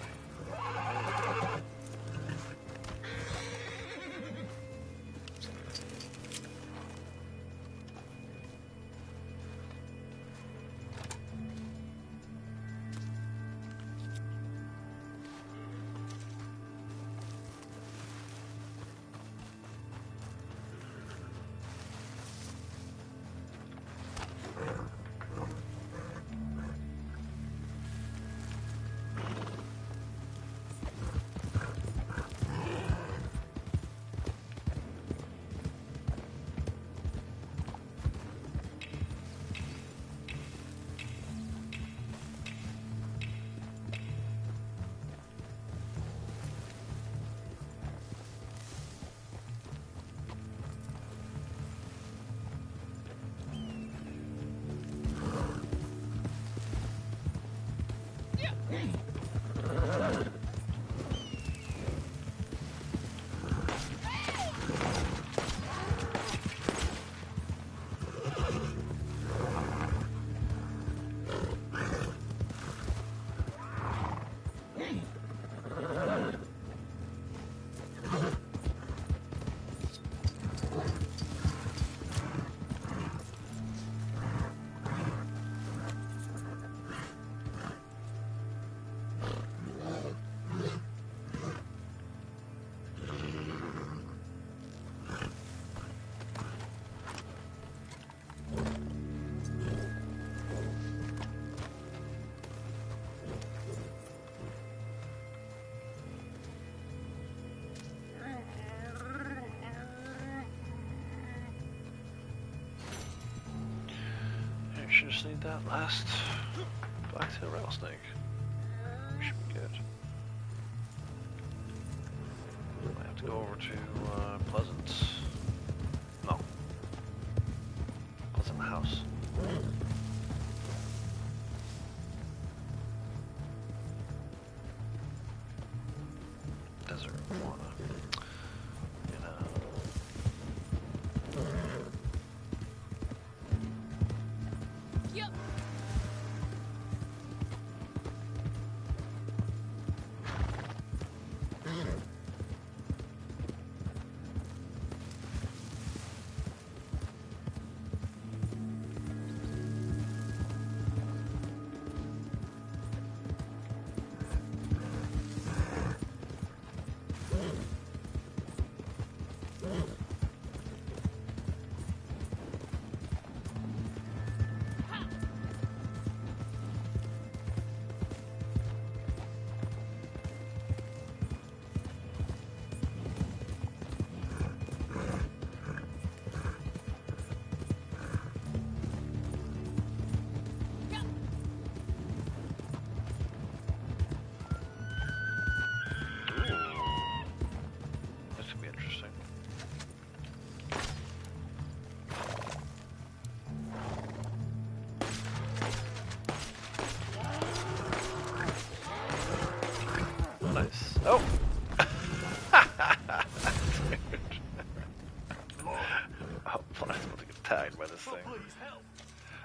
Should just need that last black-tailed rattlesnake. Should be good. I have to go over to Pleasant. No. Pleasant House. Desert fauna. You know. This could be interesting. Nice. Oh! Oh, I'm about to get tagged by this thing.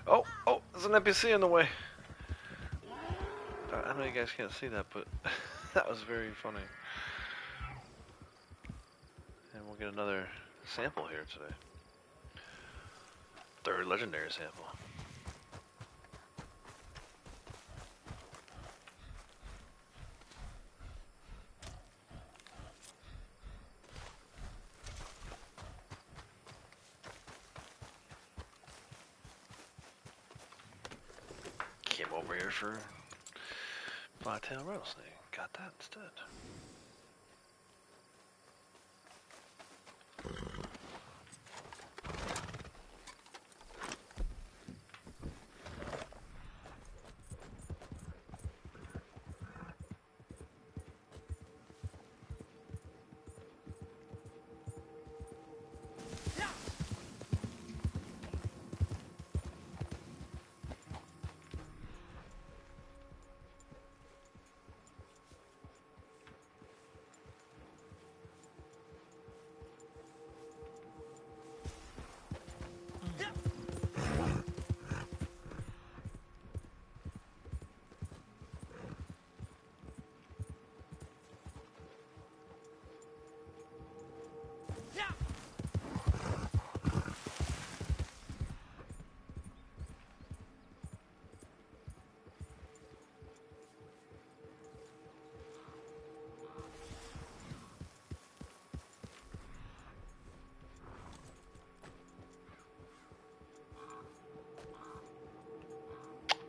Oh, oh, there's an NPC in the way. I know you guys can't see that, but that was very funny. And we'll get another sample here today. Third legendary sample. Came over here for black-tailed rattlesnake. Got that instead.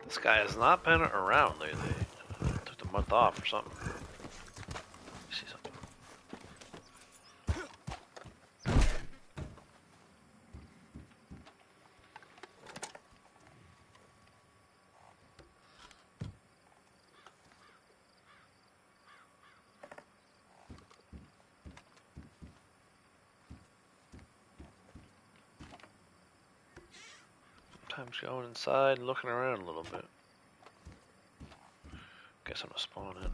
This guy has not been around lately. Took a month off or something. See something. Sometimes going inside and looking around a little bit. Guess guess I'm gonna spawn in.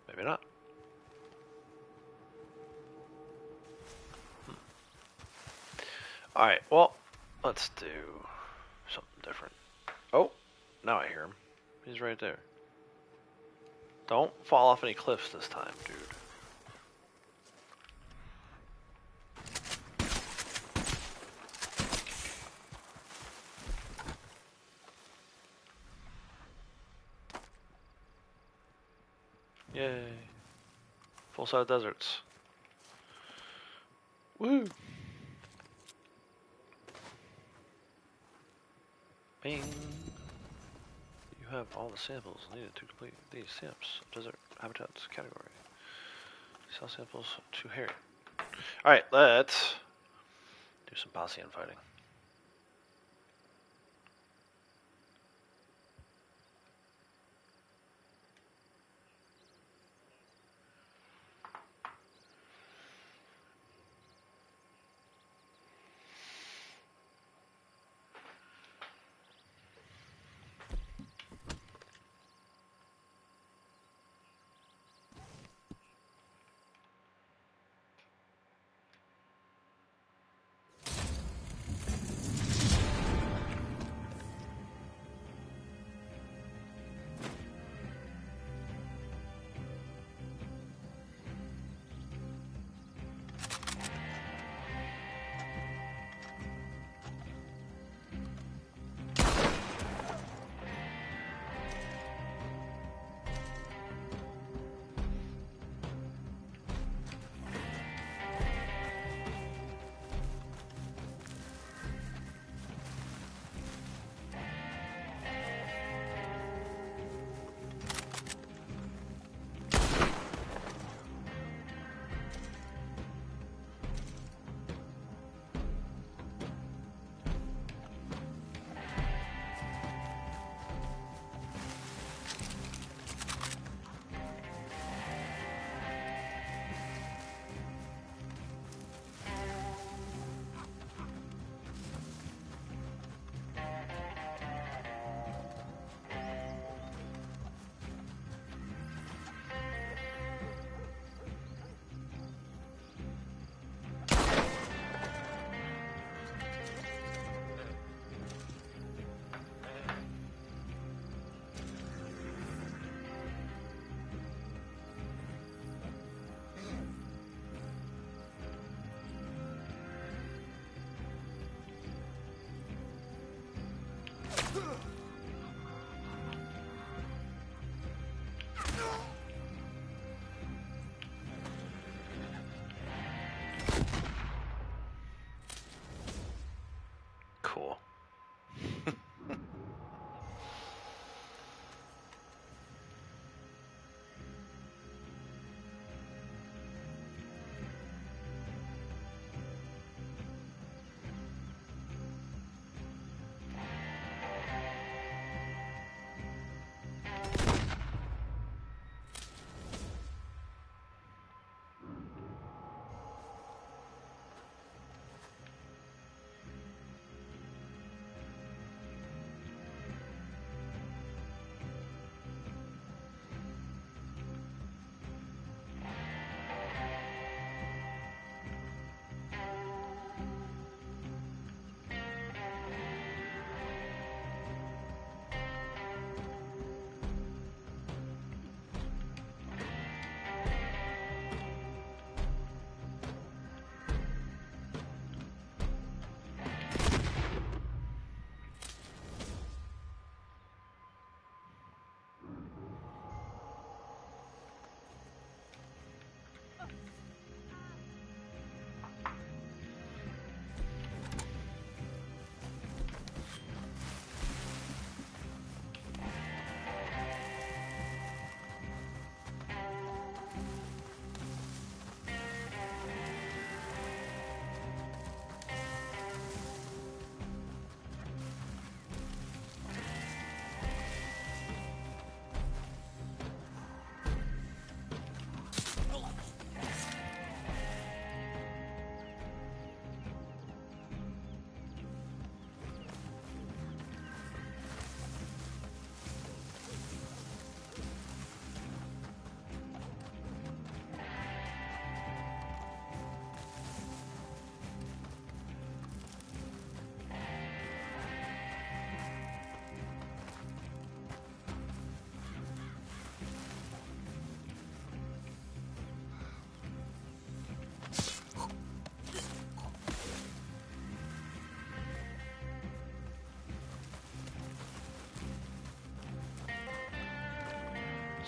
Maybe not. Alright, well, let's do something different. Oh, now I hear him. He's right there. Don't fall off any cliffs this time, dude. Yay. Full-side deserts. Woo! Bing! You have all the samples needed to complete these SAMPs. Desert habitats category. Sell samples to Harry. Alright, let's do some posse fighting.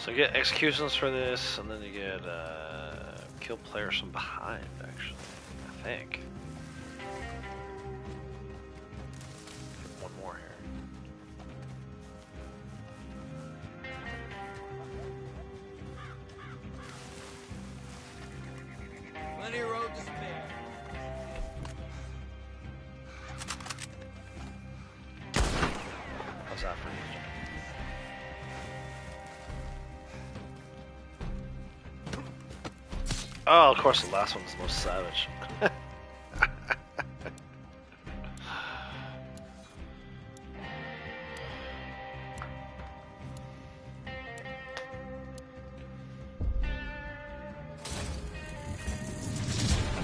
So you get executions for this, and then you get kill players from behind, actually, I think. One more here. Plenty of road to spare. How's that for you? Oh, of course, the last one's the most savage. And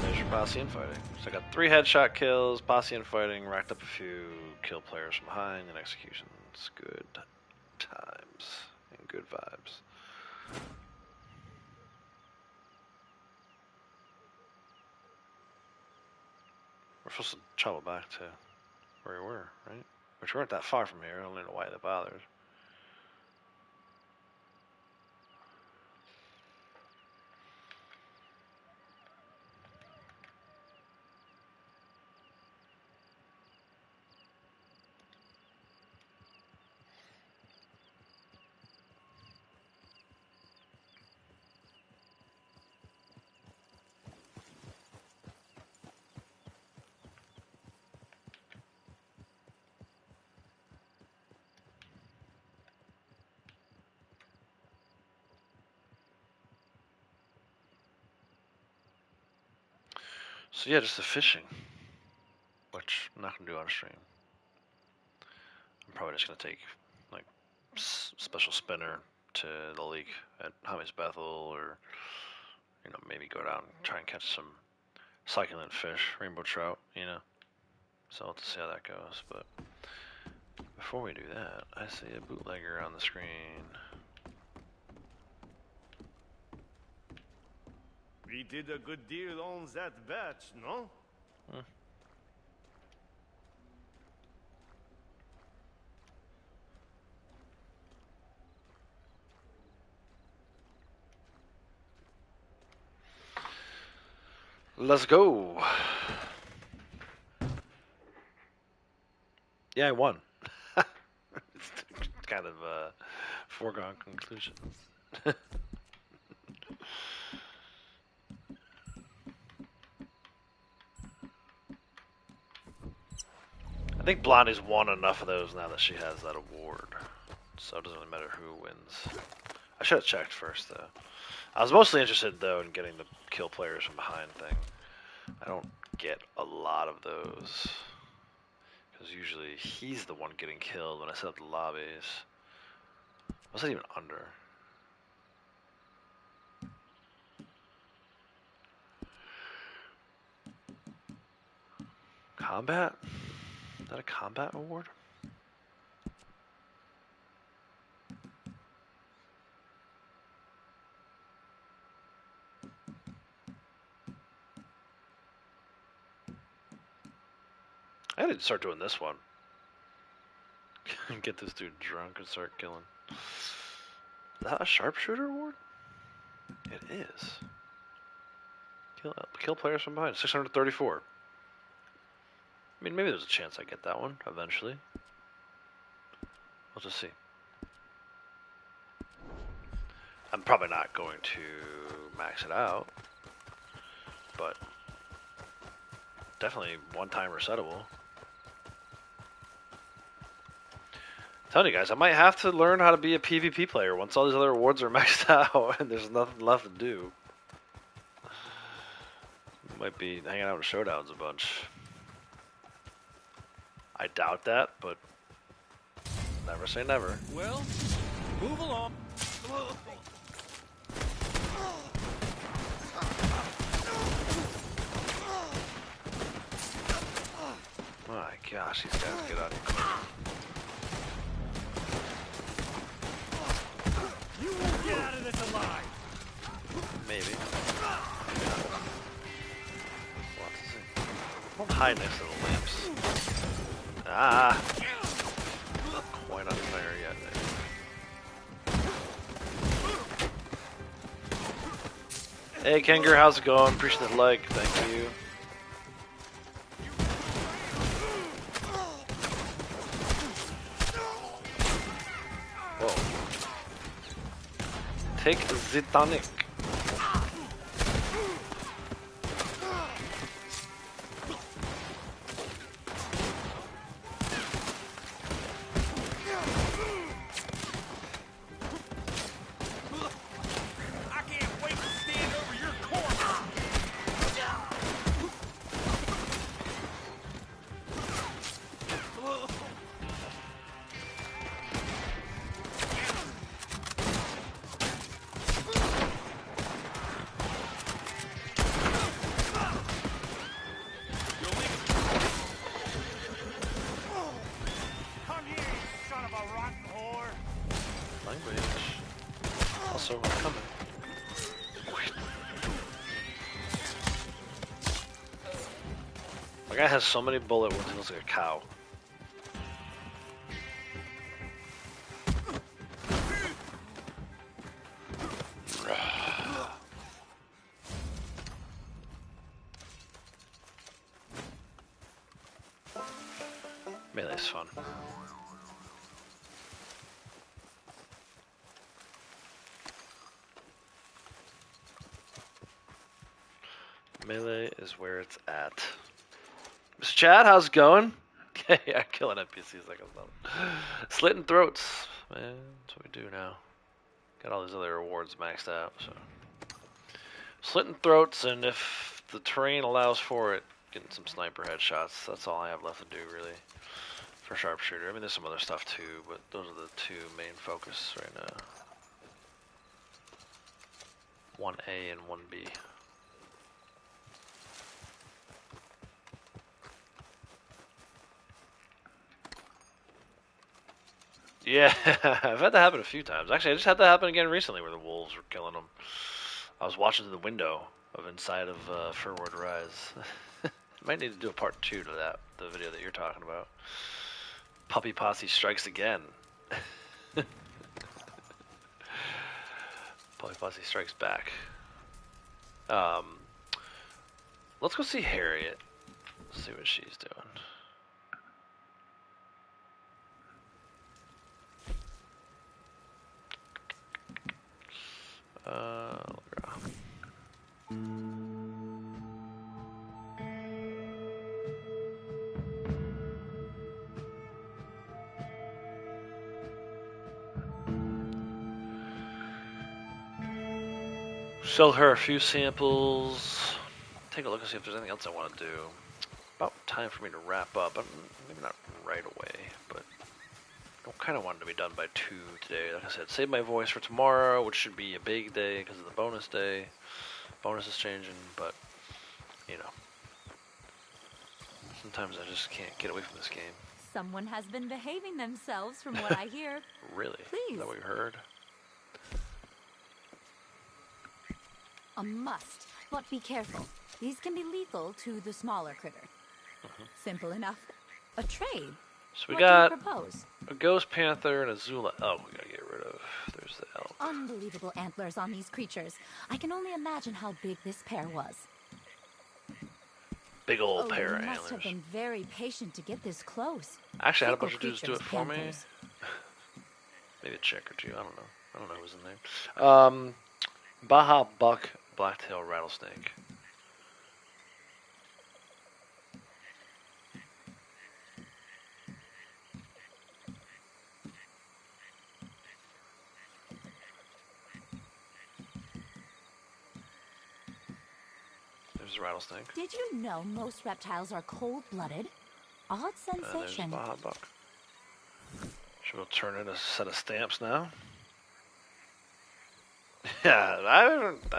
there's your posse infighting. So I got 3 headshot kills, posse infighting, racked up a few, kill players from behind, and executions. Good times and good vibes. We're supposed to travel back to where we were, right? Which we weren't that far from here. I don't know why that bothers. So yeah, just the fishing, which I'm not gonna do on stream. I'm probably just gonna take like special spinner to the lake at Hami's Bethel, or maybe go down and try and catch some succulent fish, rainbow trout. So we'll have to see how that goes. But before we do that, I see a bootlegger on the screen. We did a good deal on that batch, no? Let's go. Yeah, I won. It's kind of a foregone conclusion. I think Blondie's won enough of those now that she has that award. So it doesn't really matter who wins. I should have checked first, though. I was mostly interested, though, in getting the kill players from behind thing. I don't get a lot of those. Because usually he's the one getting killed when I set up the lobbies. Was that even under? Combat? Is that a combat award? I gotta start doing this one. Get this dude drunk and start killing. Is that a sharpshooter award? It is. Kill players from behind. 634. I mean, maybe there's a chance I get that one eventually. We'll just see. I'm probably not going to max it out, but definitely one-time resettable. Telling you guys, I might have to learn how to be a PvP player once all these other awards are maxed out and there's nothing left to do. Might be hanging out in showdowns a bunch. I doubt that, but never say never. Well, move along. My gosh, these guys get out of here. You won't get out of this alive! Maybe. Maybe not. We'll have to see. Don't hide next to the lamps. Ah! Not quite on fire yet. Hey Kenger, how's it going? Appreciate the like, thank you. Whoa. Take the tonic. Also, I'm coming. My guy has so many bullet wounds, he looks like a cow. Melee's fun. Melee is where it's at. Mr. Chad, how's it going? Yeah, killing NPCs like I'm not. Slitting throats. Man, that's what we do now. Got all these other awards maxed out, so. Slitting throats, and if the terrain allows for it, getting some sniper headshots. That's all I have left to do, really. For sharpshooter. I mean, there's some other stuff too, but those are the two main focus right now. 1A and 1B. Yeah, I've had that happen a few times. Actually, I just had that happen again recently where the wolves were killing them. I was watching through the window of inside of Furward Rise. Might need to do a part 2 to that, the video that you're talking about. Puppy Posse strikes again. Puppy Posse strikes back. Let's go see Harriet. See what she's doing. Sell her a few samples. Take a look and see if there's anything else I want to do. About time for me to wrap up. Maybe not right away, but I kind of want it to be done by 2 today. Like I said, save my voice for tomorrow, which should be a big day because of the bonus day. Bonus is changing, but, you know. Sometimes I just can't get away from this game. Someone has been behaving themselves from what I hear. Really? Please. Is that what you heard? A must, but be careful. These can be lethal to the smaller critter. Simple enough. A trade. So we What got do you propose? a ghost panther and a Zula elk we gotta get rid of. There's the elk. Unbelievable antlers on these creatures. I can only imagine how big this pair was. Big old pair you of must have antlers. been very patient to get this close. Actually, I had a Fickle bunch of dudes do it creatures, for me. panthers. Maybe a chick or two. I don't know. I don't know who's in name. Baja buck, blacktail rattlesnake. There's a rattlesnake. Did you know most reptiles are cold-blooded? Odd There's a sensation. Baja buck. Should we turn in a set of stamps now? Yeah, I don't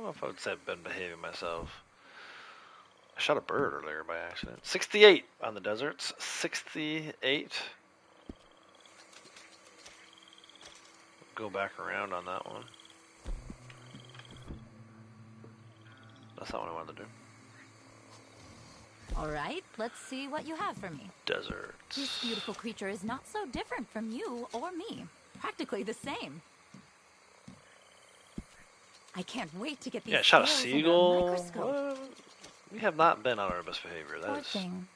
know if I would say I've been behaving myself. I shot a bird earlier by accident. 68 on the deserts. 68. Go back around on that one. That's not what I wanted to do. All right, let's see what you have for me. Deserts. This beautiful creature is not so different from you or me. Practically the same. I can't wait to get these Yeah, shot a scales under seagull. microscope. We have not been on our best behavior. Poor That is thing.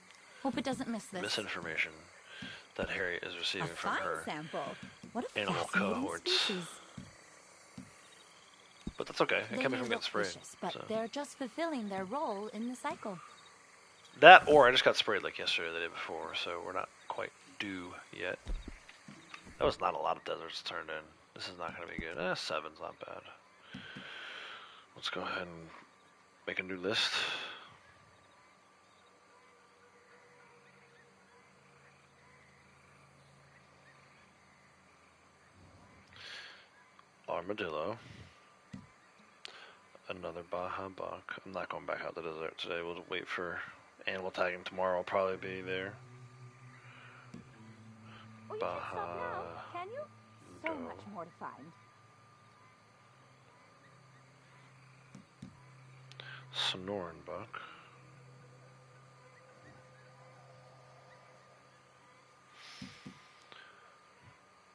Hope it doesn't miss this. misinformation that Harry is A receiving from fine her sample. What a animal fascinating cohorts. species. But that's okay. It They kept me may from getting look sprayed. vicious, but So. they're just fulfilling their role in the cycle. That, or I just got sprayed like yesterday or the day before, so we're not quite due yet. That was not a lot of deserts turned in. This is not going to be good. 7's not bad. Let's go ahead and make a new list. Armadillo. Another Baja buck. I'm not going back out the desert today. We'll wait for animal tagging tomorrow. I'll probably be there. Oh, you Baja. can't stop now, can you? So Go. much more to find. Sonoran buck.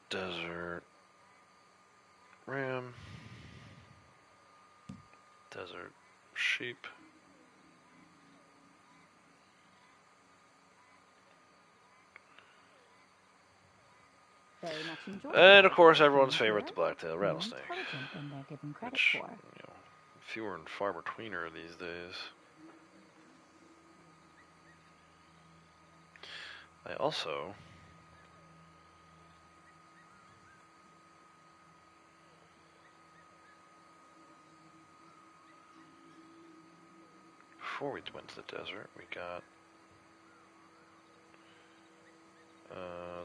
Desert ram. Desert sheep. Very much enjoyed. And of course, everyone's Here, favorite, the blacktail more rattlesnake. intelligent than they're given credit Which, for. you know, fewer and far betweener these days. I also before we went to the desert, we got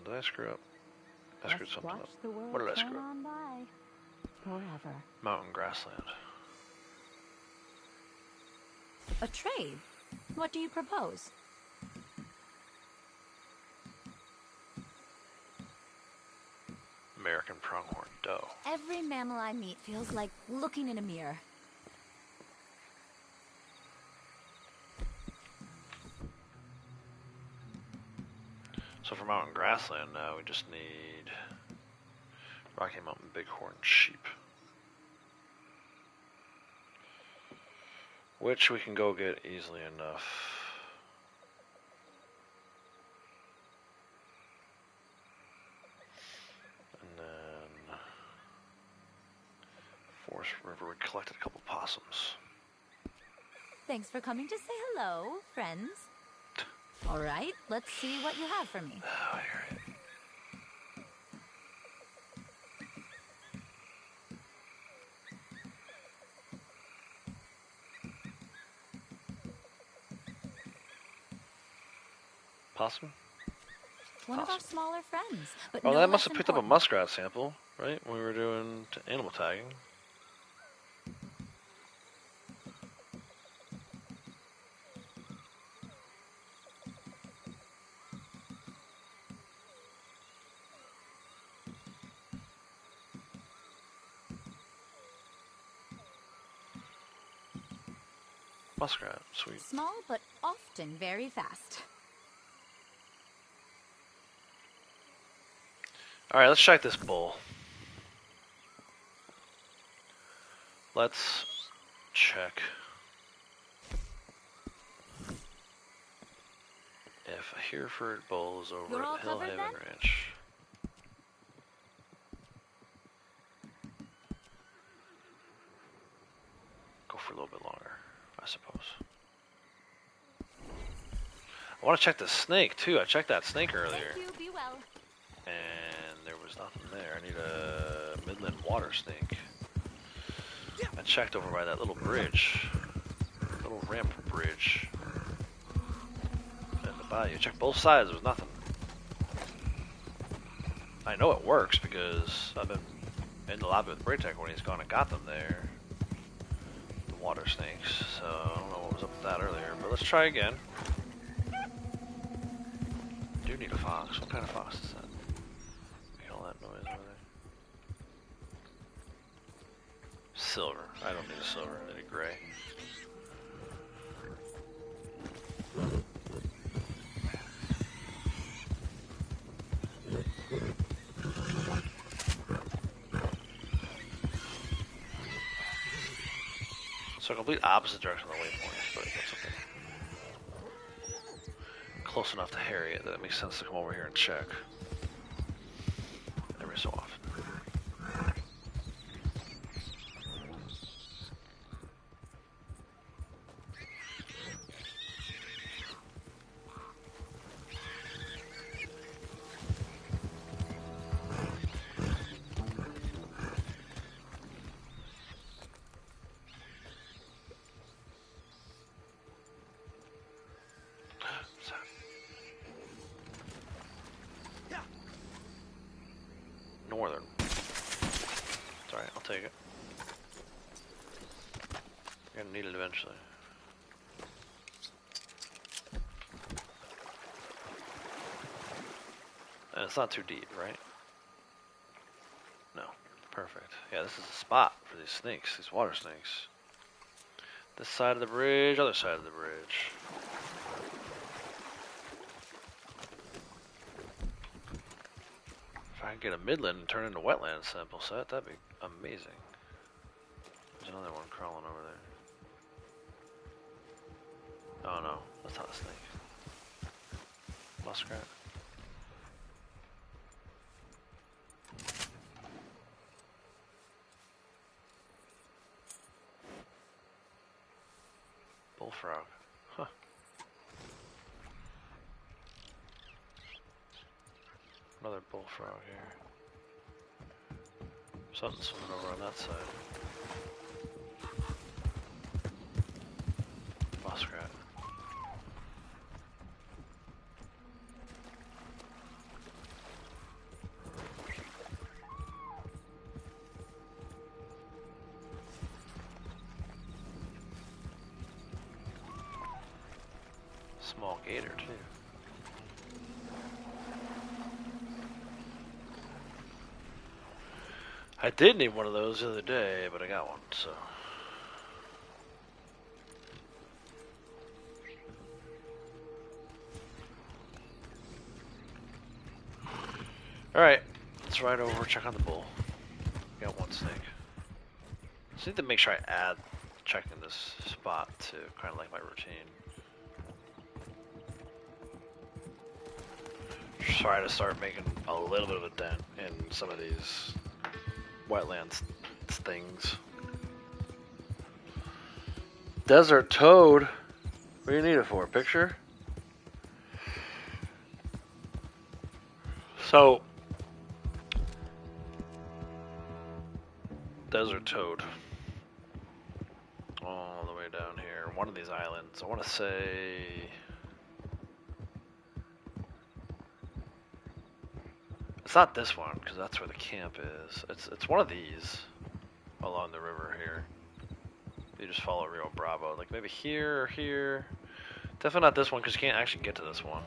did I screw up? I screwed Just something watch up. the world What did I turn screw up? on by. Forever. Mountain grassland. A trade? What do you propose? American pronghorn doe. Every mammal I meet feels like looking in a mirror. So for mountain grassland now, we just need Rocky Mountain bighorn sheep. Which we can go get easily enough. And then Forest River, we collected a couple possums. Thanks for coming to say hello, friends. All right, let's see what you have for me. Oh, I hear it. Possum? One of our Awesome. smaller friends. But Oh, no that less must have picked up a important. muskrat sample, right? When we were doing animal tagging. Muskrat, sweet. Small, but often very fast. Alright, let's check this bull. Let's check if a Hereford bull is over You're all at Hill covered Haven then? Ranch. Go for a little bit longer, I suppose. I want to check the snake too. I checked that snake earlier, Thank you, be well. and there was nothing there. I need a Midland water snake. I checked over by that little bridge, little ramp bridge, and the bayou. Checked both sides. There was nothing. I know it works because I've been in the lobby with Braytech when he's gone and got them there. The water snakes. So I don't know what was up with that earlier, but let's try again. I do need a fox. What kind of fox is that? Make all that noise over there. Silver. I don't need a silver. I need a gray. So complete opposite direction of the waypoint, but that's okay. Close enough to Harriet that it makes sense to come over here and check. Every so often. Northern. Sorry, I'll take it. You're gonna need it eventually. And it's not too deep, right? No. Perfect. Yeah, this is a spot for these snakes, these water snakes. This side of the bridge, other side of the bridge. If I could get a midland and turn into a wetland sample set, that'd be amazing. There's another one crawling over there. Oh no, that's not a snake. Muskrat. Bullfrog. Huh. Another bullfrog here. Something's swimming over on that side. Muskrat. Small gator too. I did need one of those the other day, but I got one, so. Alright, let's ride over, check on the bull. Got one snake. Just need to make sure I add checking this spot to kind of like my routine. Try to start making a little bit of a dent in some of these wetlands things. Desert toad? What do you need it for? A picture? So, desert toad. All the way down here. One of these islands. I want to say... It's not this one, because that's where the camp is. It's one of these along the river here. You just follow Rio Bravo. Like maybe here or here. Definitely not this one, because you can't actually get to this one.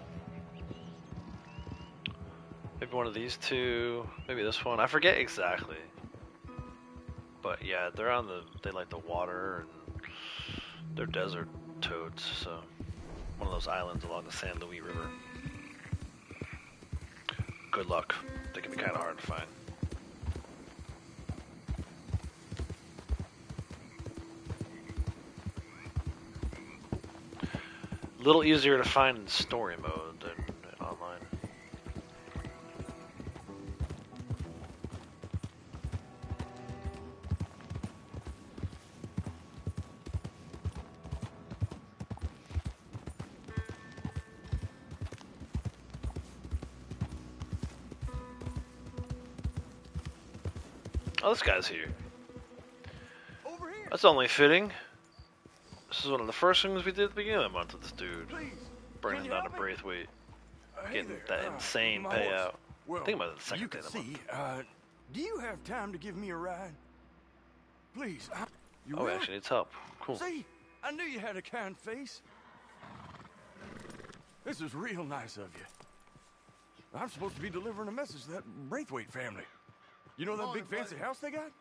Maybe one of these two. Maybe this one. I forget exactly. But yeah, they're on the... They like the water, and they're desert toads, so... One of those islands along the San Luis River. Good luck. They can be kind of hard to find. A little easier to find in story mode than online. Oh, this guy's here. Over here. That's only fitting. This is one of the first things we did at the beginning of the month with this dude. Please. Bringing Can him you down to help me? Braithwaite. Hey Getting there. that insane my horse. payout. Well, I think about the second you day can of the month. see. Do you have time to give me a ride? Please. You Oh, he will? actually needs help. Cool. See, I knew you had a kind face. This is real nice of you. I'm supposed to be delivering a message to that Braithwaite family. You know that big fancy house they got?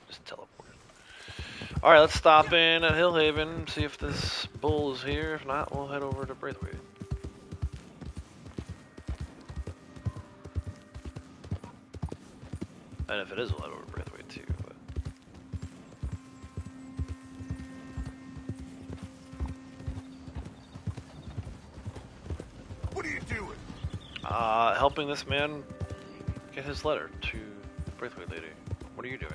Just teleported. Alright, let's stop in at Hillhaven, see if this bull is here. If not, we'll head over to Braithwaite. And if it is a lot over Braithwaite too, but What are you doing? helping this man get his letter to the Braithwaite lady. What are you doing?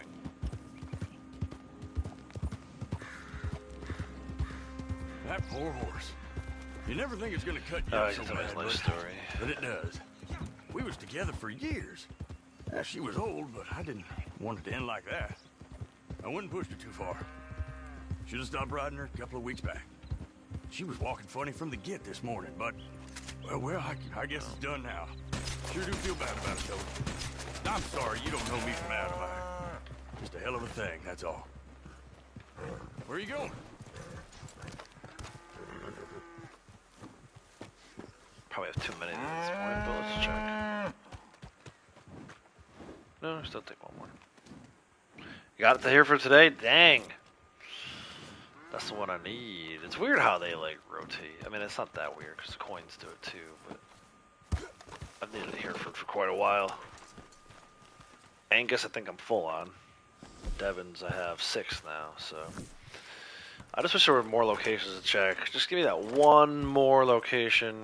That poor horse. You never think it's gonna cut you Oh, up I so can tell his bad, life but, story. but it does. We was together for years. Yeah, she was old, but I didn't want it to end like that. I wouldn't push her too far. Should have stopped riding her a couple of weeks back. She was walking funny from the get this morning, but well, I guess it's done now. Sure do feel bad about it though. I'm sorry, you don't know me from Adam. Just a hell of a thing, that's all. Where are you going? Probably have too many at this point, but let's check. No, still take one more. You got it to here for today? Dang. That's the one I need. It's weird how they like rotate. I mean, it's not that weird because the coins do it too, but I've needed a Hereford for quite a while. Angus, I think I'm full on. Devon's, I have 6 now, so. I just wish there were more locations to check. Just give me that one more location.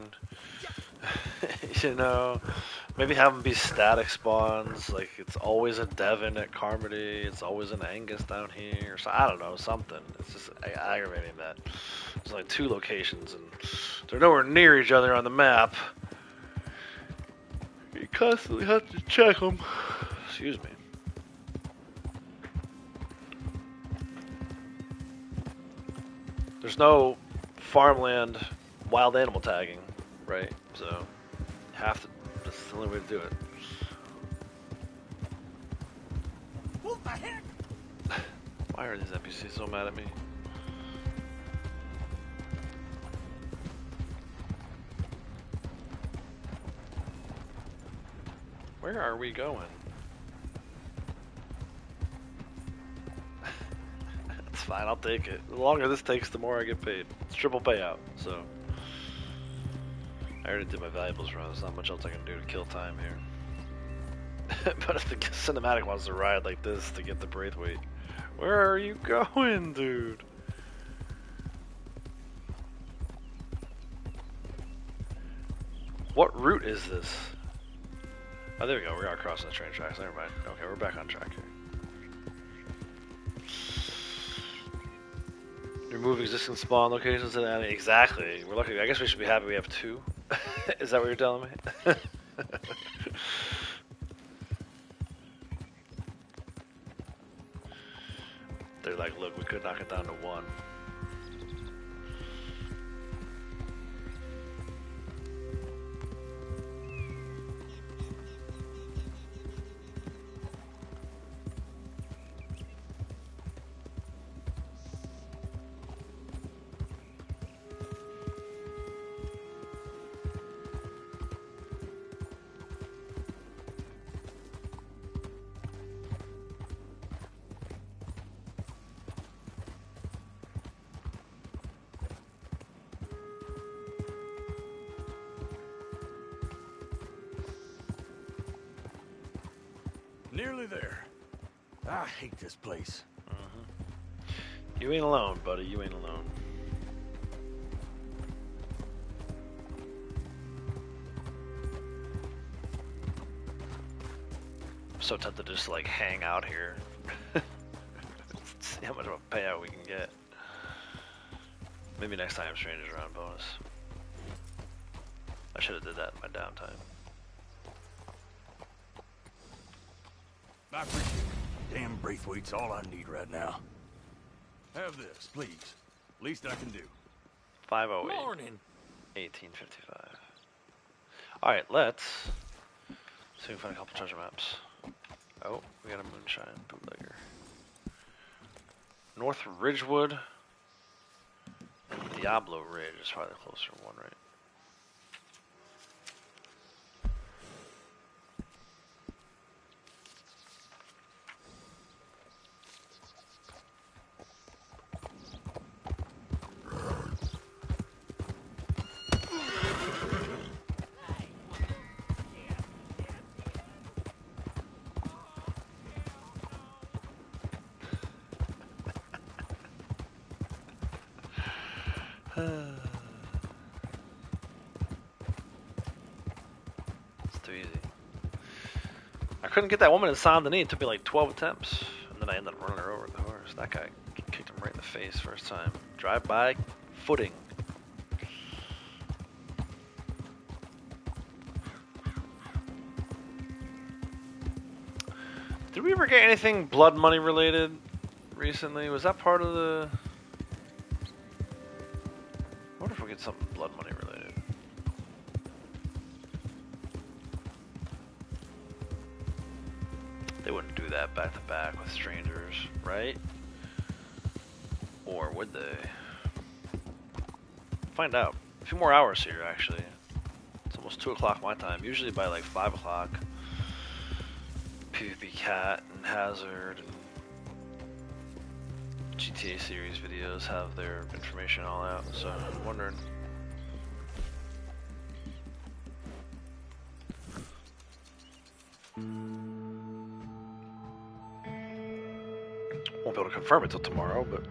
You know, maybe have them be static spawns. Like it's always a Devon at Carmody. It's always an Angus down here. So I don't know, something. It's just aggravating that there's like 2 locations and they're nowhere near each other on the map. You constantly have to check them. Excuse me. There's no farmland wild animal tagging, right? So you have to. That's the only way to do it. What the heck? Why are these NPCs so mad at me? Where are we going? It's fine, I'll take it. The longer this takes, the more I get paid. It's triple payout, so. I already did my valuables run. There's not much else I can do to kill time here. But if the cinematic wants to ride like this to get the Braithwaite, where are you going, dude? What route is this? Oh, there we go. We are crossing the train tracks. Never mind. Okay, we're back on track here. Remove existing spawn locations and exactly. We're lucky. I guess we should be happy we have 2. Is that what you're telling me? They're like, look, we could knock it down to 1. Nearly there. I hate this place. You ain't alone, buddy. You ain't alone. I'm so tempted to just like hang out here. See how much of a payout we can get. Maybe next time Strangers Round bonus. I should have did that in my downtime. I appreciate it. Damn Braithwaite's all I need right now. Have this, please. Least I can do. 508. Morning. 1855. Alright, let's see if we can find a couple treasure maps. Oh, we got a moonshine bootlegger. North Ridgewood and Diablo Ridge is probably the closer one, right? It's too easy. I couldn't get that woman in Saint Denis. It took me like 12 attempts. And then I ended up running her over with the horse. That guy kicked him right in the face first time. Drive-by footing. Did we ever get anything blood money related recently? Was that part of the... I wonder if we get something blood money related. They wouldn't do that back to back with strangers, right? Or would they? Find out. A few more hours here, actually. It's almost 2 o'clock my time. Usually by like 5 o'clock. PvP Cat and Hazard and GTA series videos have their information all out, so I'm wondering. Won't be able to confirm it till tomorrow, but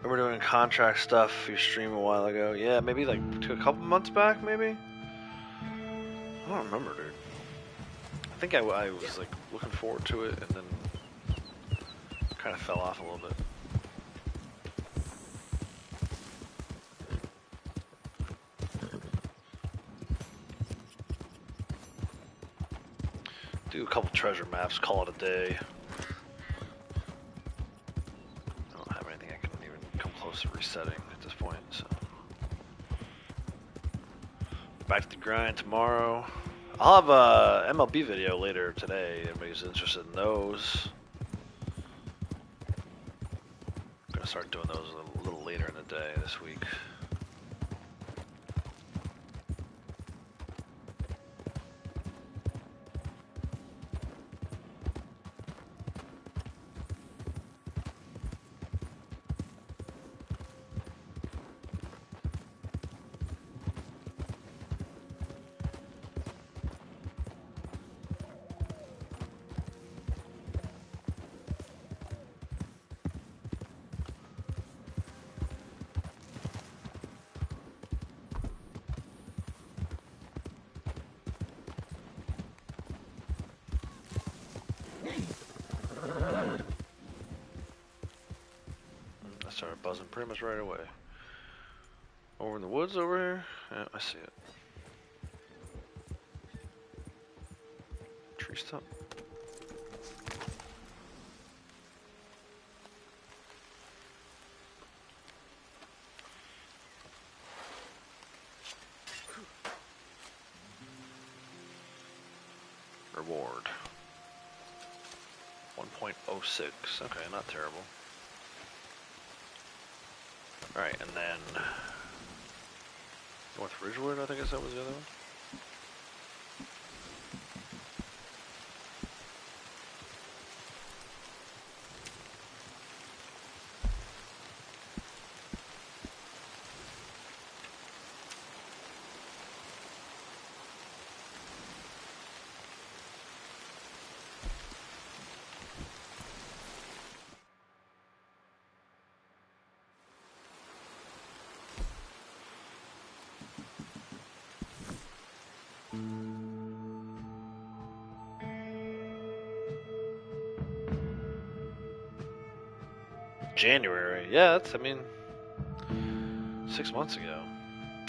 we were doing contract stuff you streamed a while ago. Yeah, maybe like a couple months back, maybe? I don't remember, dude. I think I was like looking forward to it and then kind of fell off a little bit. Do a couple treasure maps, call it a day. I don't have anything I can even come close to resetting at this point, so. Back to the grind tomorrow. I'll have a MLB video later today. Everybody's interested in those. I'm gonna start doing those a little later in the day this week. Started buzzing pretty much right away. Over in the woods over here? Yeah, I see it. Tree stump. Reward. 1.06. Okay, not terrible. Alright, and then North Ridgewood, I think I said was the other one. January, yeah, that's, I mean, 6 months ago.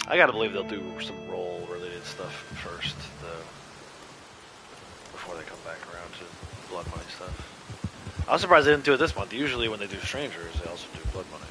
I gotta believe they'll do some role-related stuff first, though, before they come back around to blood money stuff. I was surprised they didn't do it this month. Usually when they do strangers, they also do blood money.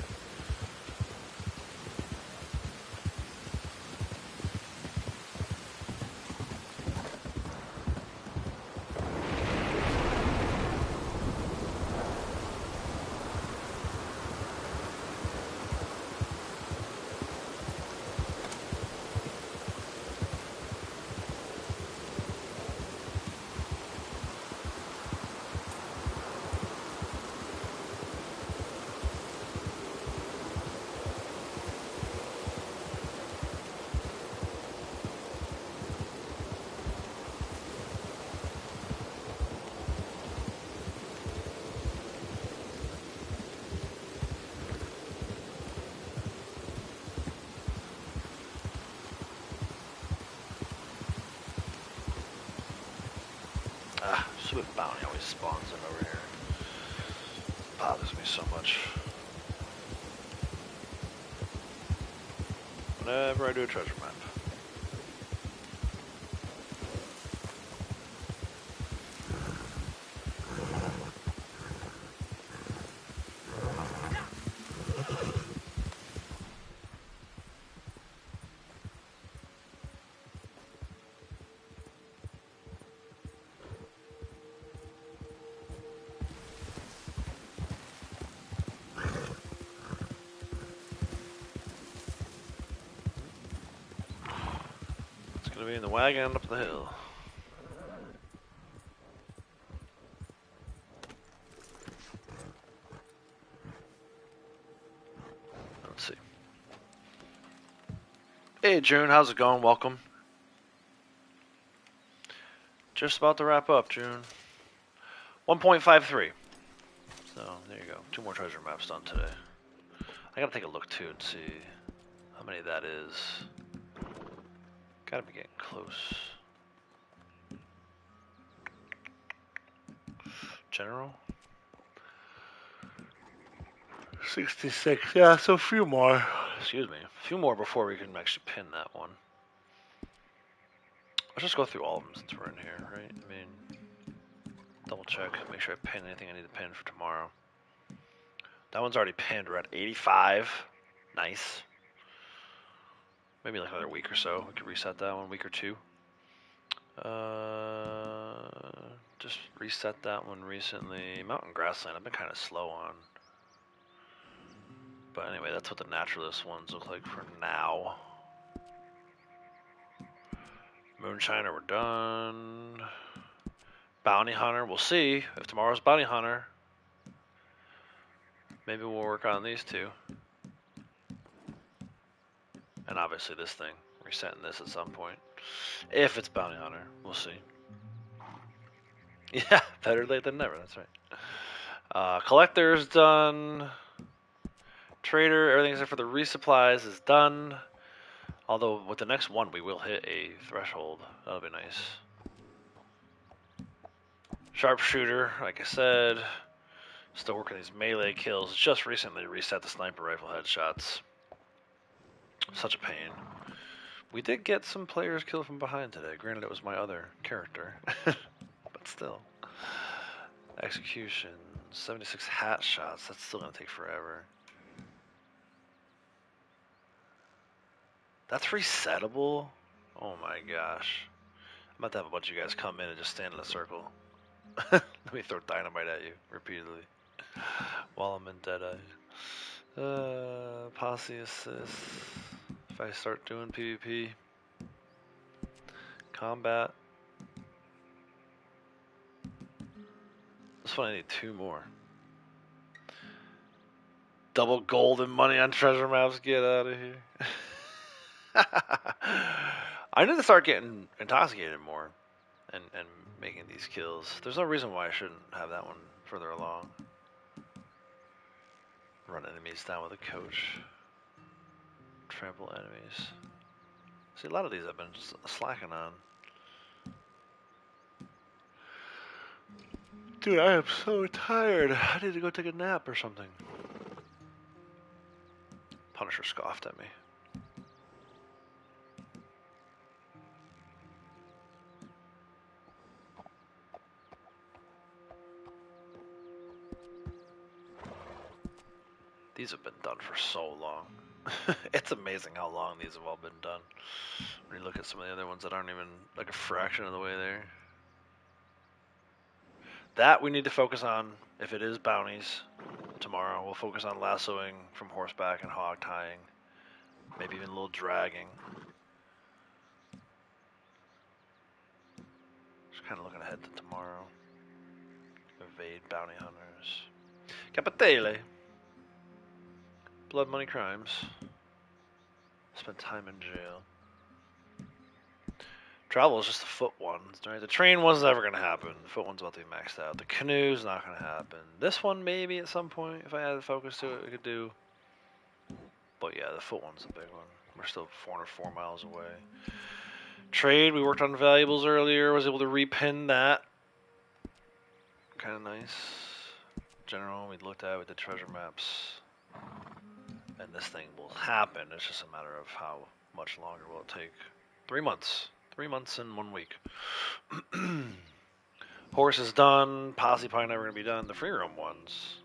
stupid bounty always spawns in over here. Bothers me so much. Whenever I do a treasure map. Gonna be in the wagon up the hill. Let's see. Hey June, how's it going? Welcome. Just about to wrap up, June. 1.53. So there you go. 2 more treasure maps done today. I gotta take a look too and see how many that is. Gotta be getting close. General? 66. Yeah, so a few more. Excuse me. A few more before we can actually pin that one. Let's just go through all of them since we're in here, right? I mean, double check, make sure I pin anything I need to pin for tomorrow. That one's already pinned. We're at 85. Nice. Maybe like another week or so. We could reset that one, week or two. Just reset that one recently. Mountain Grassland, I've been kind of slow on. But anyway, that's what the naturalist ones look like for now. Moonshiner, we're done. Bounty Hunter, we'll see if tomorrow's Bounty Hunter. Maybe we'll work on these two. And obviously this thing. Resetting this at some point. If it's Bounty Hunter, we'll see. Yeah, better late than never, that's right. Collector's done. Trader, everything except for the resupplies is done. Although with the next one we will hit a threshold. That'll be nice. Sharpshooter, like I said. Still working these melee kills. Just recently reset the sniper rifle headshots. Such a pain. We did get some players killed from behind today. Granted, it was my other character. But still. Execution. 76 hat shots. That's still going to take forever. That's resettable? Oh my gosh. I'm about to have a bunch of you guys come in and just stand in a circle. Let me throw dynamite at you repeatedly. While I'm in Deadeye. Posse assist. If I start doing PvP. Combat. This one I need 2 more. Double golden money on treasure maps. Get out of here. I need to start getting intoxicated more and making these kills. There's no reason why I shouldn't have that one further along. Run enemies down with a coach. Trample enemies. See, a lot of these I've been just slacking on. Dude, I am so tired. I need to go take a nap or something. Punisher scoffed at me. These have been done for so long. It's amazing how long these have all been done. When you look at some of the other ones that aren't even like a fraction of the way there. That we need to focus on if it is bounties tomorrow. We'll focus on lassoing from horseback and hog tying. Maybe even a little dragging. Just kind of looking ahead to tomorrow. Evade bounty hunters. Capitale. Blood money crimes. Spend time in jail. Travel is just the foot ones, right? The train one's never going to happen. The foot one's about to be maxed out. The canoe's not going to happen. This one maybe at some point, if I added focus to it, we could do. But yeah, the foot one's the big one. We're still 404 miles away. Trade, we worked on valuables earlier. Was able to repin that. kind of nice. General, we looked at with the treasure maps. And this thing will happen. It's just a matter of how much longer will it take. 3 months. 3 months and 1 week. Horse is done. Posse probably never going to be done. The free roam ones.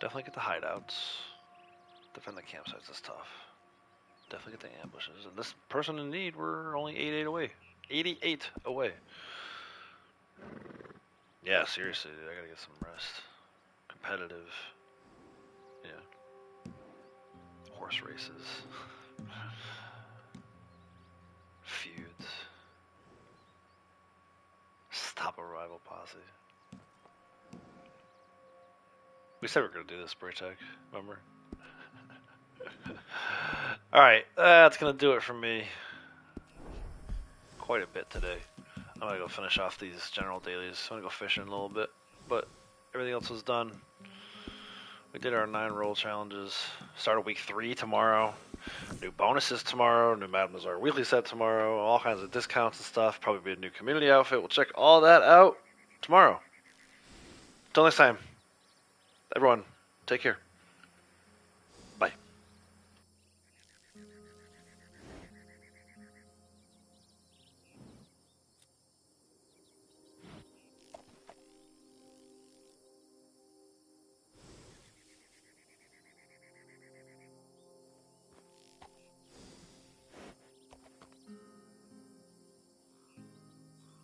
Definitely get the hideouts. Defend the campsites is tough. Definitely get the ambushes. And this person in need, we're only 88 away. 88 away. Yeah, seriously, dude, I gotta get some rest. Competitive. Yeah. Horse races. Feuds. Stop a rival posse. We said we were gonna do this, Braytech, remember? Alright, that's gonna do it for me. Quite a bit today. I'm gonna go finish off these general dailies. I'm gonna go fishing a little bit, but everything else was done. We did our 9 roll challenges. Started week 3 tomorrow. New bonuses tomorrow. New Mademoiselle weekly set tomorrow. All kinds of discounts and stuff. Probably be a new community outfit. We'll check all that out tomorrow. Until next time, everyone, take care.